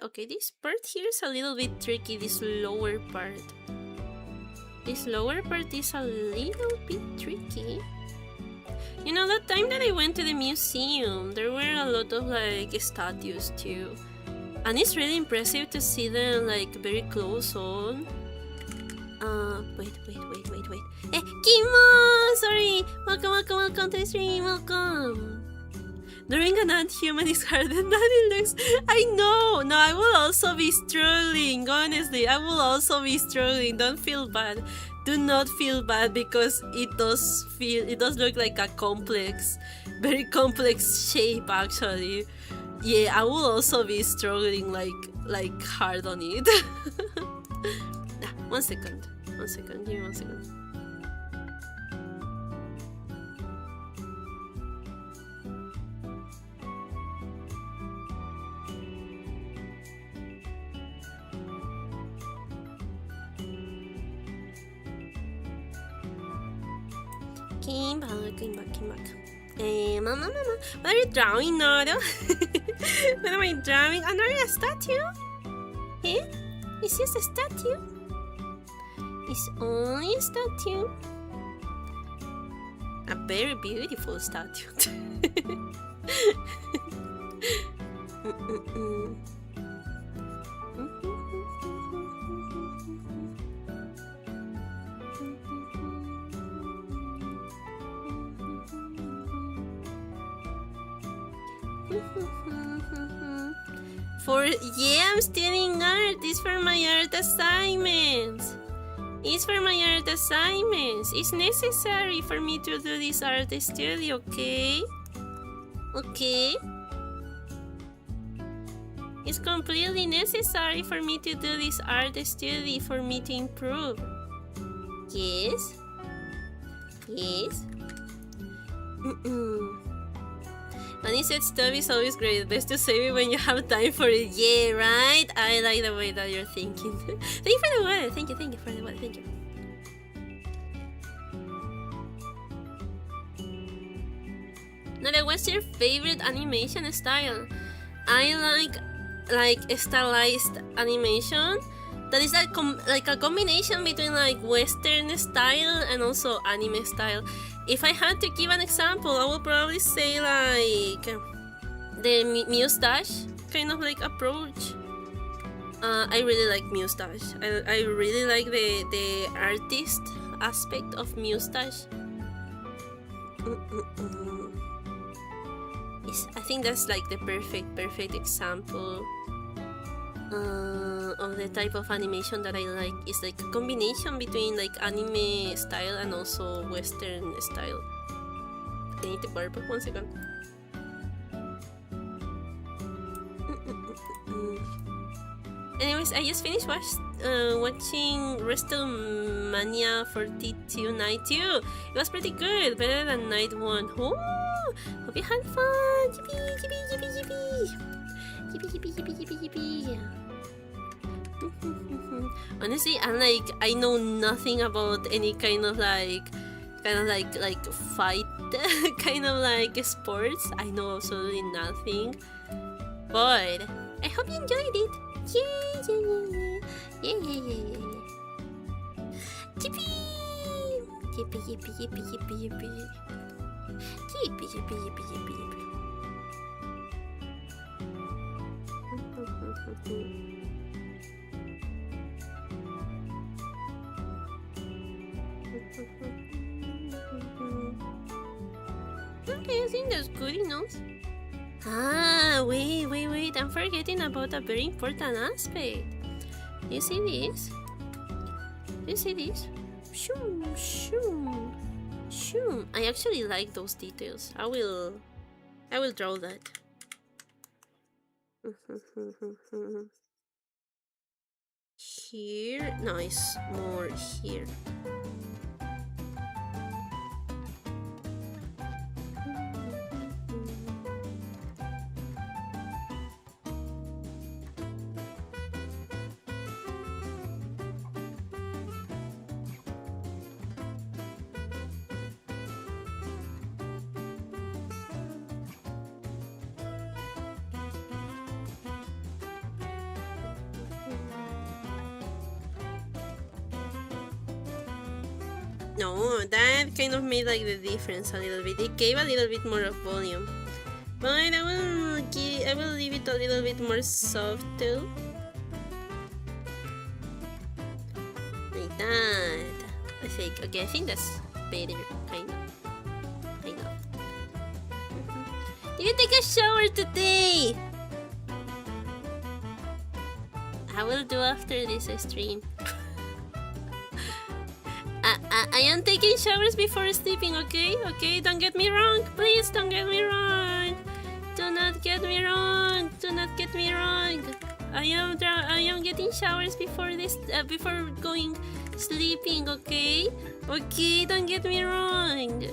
Okay, this part here is a little bit tricky, this lower part. This lower part is a little bit tricky. You know, that time that I went to the museum, there were a lot of like statues too. And it's really impressive to see them like very close on. Wait. Kimo! Sorry! Welcome to the stream, welcome! Drawing a non-human is harder than it looks. I know! No, I will also be struggling, honestly. I will also be struggling. Don't feel bad. Do not feel bad, because it does look like a very complex shape, actually. Yeah, I will also be struggling like hard on it. One second. Give me 1 second. Came back. Mama, what are you drawing, Noro? What am I drawing? Another statue? Eh? It's just a statue. It's only a statue. A very beautiful statue. I'm studying art. It's for my art assignments. It's for my art assignments. It's necessary for me to do this art study, okay? Okay? It's completely necessary for me to do this art study for me to improve. Yes? Yes? Annie said stuff is always great. Best to save it when you have time for it. Yeah, right? I like the way that you're thinking. Thank you for the water. Thank you for the water. Thank you. Now, what's your favorite animation style? I like stylized animation. That is like a combination between like Western style and also anime style. If I had to give an example, I would probably say like the mustache kind of like approach. I really like mustache. I really like the artist aspect of mustache. I think that's like the perfect example of the type of animation that I like. It's like a combination between like anime style and also Western style. I need to burp 1 second. Anyways, I just finished watching WrestleMania 42 Night 2. It was pretty good, better than Night 1. Ooh, hope you had fun! Yippee! Honestly, I know nothing about any kind of like fight kind of like sports. I know absolutely nothing. But I hope you enjoyed it. Yeah. Yippee! Okay, I think that's good enough. Wait, I'm forgetting about a very important aspect. You see this? Shoom. I actually like those details. I will draw that. Here, nice, more here. No, that kind of made like the difference a little bit. It gave a little bit more of volume. But I will leave it a little bit more soft too. Like that. I think that's better, kind of. Did you take a shower today? I will do after this stream. I am taking showers before sleeping, okay? Okay, don't get me wrong. Please don't get me wrong. Do not get me wrong. I am getting showers before going sleeping, okay? Okay, don't get me wrong.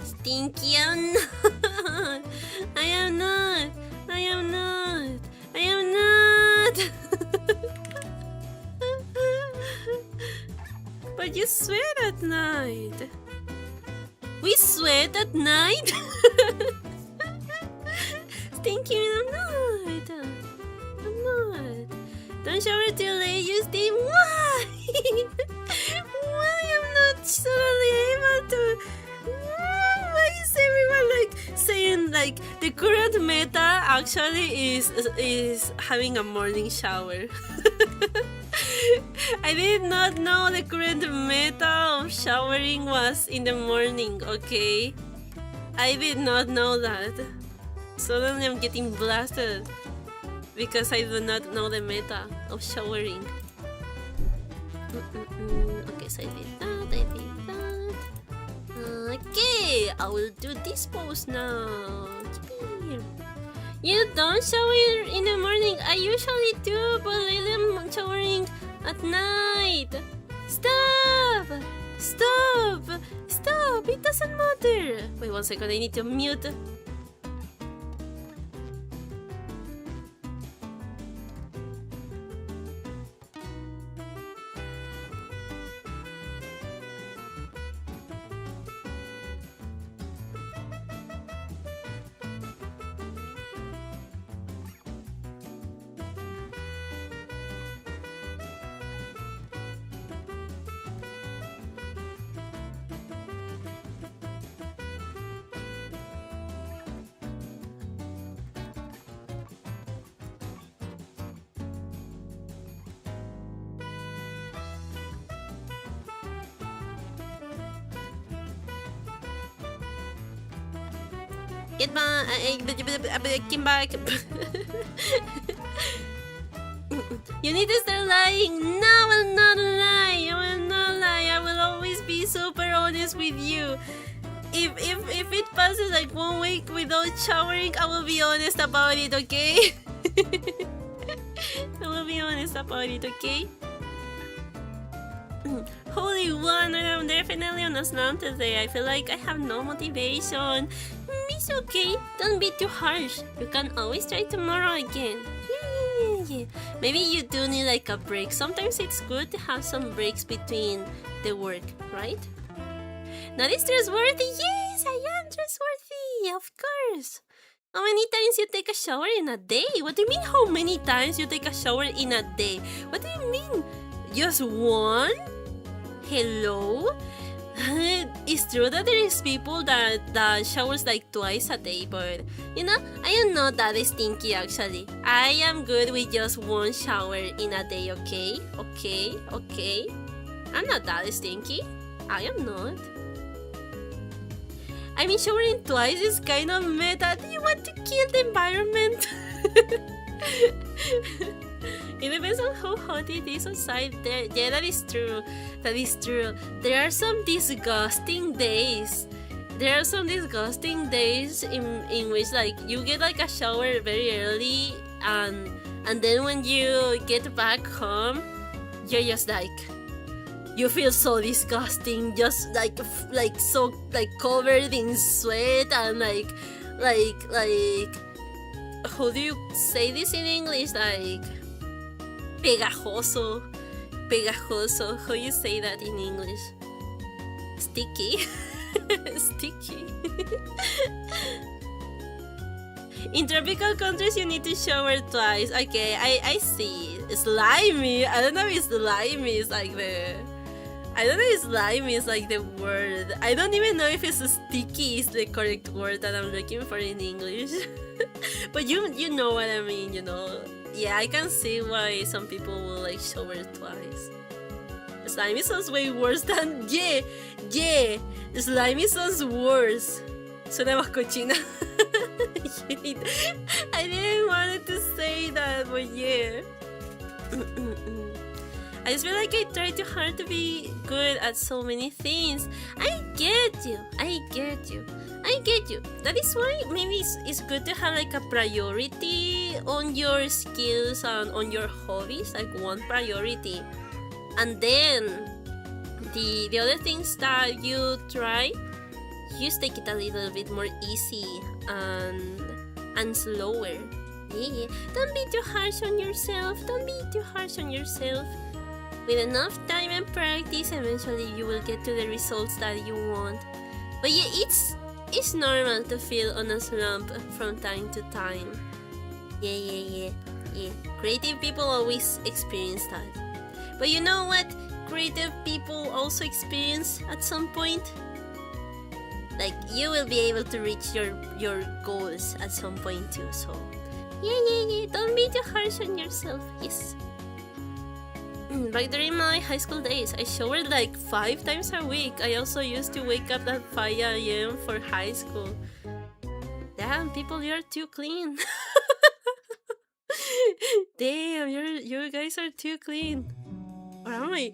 Stinky, I am not. But you sweat at night. We sweat at night? Stinky, I'm not. Don't shower till late, you stay. Why? Why I'm not suddenly able to? Why is everyone like saying like the current meta actually is having a morning shower? I did not know the current meta of showering was in the morning, okay? I did not know that. Suddenly I'm getting blasted because I do not know the meta of showering. Okay, so I did that. Okay, I will do this pose now. You don't shower in the morning. I usually do, but I am showering at night. Stop! Stop! Stop! It doesn't matter. Wait 1 second, I need to mute. Get back! I came back. You need to start lying. No, I will not lie. I will not lie. I will always be super honest with you. If it passes like 1 week without showering, I will be honest about it, okay? I will be honest about it, okay? Holy one, I'm definitely on a slump today. I feel like I have no motivation. It's okay, don't be too harsh. You can always try tomorrow again. Yeah. Maybe you do need like a break. Sometimes it's good to have some breaks between the work, right? Not is trustworthy. Yes, I am trustworthy. Of course. How many times you take a shower in a day? What do you mean how many times you take a shower in a day? What do you mean? Just one? Hello? It's true that there is people that showers like twice a day, but you know, I am not that stinky actually. I am good with just one shower in a day, okay? Okay. I'm not that stinky. I am not. I mean, showering twice is kind of meta. Do you want to kill the environment? It depends on how hot it is outside there. Yeah, that is true. There are some disgusting days. In which like you get like a shower very early and then when you get back home, you're just like, you feel so disgusting, just like so like covered in sweat and like how do you say this in English? Like pegajoso. How you say that in English? Sticky. Sticky. In tropical countries, you need to shower twice. Okay, I see. Slimy. I don't know if slimy is like the. I don't know if slimy is like the word. I don't even know if it's sticky is the correct word that I'm looking for in English. But you know what I mean, you know. Yeah, I can see why some people will like shower twice. Slimy sounds way worse than yeah. Slimy sounds worse. Suena más cochina. I didn't want to say that, but yeah. I just feel like I try too hard to be good at so many things. I get you. That is why maybe it's good to have like a priority on your skills and on your hobbies, like one priority. And then the other things that you try, you just take it a little bit more easy and slower. Yeah. Don't be too harsh on yourself. With enough time and practice, eventually you will get to the results that you want. But yeah, it's normal to feel on a slump from time to time. Yeah. Creative people always experience that. But you know what creative people also experience at some point? Like, you will be able to reach your goals at some point too, so... Yeah. Don't be too harsh on yourself, yes. Back during my high school days, I showered like 5 times a week. I also used to wake up at 5 a.m. for high school. Damn, people, you're too clean. Damn, you guys are too clean. Or am I?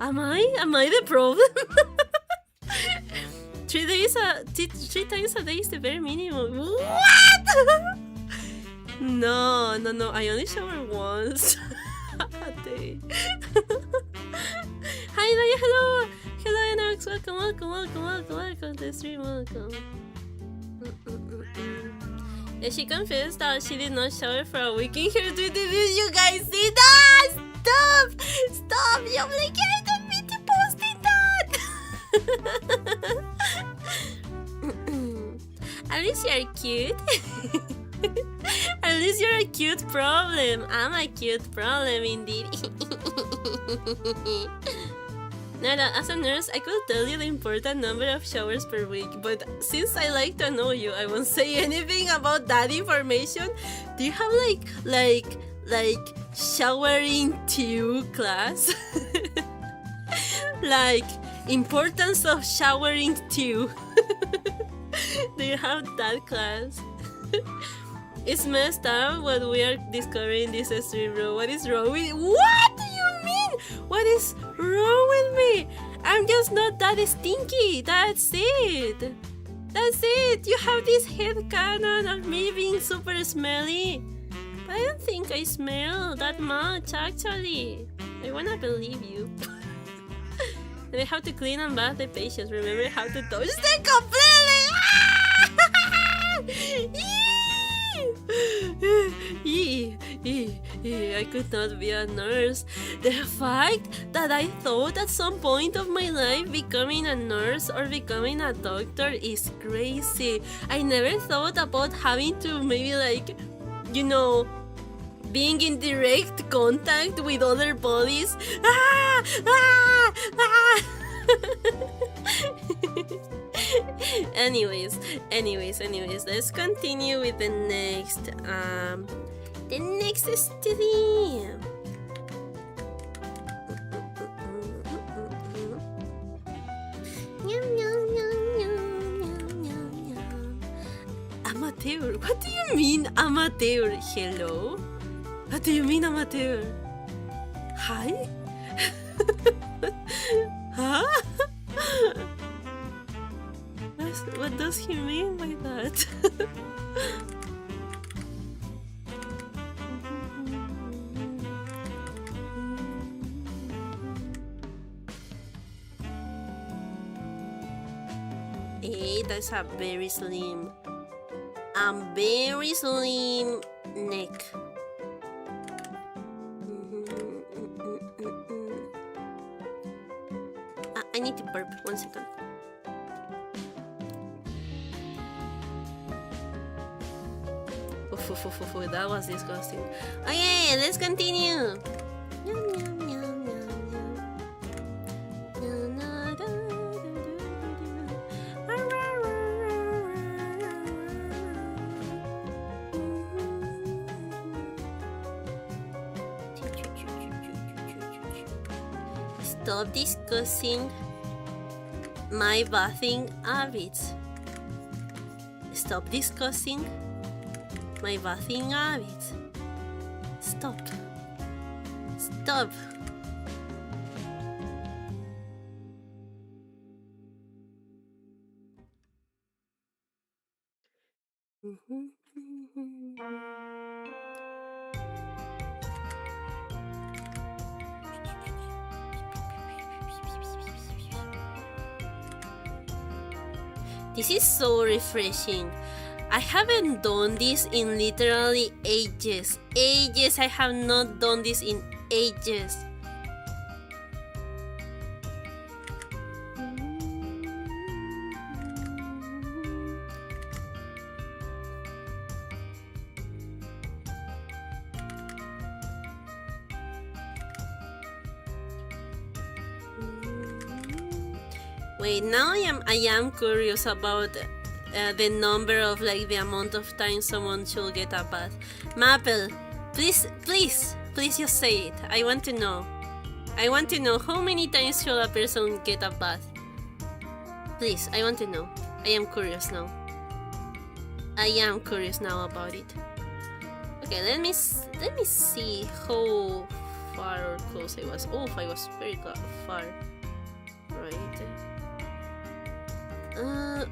Am I the problem? 3 times a day is the bare minimum. What? No, I only shower once a day. Hi, Daya, hello, Enox, welcome to the stream, welcome. Yeah, she confessed that she did not shower for a week in her Twitter videos. You guys see that? Stop! You obligated me to posting that. At least you're cute. At least you're a cute problem. I'm a cute problem indeed. Now, as a nurse, I could tell you the important number of showers per week, but since I like to know you, I won't say anything about that information. Do you have like showering 2 class? Like importance of showering 2. Do you have that class? It's messed up what we are discovering this stream, bro. What is wrong with... What do you mean? What is wrong with me? I'm just not that stinky. That's it. You have this headcanon of me being super smelly. But I don't think I smell that much, actually. I wanna believe you. And I have to clean and bath the patients. Remember how to touch them completely. I could not be a nurse. The fact that I thought at some point of my life becoming a nurse or becoming a doctor is crazy. I never thought about having to maybe being in direct contact with other bodies. Anyways, let's continue with the next stream. Amateur? What do you mean amateur? Hello? What do you mean amateur? Hi? Huh? What does he mean by that? Hey, that's a very slim neck. I need to burp. 1 second. That was disgusting. Okay, let's continue. Stop discussing my bathing habits. Stop discussing my bathing habits. Stop. This is so refreshing. I haven't done this in literally ages. I have not done this in ages. Wait, now I am curious about the number of the amount of time someone should get a bath. Maple, please Please just say it. I want to know. I want to know how many times should a person get a bath? Please, I want to know. I am curious now. I am curious now about it. Okay, let me see how far or close I was. Oh, I was very far. Right.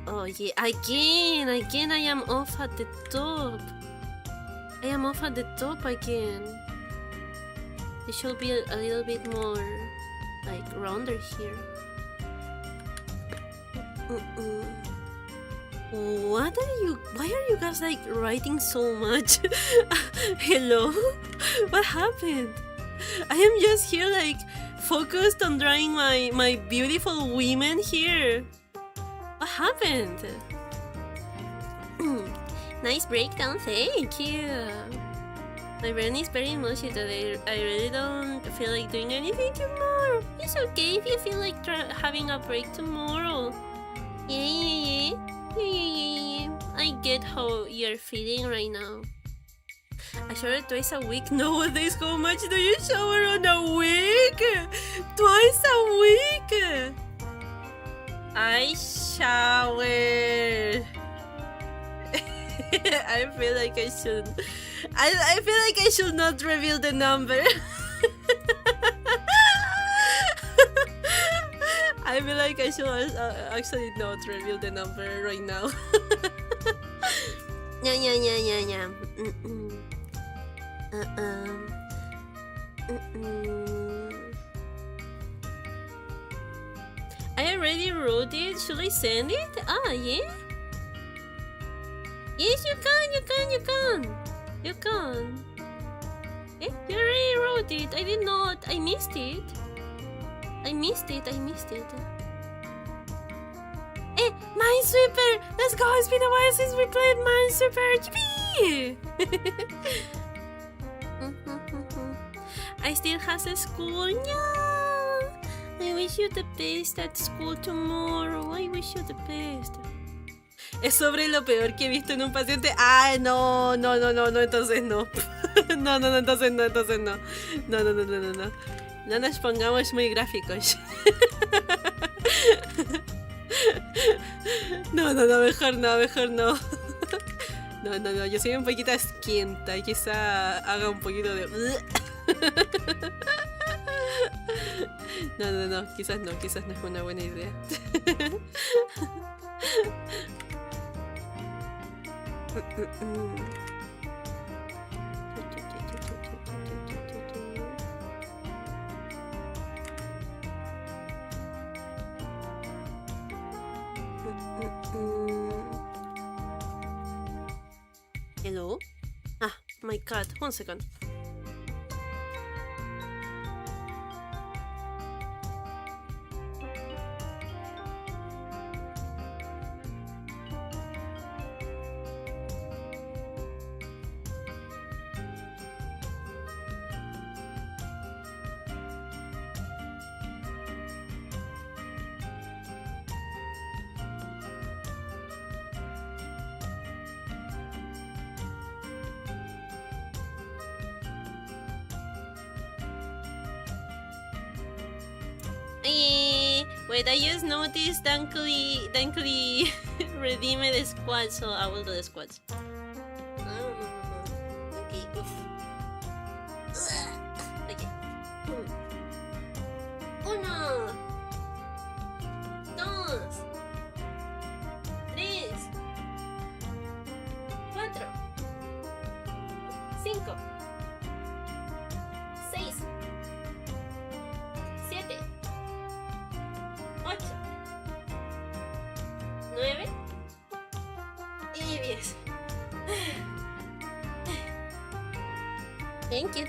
Oh yeah, again, I am off at the top. I am off at the top again. It should be a little bit more like rounder here. What are you? Why are you guys like writing so much? Hello? What happened? I am just here like focused on drawing my beautiful women here. What happened? Nice breakdown, thank you. My brain is very mushy today. I really don't feel like doing anything tomorrow. It's okay if you feel like having a break tomorrow. Yeah. I get how you're feeling right now. I shower twice a week nowadays. How much do you shower on a week? Twice a week. I shower. I feel like I should. I feel like I should not reveal the number. I feel like I should actually not reveal the number right now. Yeah. I already wrote it. Should I send it? Ah, yeah. Yes, you can. Eh, you already wrote it. I did not. I missed it. Eh, Minesweeper! Let's go! It's been a while since we played Minesweeper! Yippee! I still has a school. Yeah! I wish you the best at school tomorrow. I wish you the best. Es sobre lo peor que he visto en un paciente. Ah, no, entonces no. No, entonces no. No. No nos pongamos muy gráficos. No, mejor no. No, yo soy un poquito asquienta y quizá haga un poquito de... No, quizás no es una buena idea. Hello? Ah, my cat. 1 second. Wait, I just noticed Dankly redeemed the squad, so I will do the squads. Okay, oof. Okay. 1, 2, 3, 4, 5, 6, 7, 8, 9 y 10. Thank you.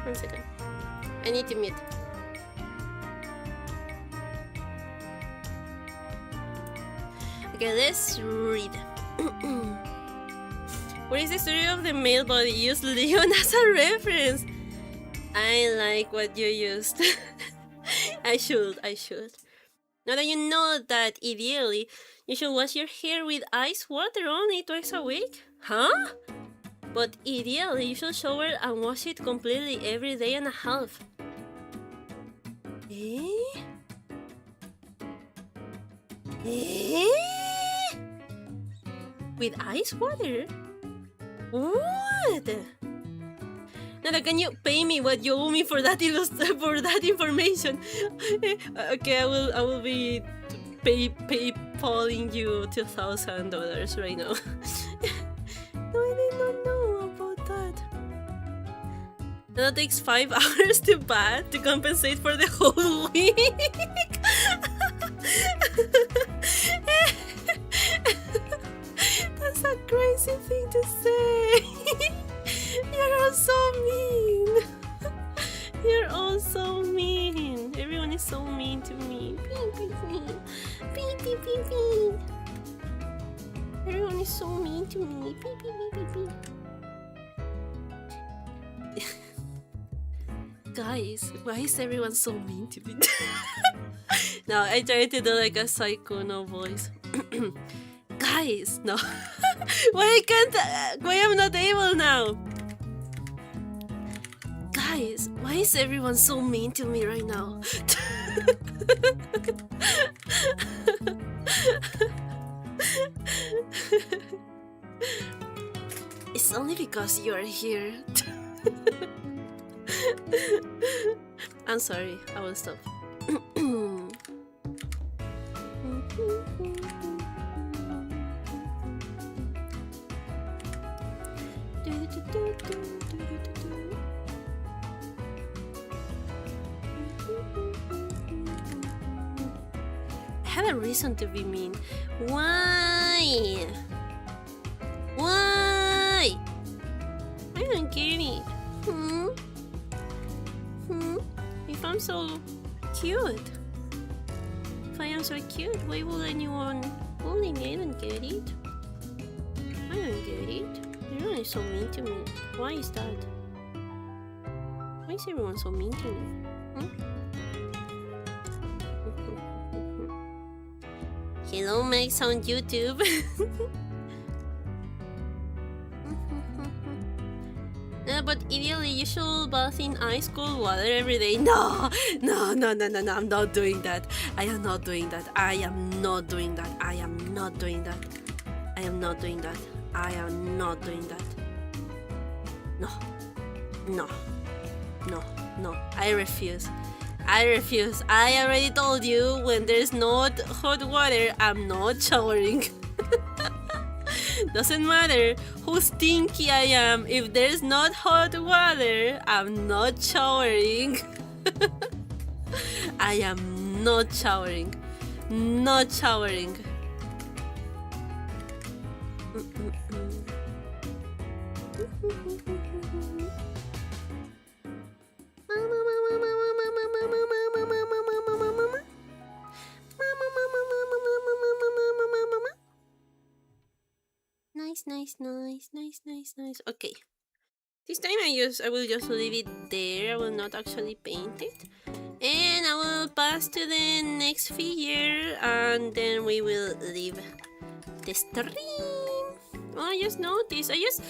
1 second. I need to mute. Okay, let's read. What is the story of the male body? Use Leon as a reference. I like what you used. I should. Now that you know that, ideally, you should wash your hair with ice water only twice a week. Huh? But ideally, you should shower and wash it completely every day and a half. Eh? Eh? With ice water? What? Nana, can you pay me what you owe me for that information? Okay, I will be PayPaling you $2,000 right now. No, I did not know about that. That takes 5 hours to bath to compensate for the whole week. That's a crazy thing to say. You're all so mean. You're all so mean. Everyone is so mean to me. Beep, beep, beep, beep. Everyone is so mean to me. Beep, beep, beep, beep, beep. Guys, why is everyone so mean to me? No, I tried to do like a Saikuno voice. Guys, no. Why I'm not able now? Guys, why is everyone so mean to me right now? It's only because you are here. I'm sorry, I will stop. I have a reason to be mean. Why? Why? I don't get it. If I'm so cute. If I am so cute, why would anyone bully me? I don't get it. I don't get it. Everyone is so mean to me. Why is that? Why is everyone so mean to me? Hello, Max on YouTube. But ideally, you should bath in ice cold water every day. No, I'm not doing that. I am not doing that. I am not doing that. I am not doing that. I am not doing that. I am not doing that. No. I refuse. I already told you, when there's not hot water, I'm not showering. Doesn't matter how stinky I am. If there's not hot water, I'm not showering. I am not showering. Not showering. Nice. Okay. This time I will just leave it there. I will not actually paint it. And I will pass to the next figure, and then we will leave the stream. Oh, I just noticed. I just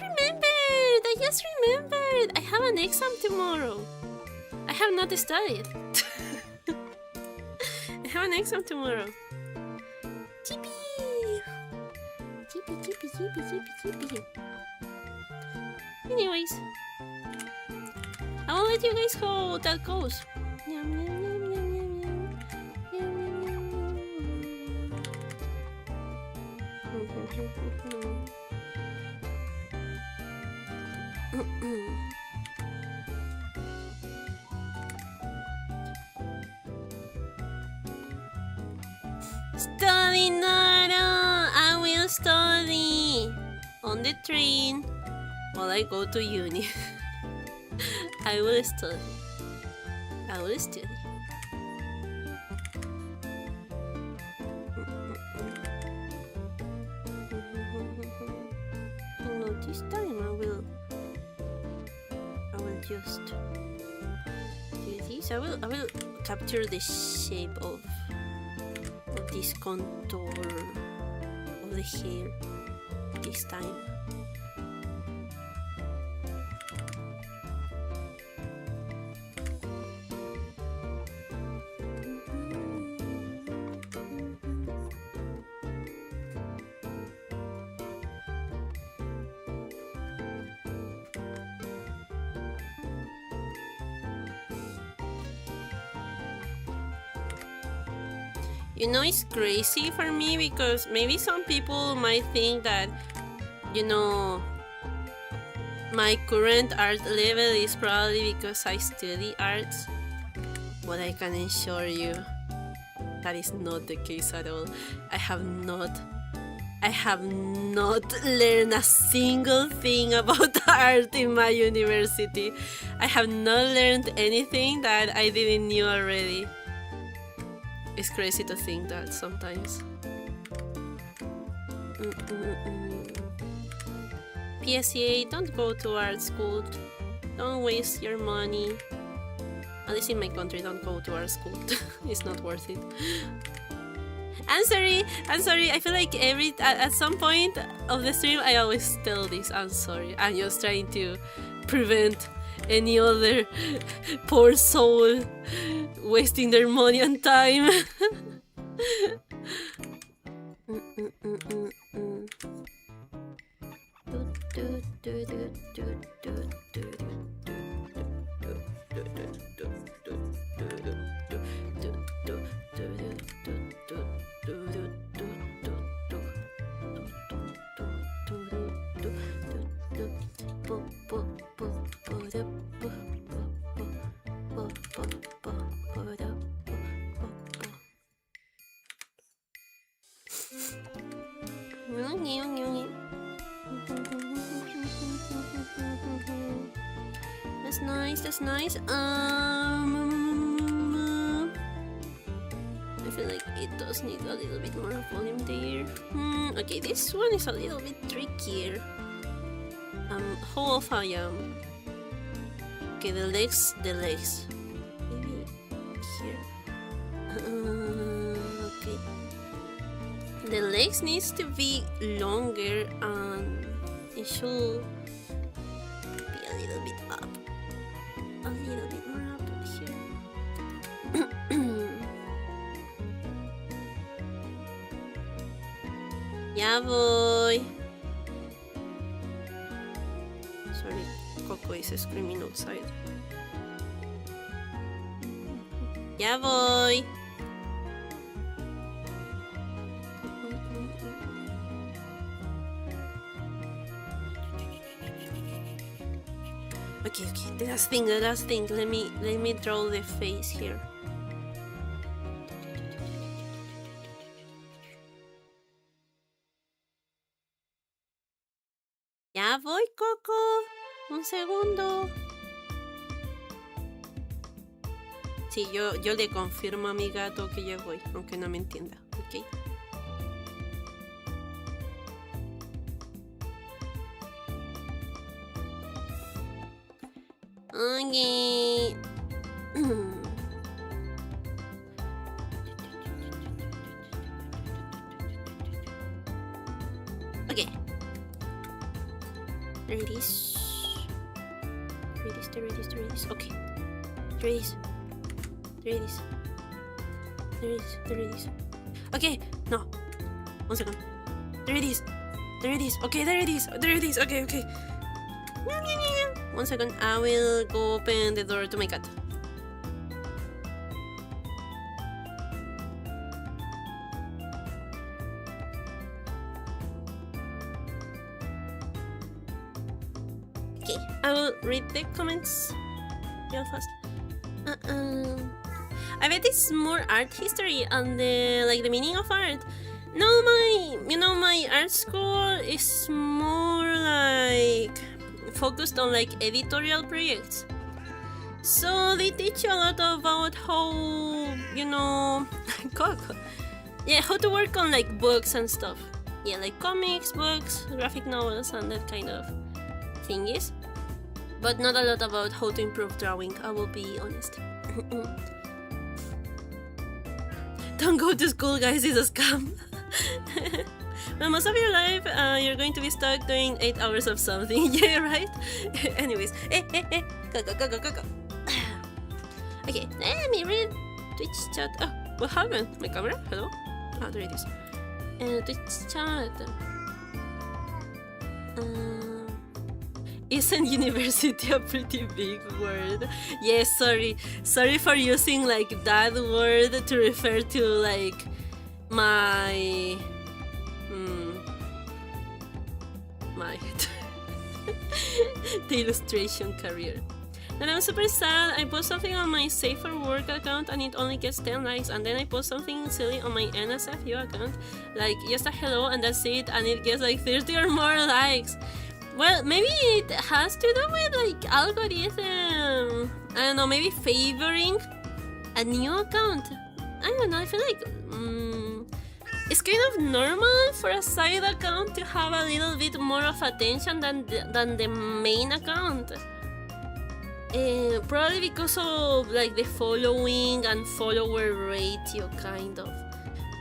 remembered. I have an exam tomorrow. I have not studied. I have an exam tomorrow. Chibi. Anyways, I will let you guys how that goes. Study, Nara! I will study on the train while I go to uni. I will study. No, this time I will just do this. I will capture the shape of this contour of the hair this time. You know, it's crazy for me because maybe some people might think that, you know, my current art level is probably because I study arts, but I can assure you that is not the case at all. I have not learned a single thing about art in my university. I have not learned anything that I didn't knew already. It's crazy to think that sometimes. PSA, don't go to art school. Don't waste your money. At least in my country, don't go to art school. It's not worth it. I'm sorry. I feel like at some point of the stream, I always tell this. I'm sorry. I'm just trying to prevent any other poor soul wasting their money and time. That's nice. I feel like it does need a little bit more volume there. Okay, this one is a little bit trickier. How off I am. Okay, the legs. Maybe here. Okay. The legs needs to be longer and it should be a little bit up. A little bit more up here. Yeah, boy. Sorry, Coco is screaming outside. Yeah, boy. Okay, the last thing. Let me draw the face here. Ya voy, Coco. Un segundo. Sí, yo le confirmo a mi gato que ya voy, aunque no me entienda, ¿ok? Okay. Okay. There it is. Okay. There it is. Okay, no. 1 second. There it is. Okay, there it is. Okay. 1 second. I will go open the door to my cat. Okay, I will read the comments real fast. I bet it's more art history and the meaning of art. No, my art school is more like focused on like editorial projects. So they teach you a lot about how, how to work on like books and stuff. Yeah, like comics, books, graphic novels, and that kind of thingies. But not a lot about how to improve drawing, I will be honest. Don't go to school, guys, it's a scam. Well, most of your life, you're going to be stuck doing 8 hours of something. Yeah, right? Anyways, go. Okay, let me read Twitch chat. Oh, what happened? My camera? Hello? Oh, there it is. Twitch chat. Isn't university a pretty big word? Yes, sorry for using like that word to refer to like my the illustration career. And I'm super sad. I post something on my Safe for Work account and it only gets 10 likes, and then I post something silly on my NSFU account, like just a hello and that's it, and it gets like 30 or more likes. Well, maybe it has to do with like algorithm. I don't know, maybe favoring a new account. I don't know, I feel like it's kind of normal for a side account to have a little bit more of attention than the main account. Probably because of like the following and follower ratio, kind of.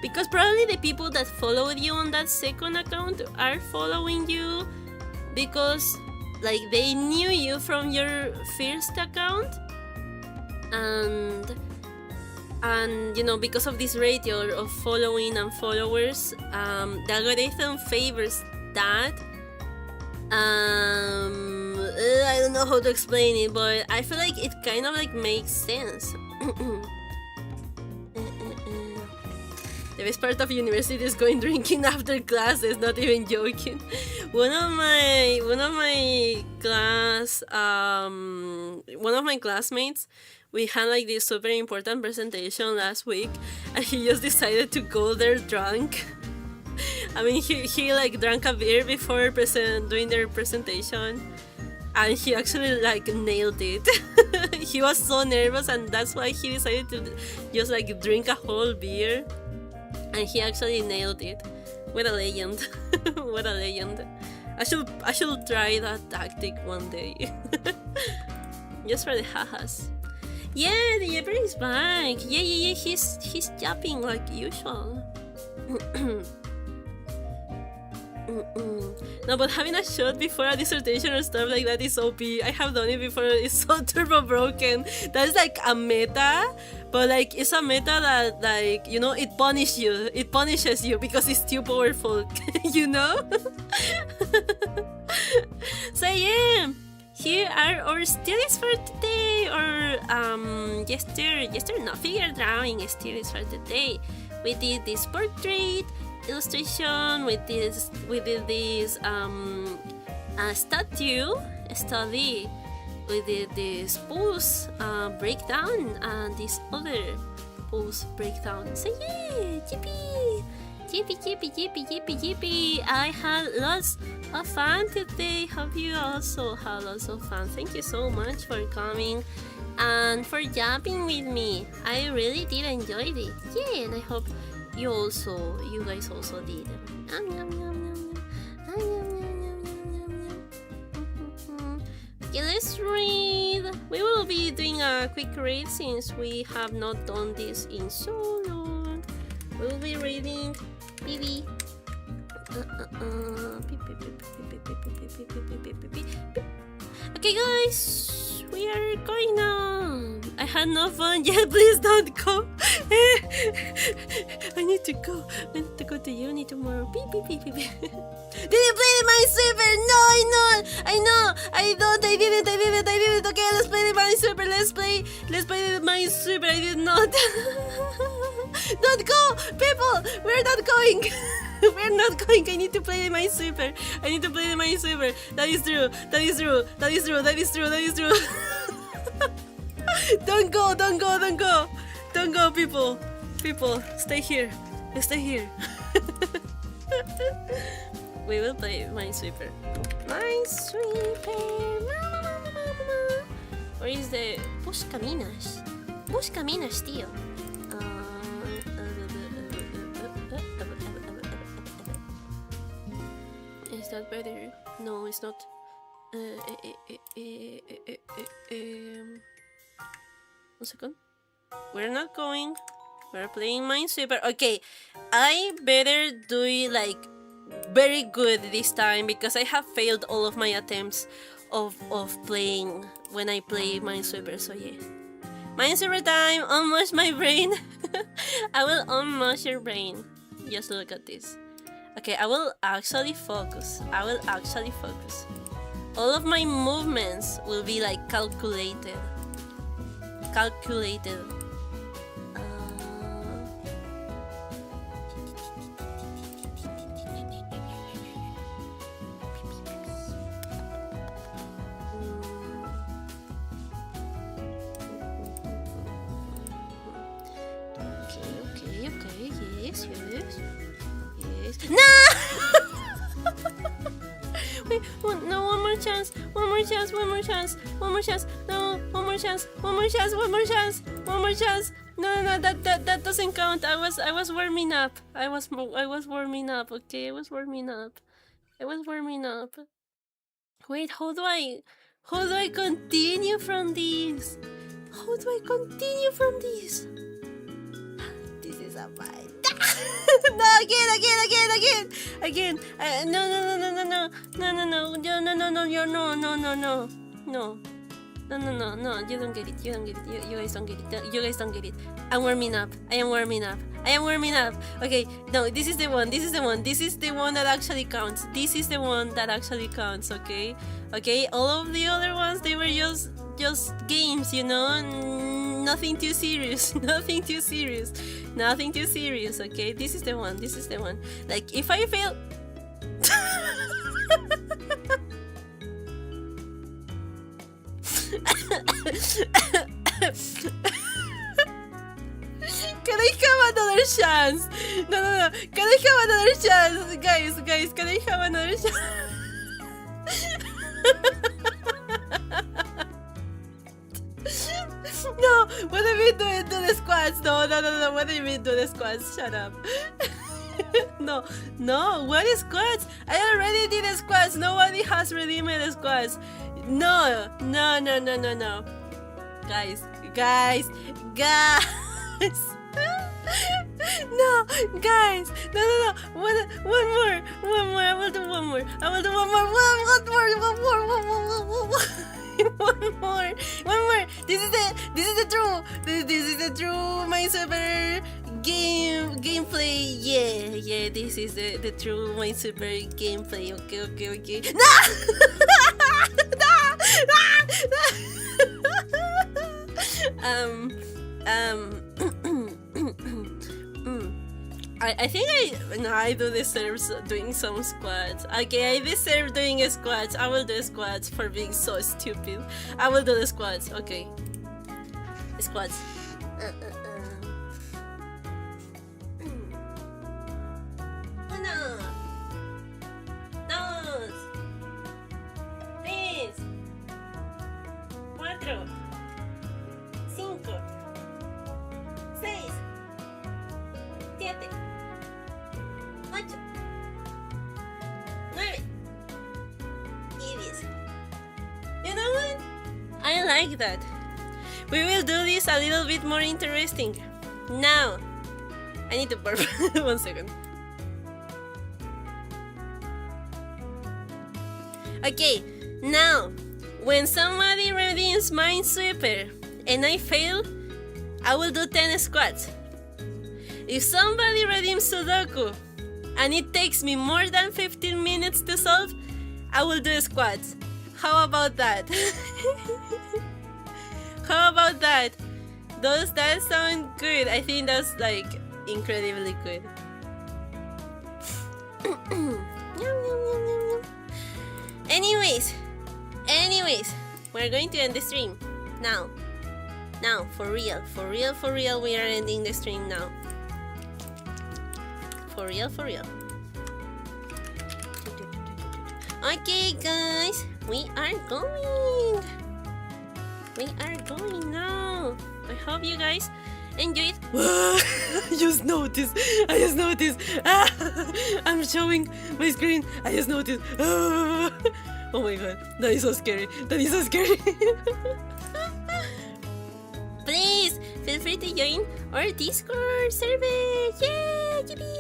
Because probably the people that followed you on that second account are following you because like they knew you from your first account, and you know, because of this ratio of following and followers, the algorithm favors that. I don't know how to explain it, but I feel like it kind of like makes sense. The best part of university is going drinking after classes, not even joking. One of my classmates, we had like this super important presentation last week, and he just decided to go there drunk. I mean, he like drank a beer before doing their presentation, and he actually like nailed it. He was so nervous, and that's why he decided to just like drink a whole beer, and he actually nailed it. What a legend! What a legend! I should try that tactic one day, just for the hahas. Yeah, the Jepper is back. Yeah. He's yapping like usual. No, but having a shot before a dissertation or stuff like that is OP. I have done it before. It's so turbo broken. That's like a meta, but like it's a meta that, like, you know, it punishes you because it's too powerful. You know. So yeah, here are our studies for today, or figure drawing studies for today. We did this portrait illustration, we did this statue study, we did this pose breakdown, and this other pose breakdown. So yeah, yippee! I had lots of fun today. Hope you also had lots of fun. Thank you so much for coming and for jumping with me. I really did enjoy it. Yeah, and I hope you guys also did. Okay, let's read. We will be doing a quick read since we have not done this in so long. We will be reading Bibi. Okay guys, we are going now. I had no fun yet, please don't go. I need to go to uni tomorrow. Beep. Did you play the Minesweeper? No, I don't. I didn't. Okay, let's play the Minesweeper. Let's play the Minesweeper. I did not. Don't go, people. We're not going. We're not going. I need to play the Minesweeper. That is true. Don't go, people. Stay here. We will play Minesweeper. Where is the... Vos caminas, tío. Is that better? No, it's not. 1 second. We're not going. We're playing Minesweeper. Okay, I better do it like very good this time because I have failed all of my attempts of playing when I play Minesweeper. So yeah, Minesweeper time. Unmash my brain. I will unmash your brain. Just look at this. Okay, I will actually focus. All of my movements will be like calculated. Yes. No! Wait, no, one more chance. No, one more chance. No, one more chance. No, that doesn't count. I was warming up. I was warming up. Okay, I was warming up. Wait, how do I continue from this? This is a fight. No, again. No, you don't get it. You guys don't get it. I am warming up. Okay, no, this is the one that actually counts. Okay, all of the other ones, they were just games, you know, nothing too serious. Okay, this is the one. Like, if I fail. Can I have another chance? No. Can I have another chance? Guys, can I have another chance? No, what do you mean do the squats? No, what do you mean do the squats? Shut up. No, what is squats? I already did the squats. Nobody has redeemed the squats. No. Guys. No, guys. No. One more. I will do one more. One more. This is the true my super gameplay. Yeah. This is the true my super gameplay. Okay. I think I do deserve doing some squats. Okay, I deserve doing squats. I will do squats for being so stupid. I will do the squats. Okay, squats. Uno, dos, tres, cuatro, cinco, seis, siete, 8, 9 y 10. You know what? I like that. We will do this a little bit more interesting. Now, I need to burp. 1 second. Okay, now, when somebody redeems Minesweeper and I fail, I will do 10 squats. If somebody redeems Sudoku and it takes me more than 15 minutes to solve, I will do squats. How about that? Does that sound good? I think that's like incredibly good. Anyways, we're going to end the stream now. For real, we are ending the stream now. For real. Okay, guys, we are going now. I hope you guys enjoyed. I just noticed. I'm showing my screen. I just noticed. Oh my god, that is so scary. Please feel free to join our Discord server. Yeah, yippee.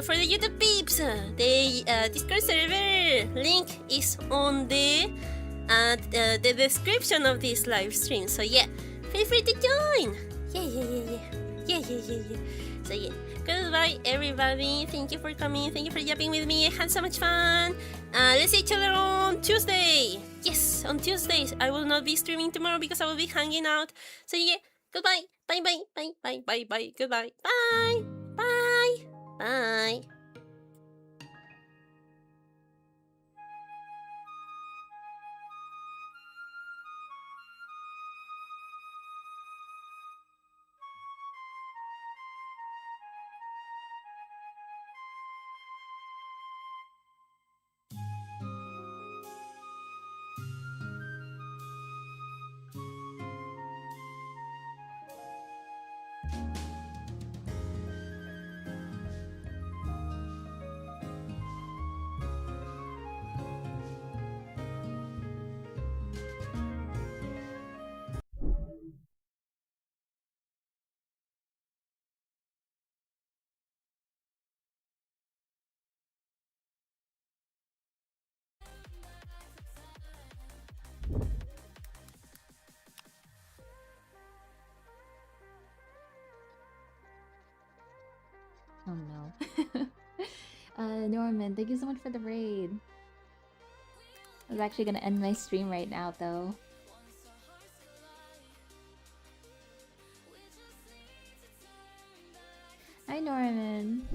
For the YouTube peeps, the Discord server link is on the description of this live stream. So yeah, feel free to join. Yeah. So yeah, goodbye everybody. Thank you for coming. Thank you for yapping with me. I had so much fun. Let's see each other on Tuesday. Yes, on Tuesdays. I will not be streaming tomorrow because I will be hanging out. So yeah, goodbye. Bye. Goodbye. Bye. Norman, thank you so much for the raid. I was actually gonna end my stream right now, though. Hi, Norman.